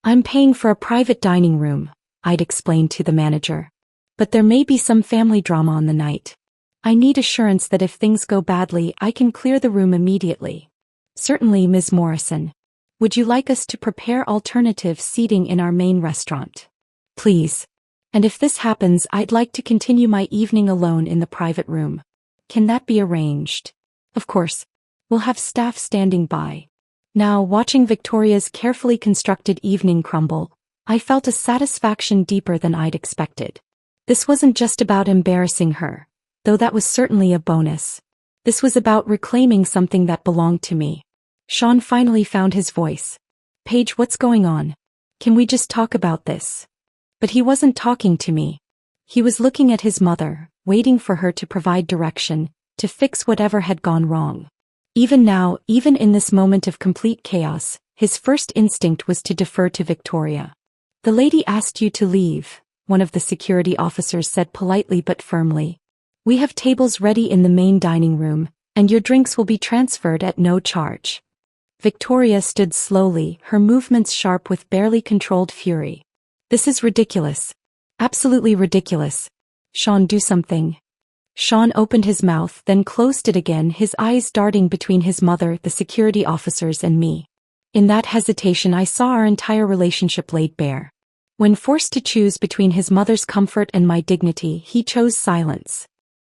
[SPEAKER 1] "I'm paying for a private dining room," I'd explained to the manager. "But there may be some family drama on the night. I need assurance that if things go badly, I can clear the room immediately." "Certainly, Ms. Morrison. Would you like us to prepare alternative seating in our main restaurant?" "Please. And if this happens, I'd like to continue my evening alone in the private room. Can that be arranged?" "Of course. We'll have staff standing by." Now, watching Victoria's carefully constructed evening crumble, I felt a satisfaction deeper than I'd expected. This wasn't just about embarrassing her, though that was certainly a bonus. This was about reclaiming something that belonged to me. Sean finally found his voice. "Paige, what's going on? Can we just talk about this?" But he wasn't talking to me. He was looking at his mother, waiting for her to provide direction, to fix whatever had gone wrong. Even now, even in this moment of complete chaos, his first instinct was to defer to Victoria. "The lady asked you to leave," one of the security officers said politely but firmly. "We have tables ready in the main dining room, and your drinks will be transferred at no charge." Victoria stood slowly, her movements sharp with barely controlled fury. "This is ridiculous. Absolutely ridiculous. Sean, do something." Sean opened his mouth, then closed it again, his eyes darting between his mother, the security officers, and me. In that hesitation I saw our entire relationship laid bare. When forced to choose between his mother's comfort and my dignity, he chose silence.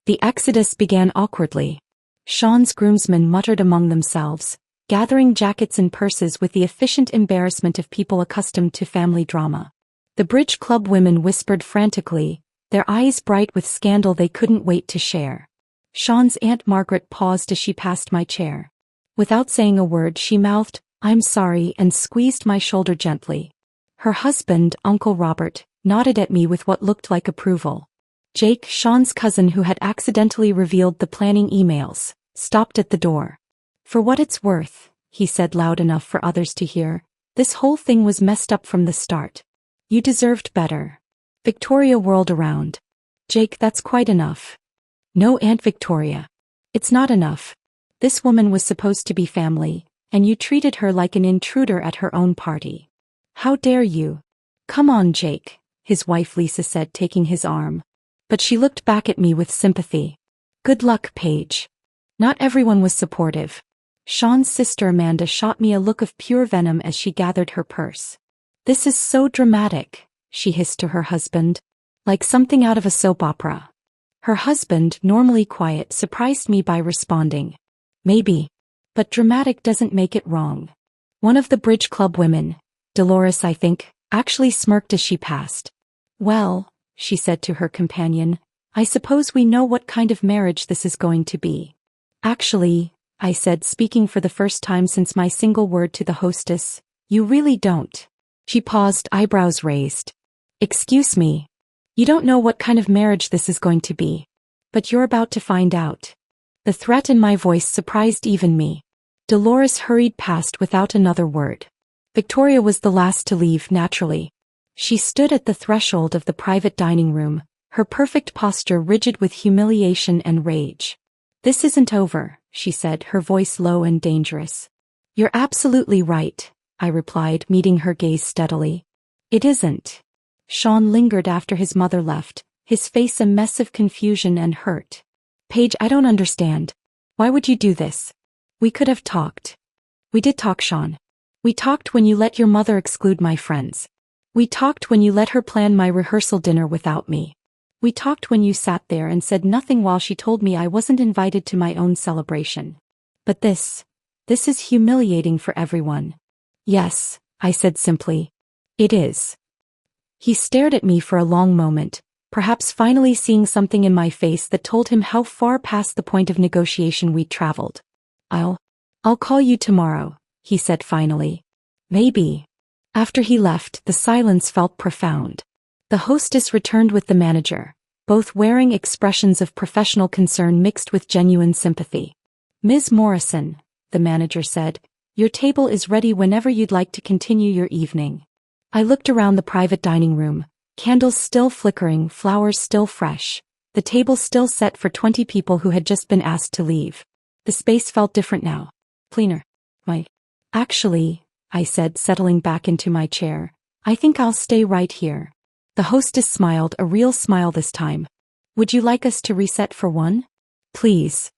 [SPEAKER 1] The exodus began awkwardly. Sean's groomsmen muttered among themselves, gathering jackets and purses with the efficient embarrassment of people accustomed to family drama. The bridge club women whispered frantically, their eyes bright with scandal they couldn't wait to share. Sean's Aunt Margaret paused as she passed my chair. Without saying a word, she mouthed, "I'm sorry," and squeezed my shoulder gently. Her husband, Uncle Robert, nodded at me with what looked like approval. Jake, Sean's cousin who had accidentally revealed the planning emails, stopped at the door. "For what it's worth," he said loud enough for others to hear, "this whole thing was messed up from the start. You deserved better." Victoria whirled around. "Jake, that's quite enough." "No, Aunt Victoria. It's not enough. This woman was supposed to be family, and you treated her like an intruder at her own party. How dare you?" "Come on, Jake," his wife Lisa said, taking his arm. But she looked back at me with sympathy. "Good luck, Paige." Not everyone was supportive. Sean's sister Amanda shot me a look of pure venom as she gathered her purse. "This is so dramatic," she hissed to her husband. "Like something out of a soap opera." Her husband, normally quiet, surprised me by responding, "Maybe. But dramatic doesn't make it wrong." One of the bridge club women, Dolores I think, actually smirked as she passed. "Well," she said to her companion, "I suppose we know what kind of marriage this is going to be." "Actually," I said, speaking for the first time since my single word to the hostess, "you really don't." She paused, eyebrows raised. "Excuse me. You don't know what kind of marriage this is going to be. But you're about to find out." The threat in my voice surprised even me. Dolores hurried past without another word. Victoria was the last to leave, naturally. She stood at the threshold of the private dining room, her perfect posture rigid with humiliation and rage. "This isn't over," she said, her voice low and dangerous. "You're absolutely right," I replied, meeting her gaze steadily. "It isn't." Sean lingered after his mother left, his face a mess of confusion and hurt. "Paige, I don't understand. Why would you do this? We could have talked." "We did talk, Sean. We talked when you let your mother exclude my friends. We talked when you let her plan my rehearsal dinner without me. We talked when you sat there and said nothing while she told me I wasn't invited to my own celebration. But this is humiliating for everyone." "Yes," I said simply. "It is." He stared at me for a long moment, perhaps finally seeing something in my face that told him how far past the point of negotiation we'd traveled. I'll call you tomorrow," he said finally. "Maybe." After he left, the silence felt profound. The hostess returned with the manager, both wearing expressions of professional concern mixed with genuine sympathy. "Ms. Morrison," the manager said, "your table is ready whenever you'd like to continue your evening." I looked around the private dining room, candles still flickering, flowers still fresh, the table still set for 20 people who had just been asked to leave. The space felt different now. Cleaner. Actually, I said, settling back into my chair, "I think I'll stay right here." The hostess smiled, a real smile this time. "Would you like us to reset for one?" "Please."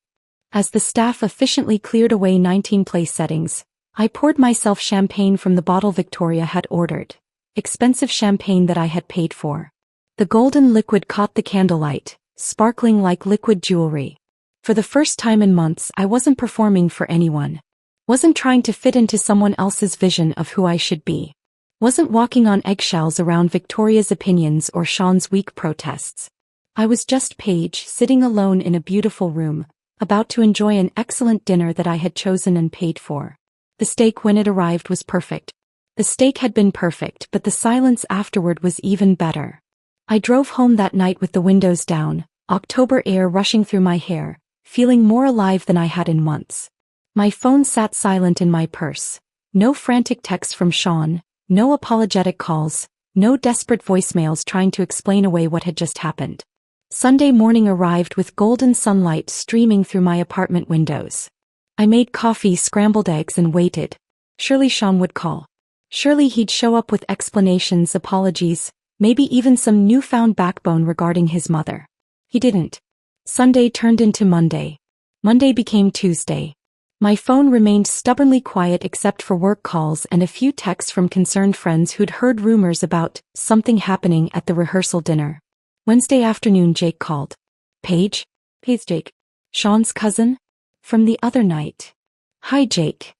[SPEAKER 1] As the staff efficiently cleared away 19 place settings, I poured myself champagne from the bottle Victoria had ordered. Expensive champagne that I had paid for. The golden liquid caught the candlelight, sparkling like liquid jewelry. For the first time in months, I wasn't performing for anyone. Wasn't trying to fit into someone else's vision of who I should be. Wasn't walking on eggshells around Victoria's opinions or Sean's weak protests. I was just Paige, sitting alone in a beautiful room, about to enjoy an excellent dinner that I had chosen and paid for. The steak when it arrived was perfect. The steak had been perfect, but the silence afterward was even better. I drove home that night with the windows down, October air rushing through my hair, feeling more alive than I had in months. My phone sat silent in my purse. No frantic texts from Sean, no apologetic calls, no desperate voicemails trying to explain away what had just happened. Sunday morning arrived with golden sunlight streaming through my apartment windows. I made coffee, scrambled eggs, and waited. Surely Sean would call. Surely he'd show up with explanations, apologies, maybe even some newfound backbone regarding his mother. He didn't. Sunday turned into Monday. Monday became Tuesday. My phone remained stubbornly quiet except for work calls and a few texts from concerned friends who'd heard rumors about something happening at the rehearsal dinner. Wednesday afternoon, Jake called. "Paige?" "Paige, Jake. Sean's cousin?" "From the other night." "Hi, Jake."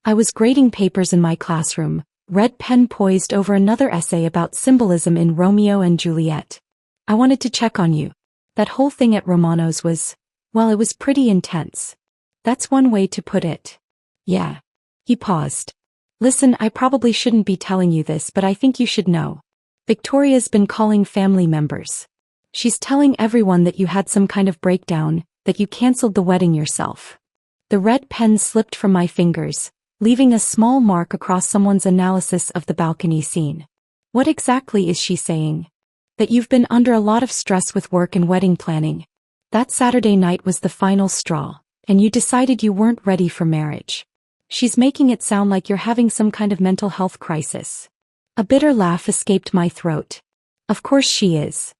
[SPEAKER 1] I was grading papers in my classroom, red pen poised over another essay about symbolism in Romeo and Juliet. "I wanted to check on you. That whole thing at Romano's was Well, it was pretty intense. That's one way to put it. Yeah. He paused. Listen, I probably shouldn't be telling you this, but I think you should know. Victoria's been calling family members. She's telling everyone that you had some kind of breakdown, that you canceled the wedding yourself. The red pen slipped from my fingers, leaving a small mark across someone's analysis of the balcony scene. What exactly is she saying? That you've been under a lot of stress with work and wedding planning. That Saturday night was the final straw, and you decided you weren't ready for marriage. She's making it sound like you're having some kind of mental health crisis. A bitter laugh escaped my throat. Of course she is.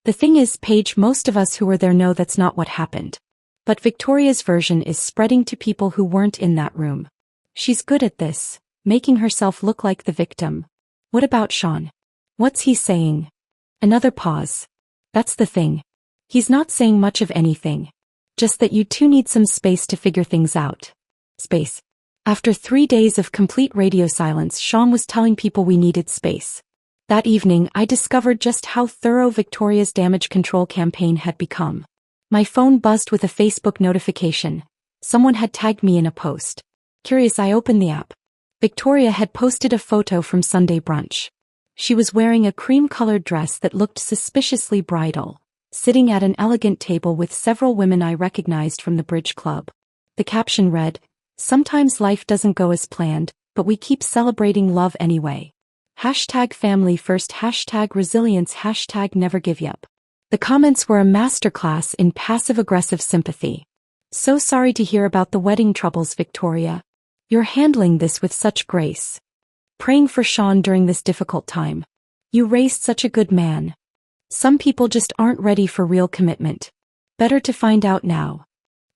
[SPEAKER 1] The thing is, Paige, most of us who were there know that's not what happened. But Victoria's version is spreading to people who weren't in that room. She's good at this, making herself look like the victim. What about Sean? What's he saying? Another pause. That's the thing. He's not saying much of anything. Just that you two need some space to figure things out. Space. After 3 days of complete radio silence, Sean was telling people we needed space. That evening, I discovered just how thorough Victoria's damage control campaign had become. My phone buzzed with a Facebook notification. Someone had tagged me in a post. Curious, I opened the app. Victoria had posted a photo from Sunday brunch. She was wearing a cream-colored dress that looked suspiciously bridal, sitting at an elegant table with several women I recognized from the Bridge Club. The caption read, "Sometimes life doesn't go as planned, but we keep celebrating love anyway. #family first, #resilience, #never give up." The comments were a masterclass in passive-aggressive sympathy. So sorry to hear about the wedding troubles, Victoria. You're handling this with such grace. Praying for Sean during this difficult time. You raised such a good man. Some people just aren't ready for real commitment. Better to find out now.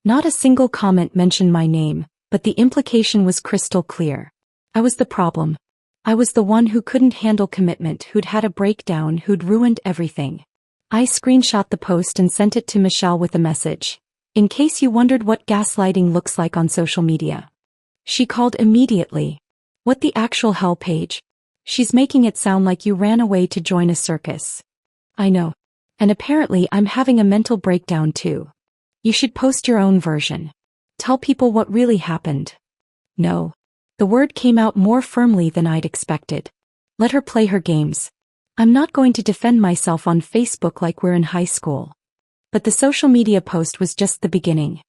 [SPEAKER 1] Not a single comment mentioned my name, but the implication was crystal clear. I was the problem. I was the one who couldn't handle commitment, who'd had a breakdown, who'd ruined everything. I screenshot the post and sent it to Michelle with a message. In case you wondered what gaslighting looks like on social media. She called immediately. What the actual hell, Paige? She's making it sound like you ran away to join a circus. I know. And apparently I'm having a mental breakdown too. You should post your own version. Tell people what really happened. No. The word came out more firmly than I'd expected. Let her play her games. I'm not going to defend myself on Facebook like we're in high school. But the social media post was just the beginning.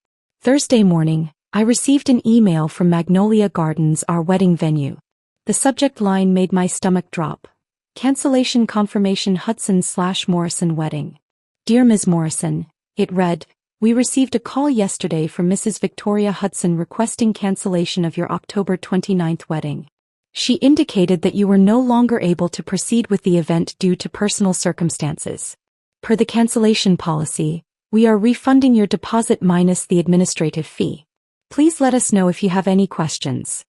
[SPEAKER 1] Thursday morning, I received an email from Magnolia Gardens, our wedding venue. The subject line made my stomach drop. Cancellation confirmation, Hudson/Morrison wedding. Dear Ms. Morrison, it read, we received a call yesterday from Mrs. Victoria Hudson requesting cancellation of your October 29th wedding. She indicated that you were no longer able to proceed with the event due to personal circumstances. Per the cancellation policy, we are refunding your deposit minus the administrative fee. Please let us know if you have any questions.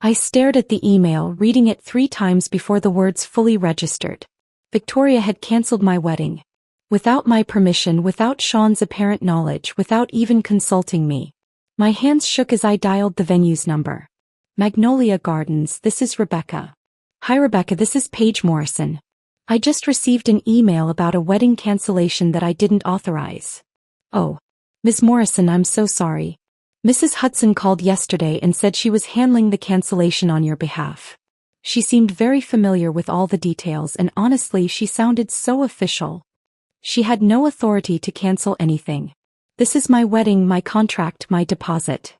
[SPEAKER 1] I stared at the email, reading it 3 times before the words fully registered. Victoria had cancelled my wedding. Without my permission, without Sean's apparent knowledge, without even consulting me. My hands shook as I dialed the venue's number. Magnolia Gardens, this is Rebecca. Hi Rebecca, this is Paige Morrison. I just received an email about a wedding cancellation that I didn't authorize. Oh. Ms. Morrison, I'm so sorry. Mrs. Hudson called yesterday and said she was handling the cancellation on your behalf. She seemed very familiar with all the details, and honestly, she sounded so official. She had no authority to cancel anything. This is my wedding, my contract, my deposit.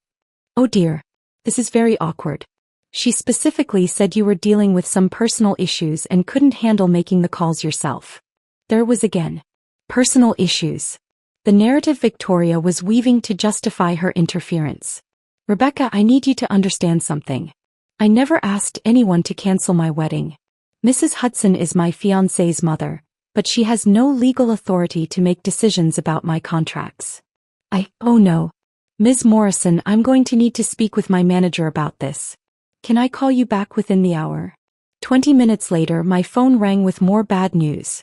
[SPEAKER 1] Oh dear. This is very awkward. She specifically said you were dealing with some personal issues and couldn't handle making the calls yourself. There was again. Personal issues. The narrative Victoria was weaving to justify her interference. Rebecca, I need you to understand something. I never asked anyone to cancel my wedding. Mrs. Hudson is my fiancé's mother, but she has no legal authority to make decisions about my contracts. Oh no. Ms. Morrison, I'm going to need to speak with my manager about this. Can I call you back within the hour? 20 minutes later, my phone rang with more bad news.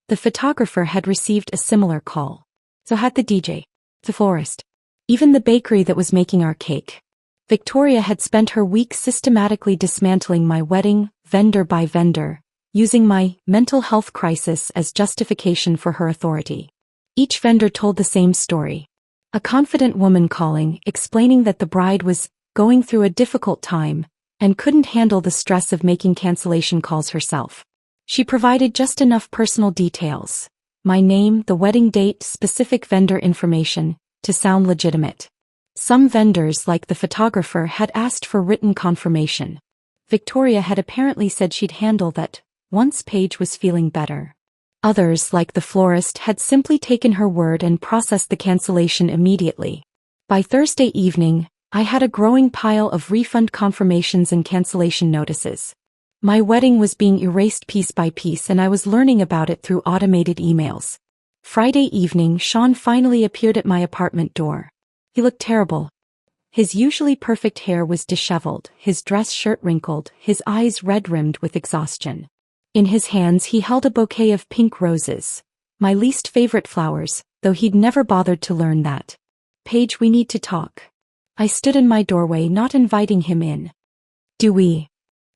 [SPEAKER 1] The photographer had received a similar call. So had the DJ, the florist, even the bakery that was making our cake. Victoria had spent her week systematically dismantling my wedding, vendor by vendor, using my mental health crisis as justification for her authority. Each vendor told the same story. A confident woman calling, explaining that the bride was going through a difficult time and couldn't handle the stress of making cancellation calls herself. She provided just enough personal details, my name, the wedding date, specific vendor information, to sound legitimate. Some vendors, like the photographer, had asked for written confirmation. Victoria had apparently said she'd handle that once Paige was feeling better. Others, like the florist, had simply taken her word and processed the cancellation immediately. By Thursday evening, I had a growing pile of refund confirmations and cancellation notices. My wedding was being erased piece by piece, and I was learning about it through automated emails. Friday evening, Sean finally appeared at my apartment door. He looked terrible. His usually perfect hair was disheveled, his dress shirt wrinkled, his eyes red-rimmed with exhaustion. In his hands he held a bouquet of pink roses, my least favorite flowers, though he'd never bothered to learn that. "Paige, we need to talk." I stood in my doorway, not inviting him in. "Do we?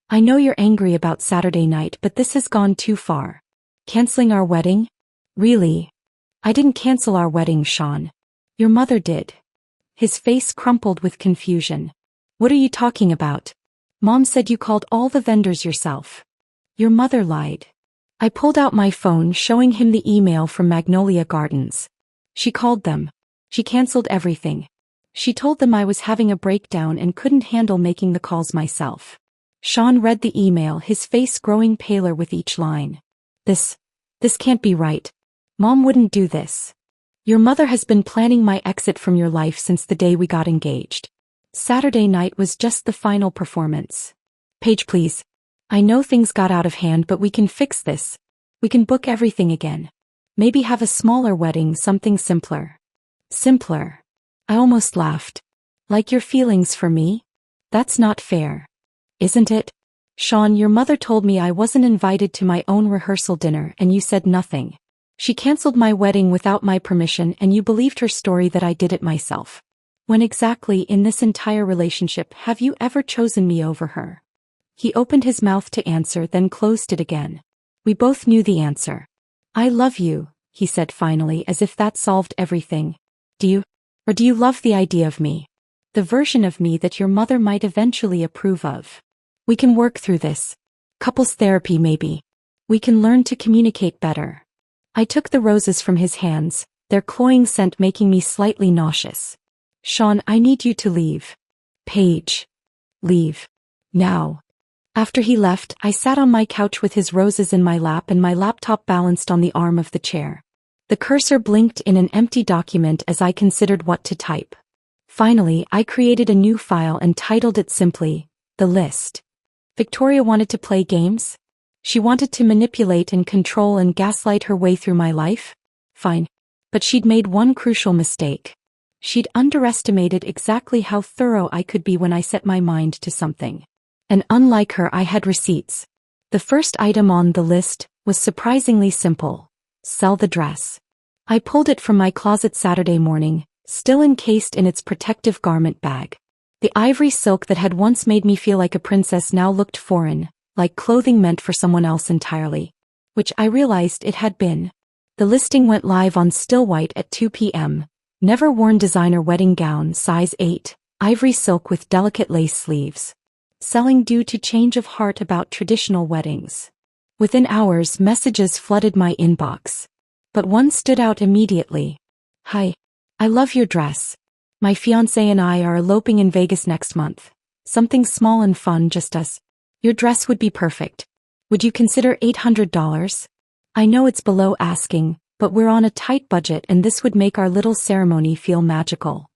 [SPEAKER 1] I know you're angry about Saturday night, but this has gone too far. Canceling our wedding? Really?" "I didn't cancel our wedding, Sean. Your mother did." His face crumpled with confusion. "What are you talking about? Mom said you called all the vendors yourself." "Your mother lied." I pulled out my phone, showing him the email from Magnolia Gardens. "She called them. She canceled everything. She told them I was having a breakdown and couldn't handle making the calls myself." Sean read the email, his face growing paler with each line. This can't be right. Mom wouldn't do this. Your mother has been planning my exit from your life since the day we got engaged. Saturday night was just the final performance. Paige, please. I know things got out of hand, but we can fix this. We can book everything again. Maybe have a smaller wedding, something simpler. Simpler. I almost laughed. Like your feelings for me? That's not fair. Isn't it? Sean, your mother told me I wasn't invited to my own rehearsal dinner and you said nothing. She canceled my wedding without my permission and you believed her story that I did it myself. When exactly in this entire relationship have you ever chosen me over her? He opened his mouth to answer, then closed it again. We both knew the answer. I love you, he said finally, as if that solved everything. Do you love the idea of me? The version of me that your mother might eventually approve of. We can work through this. Couples therapy maybe. We can learn to communicate better. I took the roses from his hands, their cloying scent making me slightly nauseous. Sean, I need you to leave. Paige. Leave. Now. After he left, I sat on my couch with his roses in my lap and my laptop balanced on the arm of the chair. The cursor blinked in an empty document as I considered what to type. Finally, I created a new file and titled it simply, The List. Victoria wanted to play games? She wanted to manipulate and control and gaslight her way through my life? Fine. But she'd made one crucial mistake. She'd underestimated exactly how thorough I could be when I set my mind to something. And unlike her, I had receipts. The first item on the list was surprisingly simple. Sell the dress. I pulled it from my closet Saturday morning, still encased in its protective garment bag. The ivory silk that had once made me feel like a princess now looked foreign, like clothing meant for someone else entirely. Which I realized it had been. The listing went live on Still White at 2 p.m. Never worn designer wedding gown, size 8, ivory silk with delicate lace sleeves. Selling due to change of heart about traditional weddings. Within hours, messages flooded my inbox. But one stood out immediately. Hi. I love your dress. My fiancé and I are eloping in Vegas next month. Something small and fun, just us. Your dress would be perfect. Would you consider $800? I know it's below asking, but we're on a tight budget and this would make our little ceremony feel magical.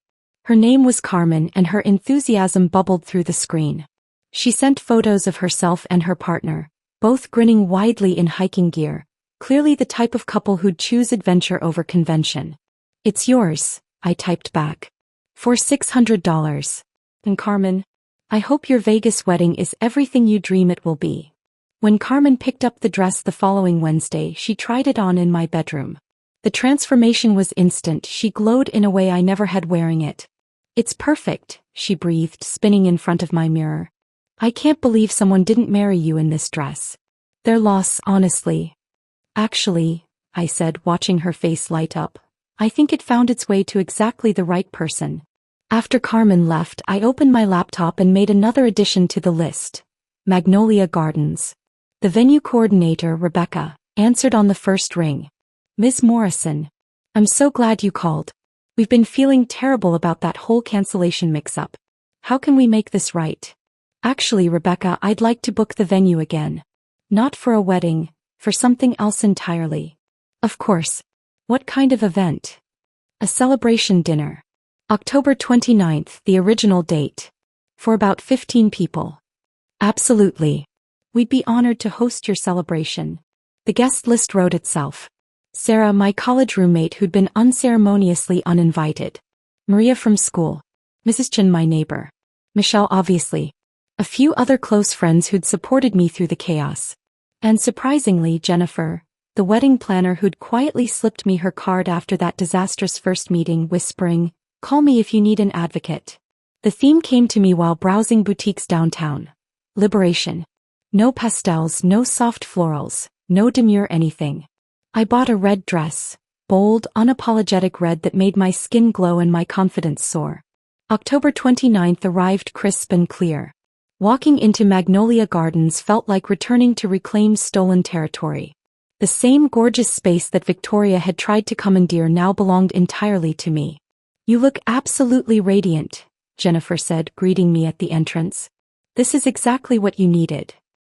[SPEAKER 1] Her name was Carmen and her enthusiasm bubbled through the screen. She sent photos of herself and her partner, both grinning widely in hiking gear, clearly the type of couple who'd choose adventure over convention. It's yours, I typed back. For $600. And Carmen, I hope your Vegas wedding is everything you dream it will be. When Carmen picked up the dress the following Wednesday, she tried it on in my bedroom. The transformation was instant. She glowed in a way I never had wearing it. It's perfect, she breathed, spinning in front of my mirror. I can't believe someone didn't marry you in this dress. Their loss, honestly. Actually, I said, watching her face light up, I think it found its way to exactly the right person. After Carmen left, I opened my laptop and made another addition to the list. Magnolia Gardens. The venue coordinator, Rebecca, answered on the first ring. Ms. Morrison. I'm so glad you called. We've been feeling terrible about that whole cancellation mix-up. How can we make this right? Actually, Rebecca, I'd like to book the venue again. Not for a wedding, for something else entirely. Of course. What kind of event? A celebration dinner. October 29th, the original date. For about 15 people. Absolutely. We'd be honored to host your celebration. The guest list wrote itself. Sarah, my college roommate who'd been unceremoniously uninvited. Maria from school. Mrs. Chen, my neighbor. Michelle, obviously. A few other close friends who'd supported me through the chaos. And surprisingly, Jennifer, the wedding planner who'd quietly slipped me her card after that disastrous first meeting, whispering, "Call me if you need an advocate." The theme came to me while browsing boutiques downtown. Liberation. No pastels, no soft florals, no demure anything. I bought a red dress, bold, unapologetic red that made my skin glow and my confidence soar. October 29th arrived crisp and clear. Walking into Magnolia Gardens felt like returning to reclaimed stolen territory. The same gorgeous space that Victoria had tried to commandeer now belonged entirely to me. "You look absolutely radiant," Jennifer said, greeting me at the entrance. "This is exactly what you needed."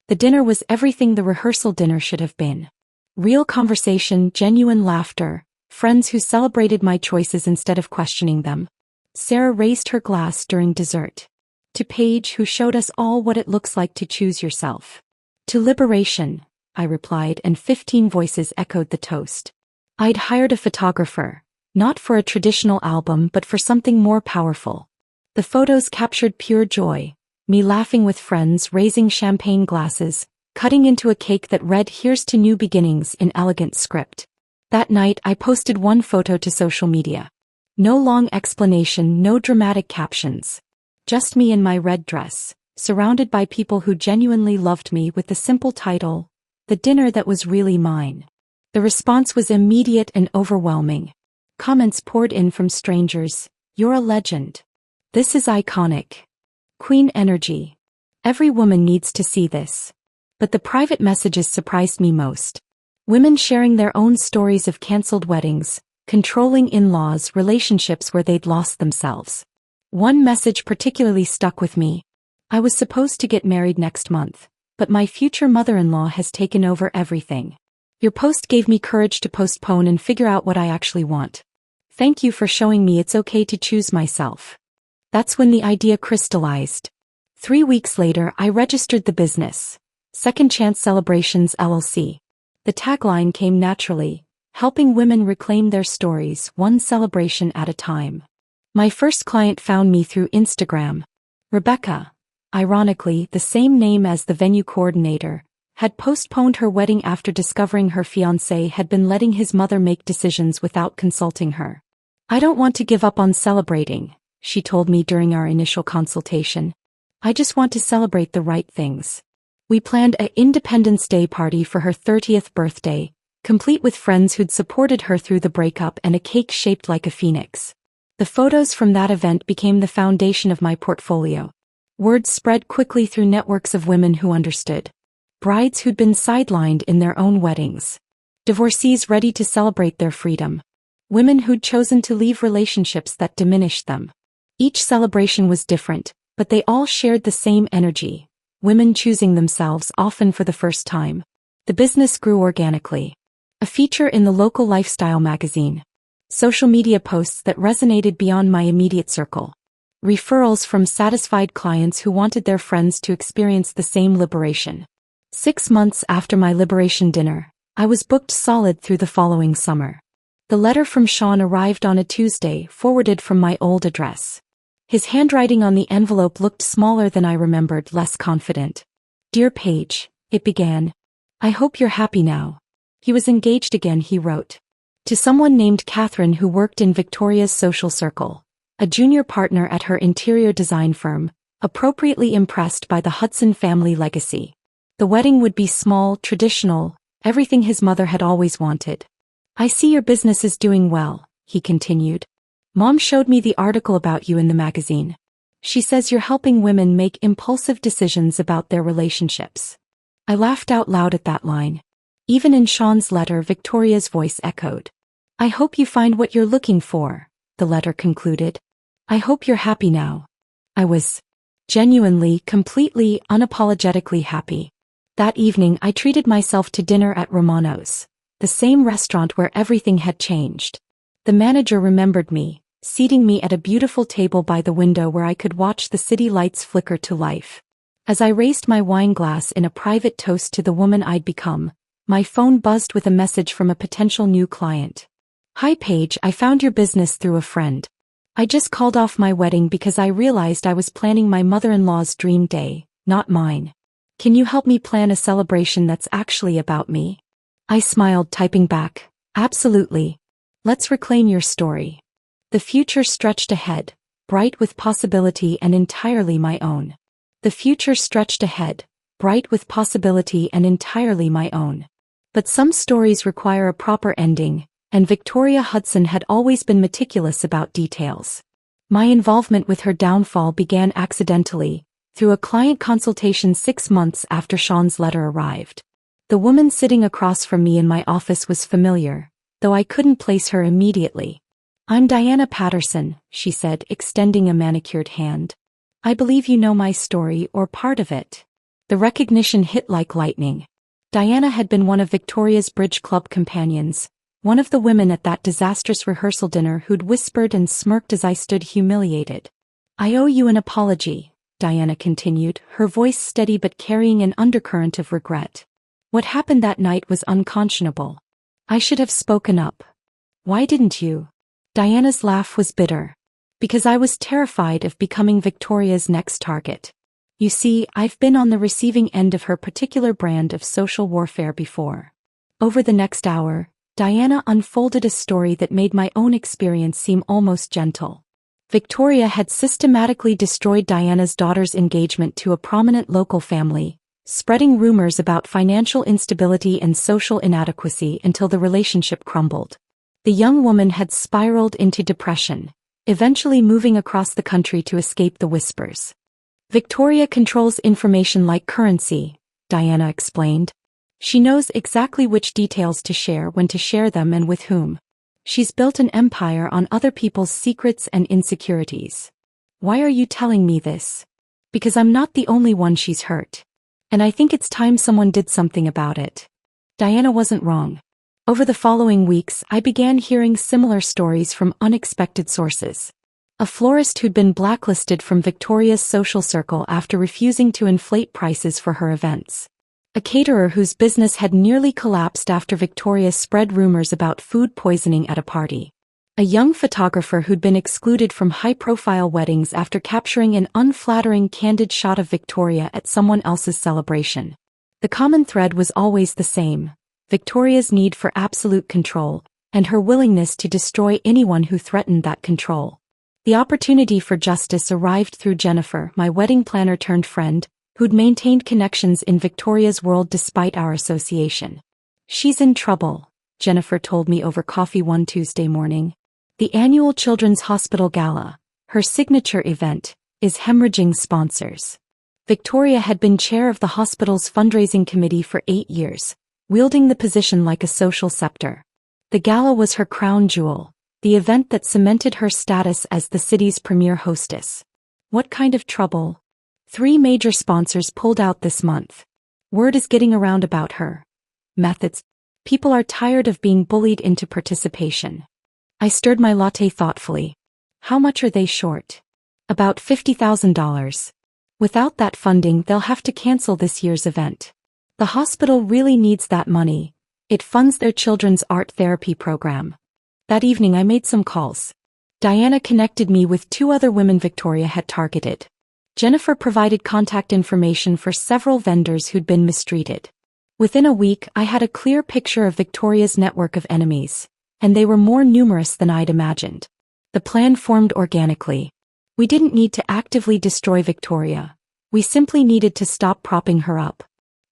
[SPEAKER 1] The dinner was everything the rehearsal dinner should have been. Real conversation, genuine laughter, friends who celebrated my choices instead of questioning them. Sarah raised her glass during dessert. To Paige, who showed us all what it looks like to choose yourself. To liberation, I replied, and 15 voices echoed the toast. I'd hired a photographer, not for a traditional album but for something more powerful. The photos captured pure joy, me laughing with friends, raising champagne glasses, cutting into a cake that read "Here's to new beginnings" in elegant script. That night I posted one photo to social media. No long explanation, no dramatic captions. Just me in my red dress, surrounded by people who genuinely loved me, with the simple title, "The Dinner That Was Really Mine." The response was immediate and overwhelming. Comments poured in from strangers. "You're a legend. This is iconic. Queen energy. Every woman needs to see this." But the private messages surprised me most. Women sharing their own stories of cancelled weddings, controlling in-laws, relationships where they'd lost themselves. One message particularly stuck with me. "I was supposed to get married next month, but my future mother-in-law has taken over everything. Your post gave me courage to postpone and figure out what I actually want. Thank you for showing me it's okay to choose myself." That's when the idea crystallized. 3 weeks later, I registered the business. Second Chance Celebrations LLC. The tagline came naturally, helping women reclaim their stories, one celebration at a time. My first client found me through Instagram. Rebecca, ironically the same name as the venue coordinator, had postponed her wedding after discovering her fiancé had been letting his mother make decisions without consulting her. "I don't want to give up on celebrating," she told me during our initial consultation. "I just want to celebrate the right things." We planned an Independence Day party for her 30th birthday, complete with friends who'd supported her through the breakup, and a cake shaped like a phoenix. The photos from that event became the foundation of my portfolio. Word spread quickly through networks of women who understood. Brides who'd been sidelined in their own weddings. Divorcees ready to celebrate their freedom. Women who'd chosen to leave relationships that diminished them. Each celebration was different, but they all shared the same energy. Women choosing themselves, often for the first time. The business grew organically. A feature in the local lifestyle magazine. Social media posts that resonated beyond my immediate circle. Referrals from satisfied clients who wanted their friends to experience the same liberation. 6 months after my liberation dinner, I was booked solid through the following summer. The letter from Sean arrived on a Tuesday, forwarded from my old address. His handwriting on the envelope looked smaller than I remembered, less confident. "Dear Paige," it began. "I hope you're happy now." He was engaged again, he wrote. To someone named Catherine who worked in Victoria's social circle, a junior partner at her interior design firm, appropriately impressed by the Hudson family legacy. The wedding would be small, traditional, everything his mother had always wanted. "I see your business is doing well," he continued. Mom showed me the article about you in the magazine. She says you're helping women make impulsive decisions about their relationships. I laughed out loud at that line. Even in Sean's letter, Victoria's voice echoed. I hope you find what you're looking for, the letter concluded. I hope you're happy now. I was genuinely, completely, unapologetically happy. That evening I treated myself to dinner at Romano's, the same restaurant where everything had changed. The manager remembered me, seating me at a beautiful table by the window where I could watch the city lights flicker to life. As I raised my wine glass in a private toast to the woman I'd become, my phone buzzed with a message from a potential new client. Hi Paige, I found your business through a friend. I just called off my wedding because I realized I was planning my mother-in-law's dream day, not mine. Can you help me plan a celebration that's actually about me? I smiled, typing back, absolutely. Let's reclaim your story. The future stretched ahead, bright with possibility and entirely my own. The future stretched ahead, bright with possibility and entirely my own. But some stories require a proper ending, and Victoria Hudson had always been meticulous about details. My involvement with her downfall began accidentally, through a client consultation 6 months after Sean's letter arrived. The woman sitting across from me in my office was familiar, though I couldn't place her immediately. I'm Diana Patterson, she said, extending a manicured hand. I believe you know my story or part of it. The recognition hit like lightning. Diana had been one of Victoria's Bridge Club companions, one of the women at that disastrous rehearsal dinner who'd whispered and smirked as I stood humiliated. I owe you an apology, Diana continued, her voice steady but carrying an undercurrent of regret. What happened that night was unconscionable. I should have spoken up. Why didn't you? Diana's laugh was bitter. Because I was terrified of becoming Victoria's next target. You see, I've been on the receiving end of her particular brand of social warfare before. Over the next hour, Diana unfolded a story that made my own experience seem almost gentle. Victoria had systematically destroyed Diana's daughter's engagement to a prominent local family, spreading rumors about financial instability and social inadequacy until the relationship crumbled. The young woman had spiraled into depression, eventually moving across the country to escape the whispers. Victoria controls information like currency, Diana explained. She knows exactly which details to share, when to share them, and with whom. She's built an empire on other people's secrets and insecurities. Why are you telling me this? Because I'm not the only one she's hurt. And I think it's time someone did something about it. Diana wasn't wrong. Over the following weeks, I began hearing similar stories from unexpected sources. A florist who'd been blacklisted from Victoria's social circle after refusing to inflate prices for her events. A caterer whose business had nearly collapsed after Victoria spread rumors about food poisoning at a party. A young photographer who'd been excluded from high-profile weddings after capturing an unflattering candid shot of Victoria at someone else's celebration. The common thread was always the same: Victoria's need for absolute control, and her willingness to destroy anyone who threatened that control. The opportunity for justice arrived through Jennifer, my wedding planner turned friend, who'd maintained connections in Victoria's world despite our association. She's in trouble, Jennifer told me over coffee one Tuesday morning. The annual Children's Hospital Gala, her signature event, is hemorrhaging sponsors. Victoria had been chair of the hospital's fundraising committee for 8 years, wielding the position like a social scepter. The gala was her crown jewel, the event that cemented her status as the city's premier hostess. What kind of trouble? 3 major sponsors pulled out this month. Word is getting around about her methods. People are tired of being bullied into participation. I stirred my latte thoughtfully. How much are they short? About $50,000. Without that funding, they'll have to cancel this year's event. The hospital really needs that money. It funds their children's art therapy program. That evening I made some calls. Diana connected me with 2 other women Victoria had targeted. Jennifer provided contact information for several vendors who'd been mistreated. Within a week, I had a clear picture of Victoria's network of enemies, and they were more numerous than I'd imagined. The plan formed organically. We didn't need to actively destroy Victoria. We simply needed to stop propping her up.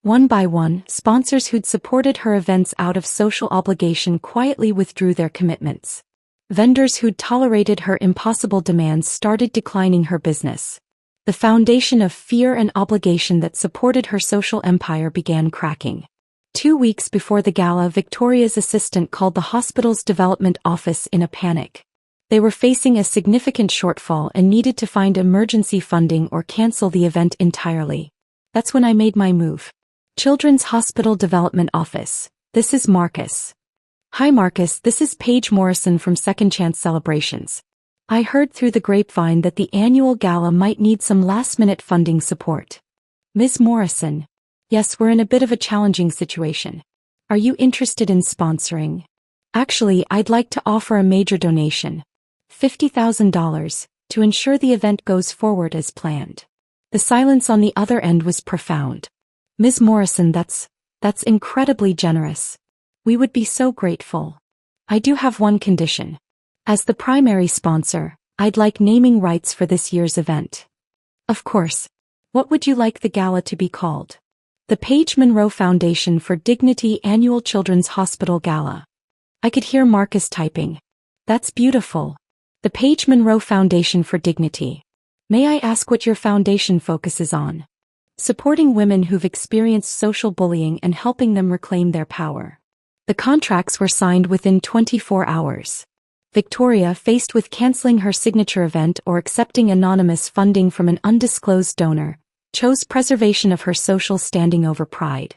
[SPEAKER 1] One by one, sponsors who'd supported her events out of social obligation quietly withdrew their commitments. Vendors who'd tolerated her impossible demands started declining her business. The foundation of fear and obligation that supported her social empire began cracking. 2 weeks before the gala, Victoria's assistant called the hospital's development office in a panic. They were facing a significant shortfall and needed to find emergency funding or cancel the event entirely. That's when I made my move. Children's Hospital Development Office. This is Marcus. Hi Marcus, this is Paige Morrison from Second Chance Celebrations. I heard through the grapevine that the annual gala might need some last-minute funding support. Ms. Morrison. Yes, we're in a bit of a challenging situation. Are you interested in sponsoring? Actually, I'd like to offer a major donation. $50,000, to ensure the event goes forward as planned. The silence on the other end was profound. Ms. Morrison, that's incredibly generous. We would be so grateful. I do have one condition. As the primary sponsor, I'd like naming rights for this year's event. Of course. What would you like the gala to be called? The Paige Monroe Foundation for Dignity Annual Children's Hospital Gala. I could hear Marcus typing. That's beautiful. The Paige Monroe Foundation for Dignity. May I ask what your foundation focuses on? Supporting women who've experienced social bullying and helping them reclaim their power. The contracts were signed within 24 hours. Victoria, faced with canceling her signature event or accepting anonymous funding from an undisclosed donor, chose preservation of her social standing over pride.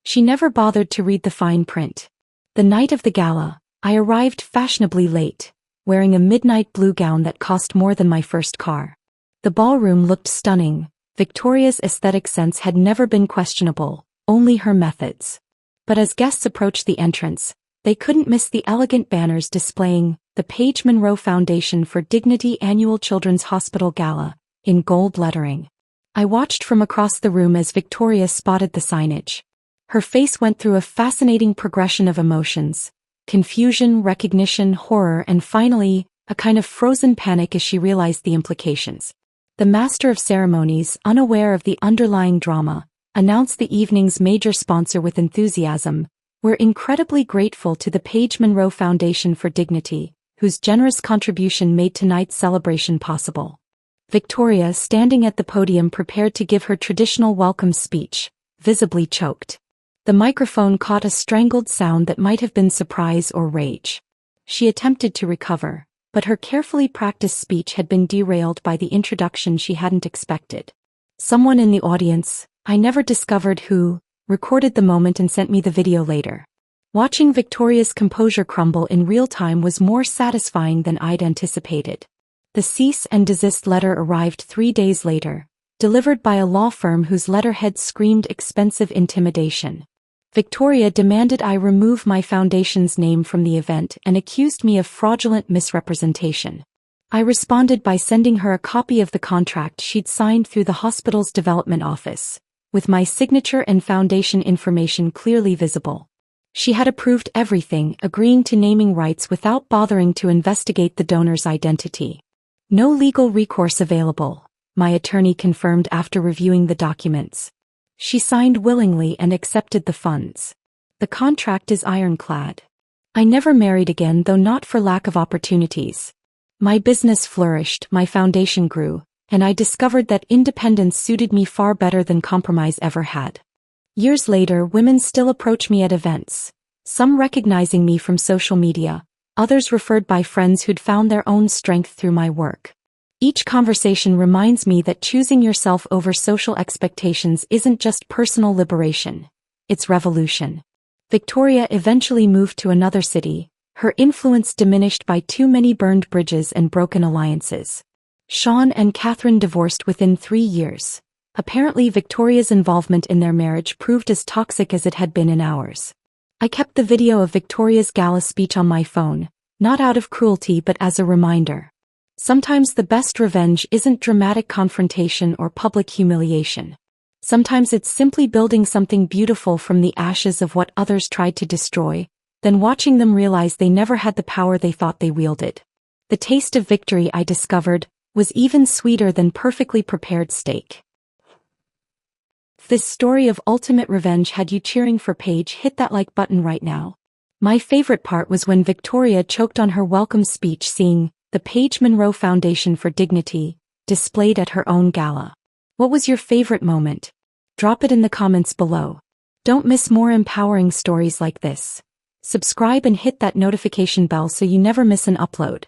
[SPEAKER 1] She never bothered to read the fine print. The night of the gala, I arrived fashionably late, wearing a midnight blue gown that cost more than my first car. The ballroom looked stunning. Victoria's aesthetic sense had never been questionable, only her methods. But as guests approached the entrance, they couldn't miss the elegant banners displaying the Paige Monroe Foundation for Dignity Annual Children's Hospital Gala, in gold lettering. I watched from across the room as Victoria spotted the signage. Her face went through a fascinating progression of emotions: confusion, recognition, horror, and finally, a kind of frozen panic as she realized the implications. The master of ceremonies, unaware of the underlying drama, announced the evening's major sponsor with enthusiasm. We're incredibly grateful to the Paige Monroe Foundation for Dignity, whose generous contribution made tonight's celebration possible. Victoria, standing at the podium, prepared to give her traditional welcome speech, visibly choked. The microphone caught a strangled sound that might have been surprise or rage. She attempted to recover, but her carefully practiced speech had been derailed by the introduction she hadn't expected. Someone in the audience, I never discovered who, recorded the moment and sent me the video later. Watching Victoria's composure crumble in real time was more satisfying than I'd anticipated. The cease and desist letter arrived 3 days later, delivered by a law firm whose letterhead screamed expensive intimidation. Victoria demanded I remove my foundation's name from the event and accused me of fraudulent misrepresentation. I responded by sending her a copy of the contract she'd signed through the hospital's development office, with my signature and foundation information clearly visible. She had approved everything, agreeing to naming rights without bothering to investigate the donor's identity. No legal recourse available, my attorney confirmed after reviewing the documents. She signed willingly and accepted the funds. The contract is ironclad. I never married again, though not for lack of opportunities. My business flourished, my foundation grew, and I discovered that independence suited me far better than compromise ever had. Years later, women still approach me at events, some recognizing me from social media, others referred by friends who'd found their own strength through my work. Each conversation reminds me that choosing yourself over social expectations isn't just personal liberation, it's revolution. Victoria eventually moved to another city, her influence diminished by too many burned bridges and broken alliances. Sean and Catherine divorced within 3 years. Apparently, Victoria's involvement in their marriage proved as toxic as it had been in ours. I kept the video of Victoria's gala speech on my phone, not out of cruelty but as a reminder. Sometimes the best revenge isn't dramatic confrontation or public humiliation. Sometimes it's simply building something beautiful from the ashes of what others tried to destroy, then watching them realize they never had the power they thought they wielded. The taste of victory, I discovered, was even sweeter than perfectly prepared steak. If this story of ultimate revenge had you cheering for Paige, hit that like button right now. My favorite part was when Victoria choked on her welcome speech seeing the Page Monroe Foundation for Dignity displayed at her own gala. What was your favorite moment? Drop it in the comments below. Don't miss more empowering stories like this. Subscribe and hit that notification bell so you never miss an upload.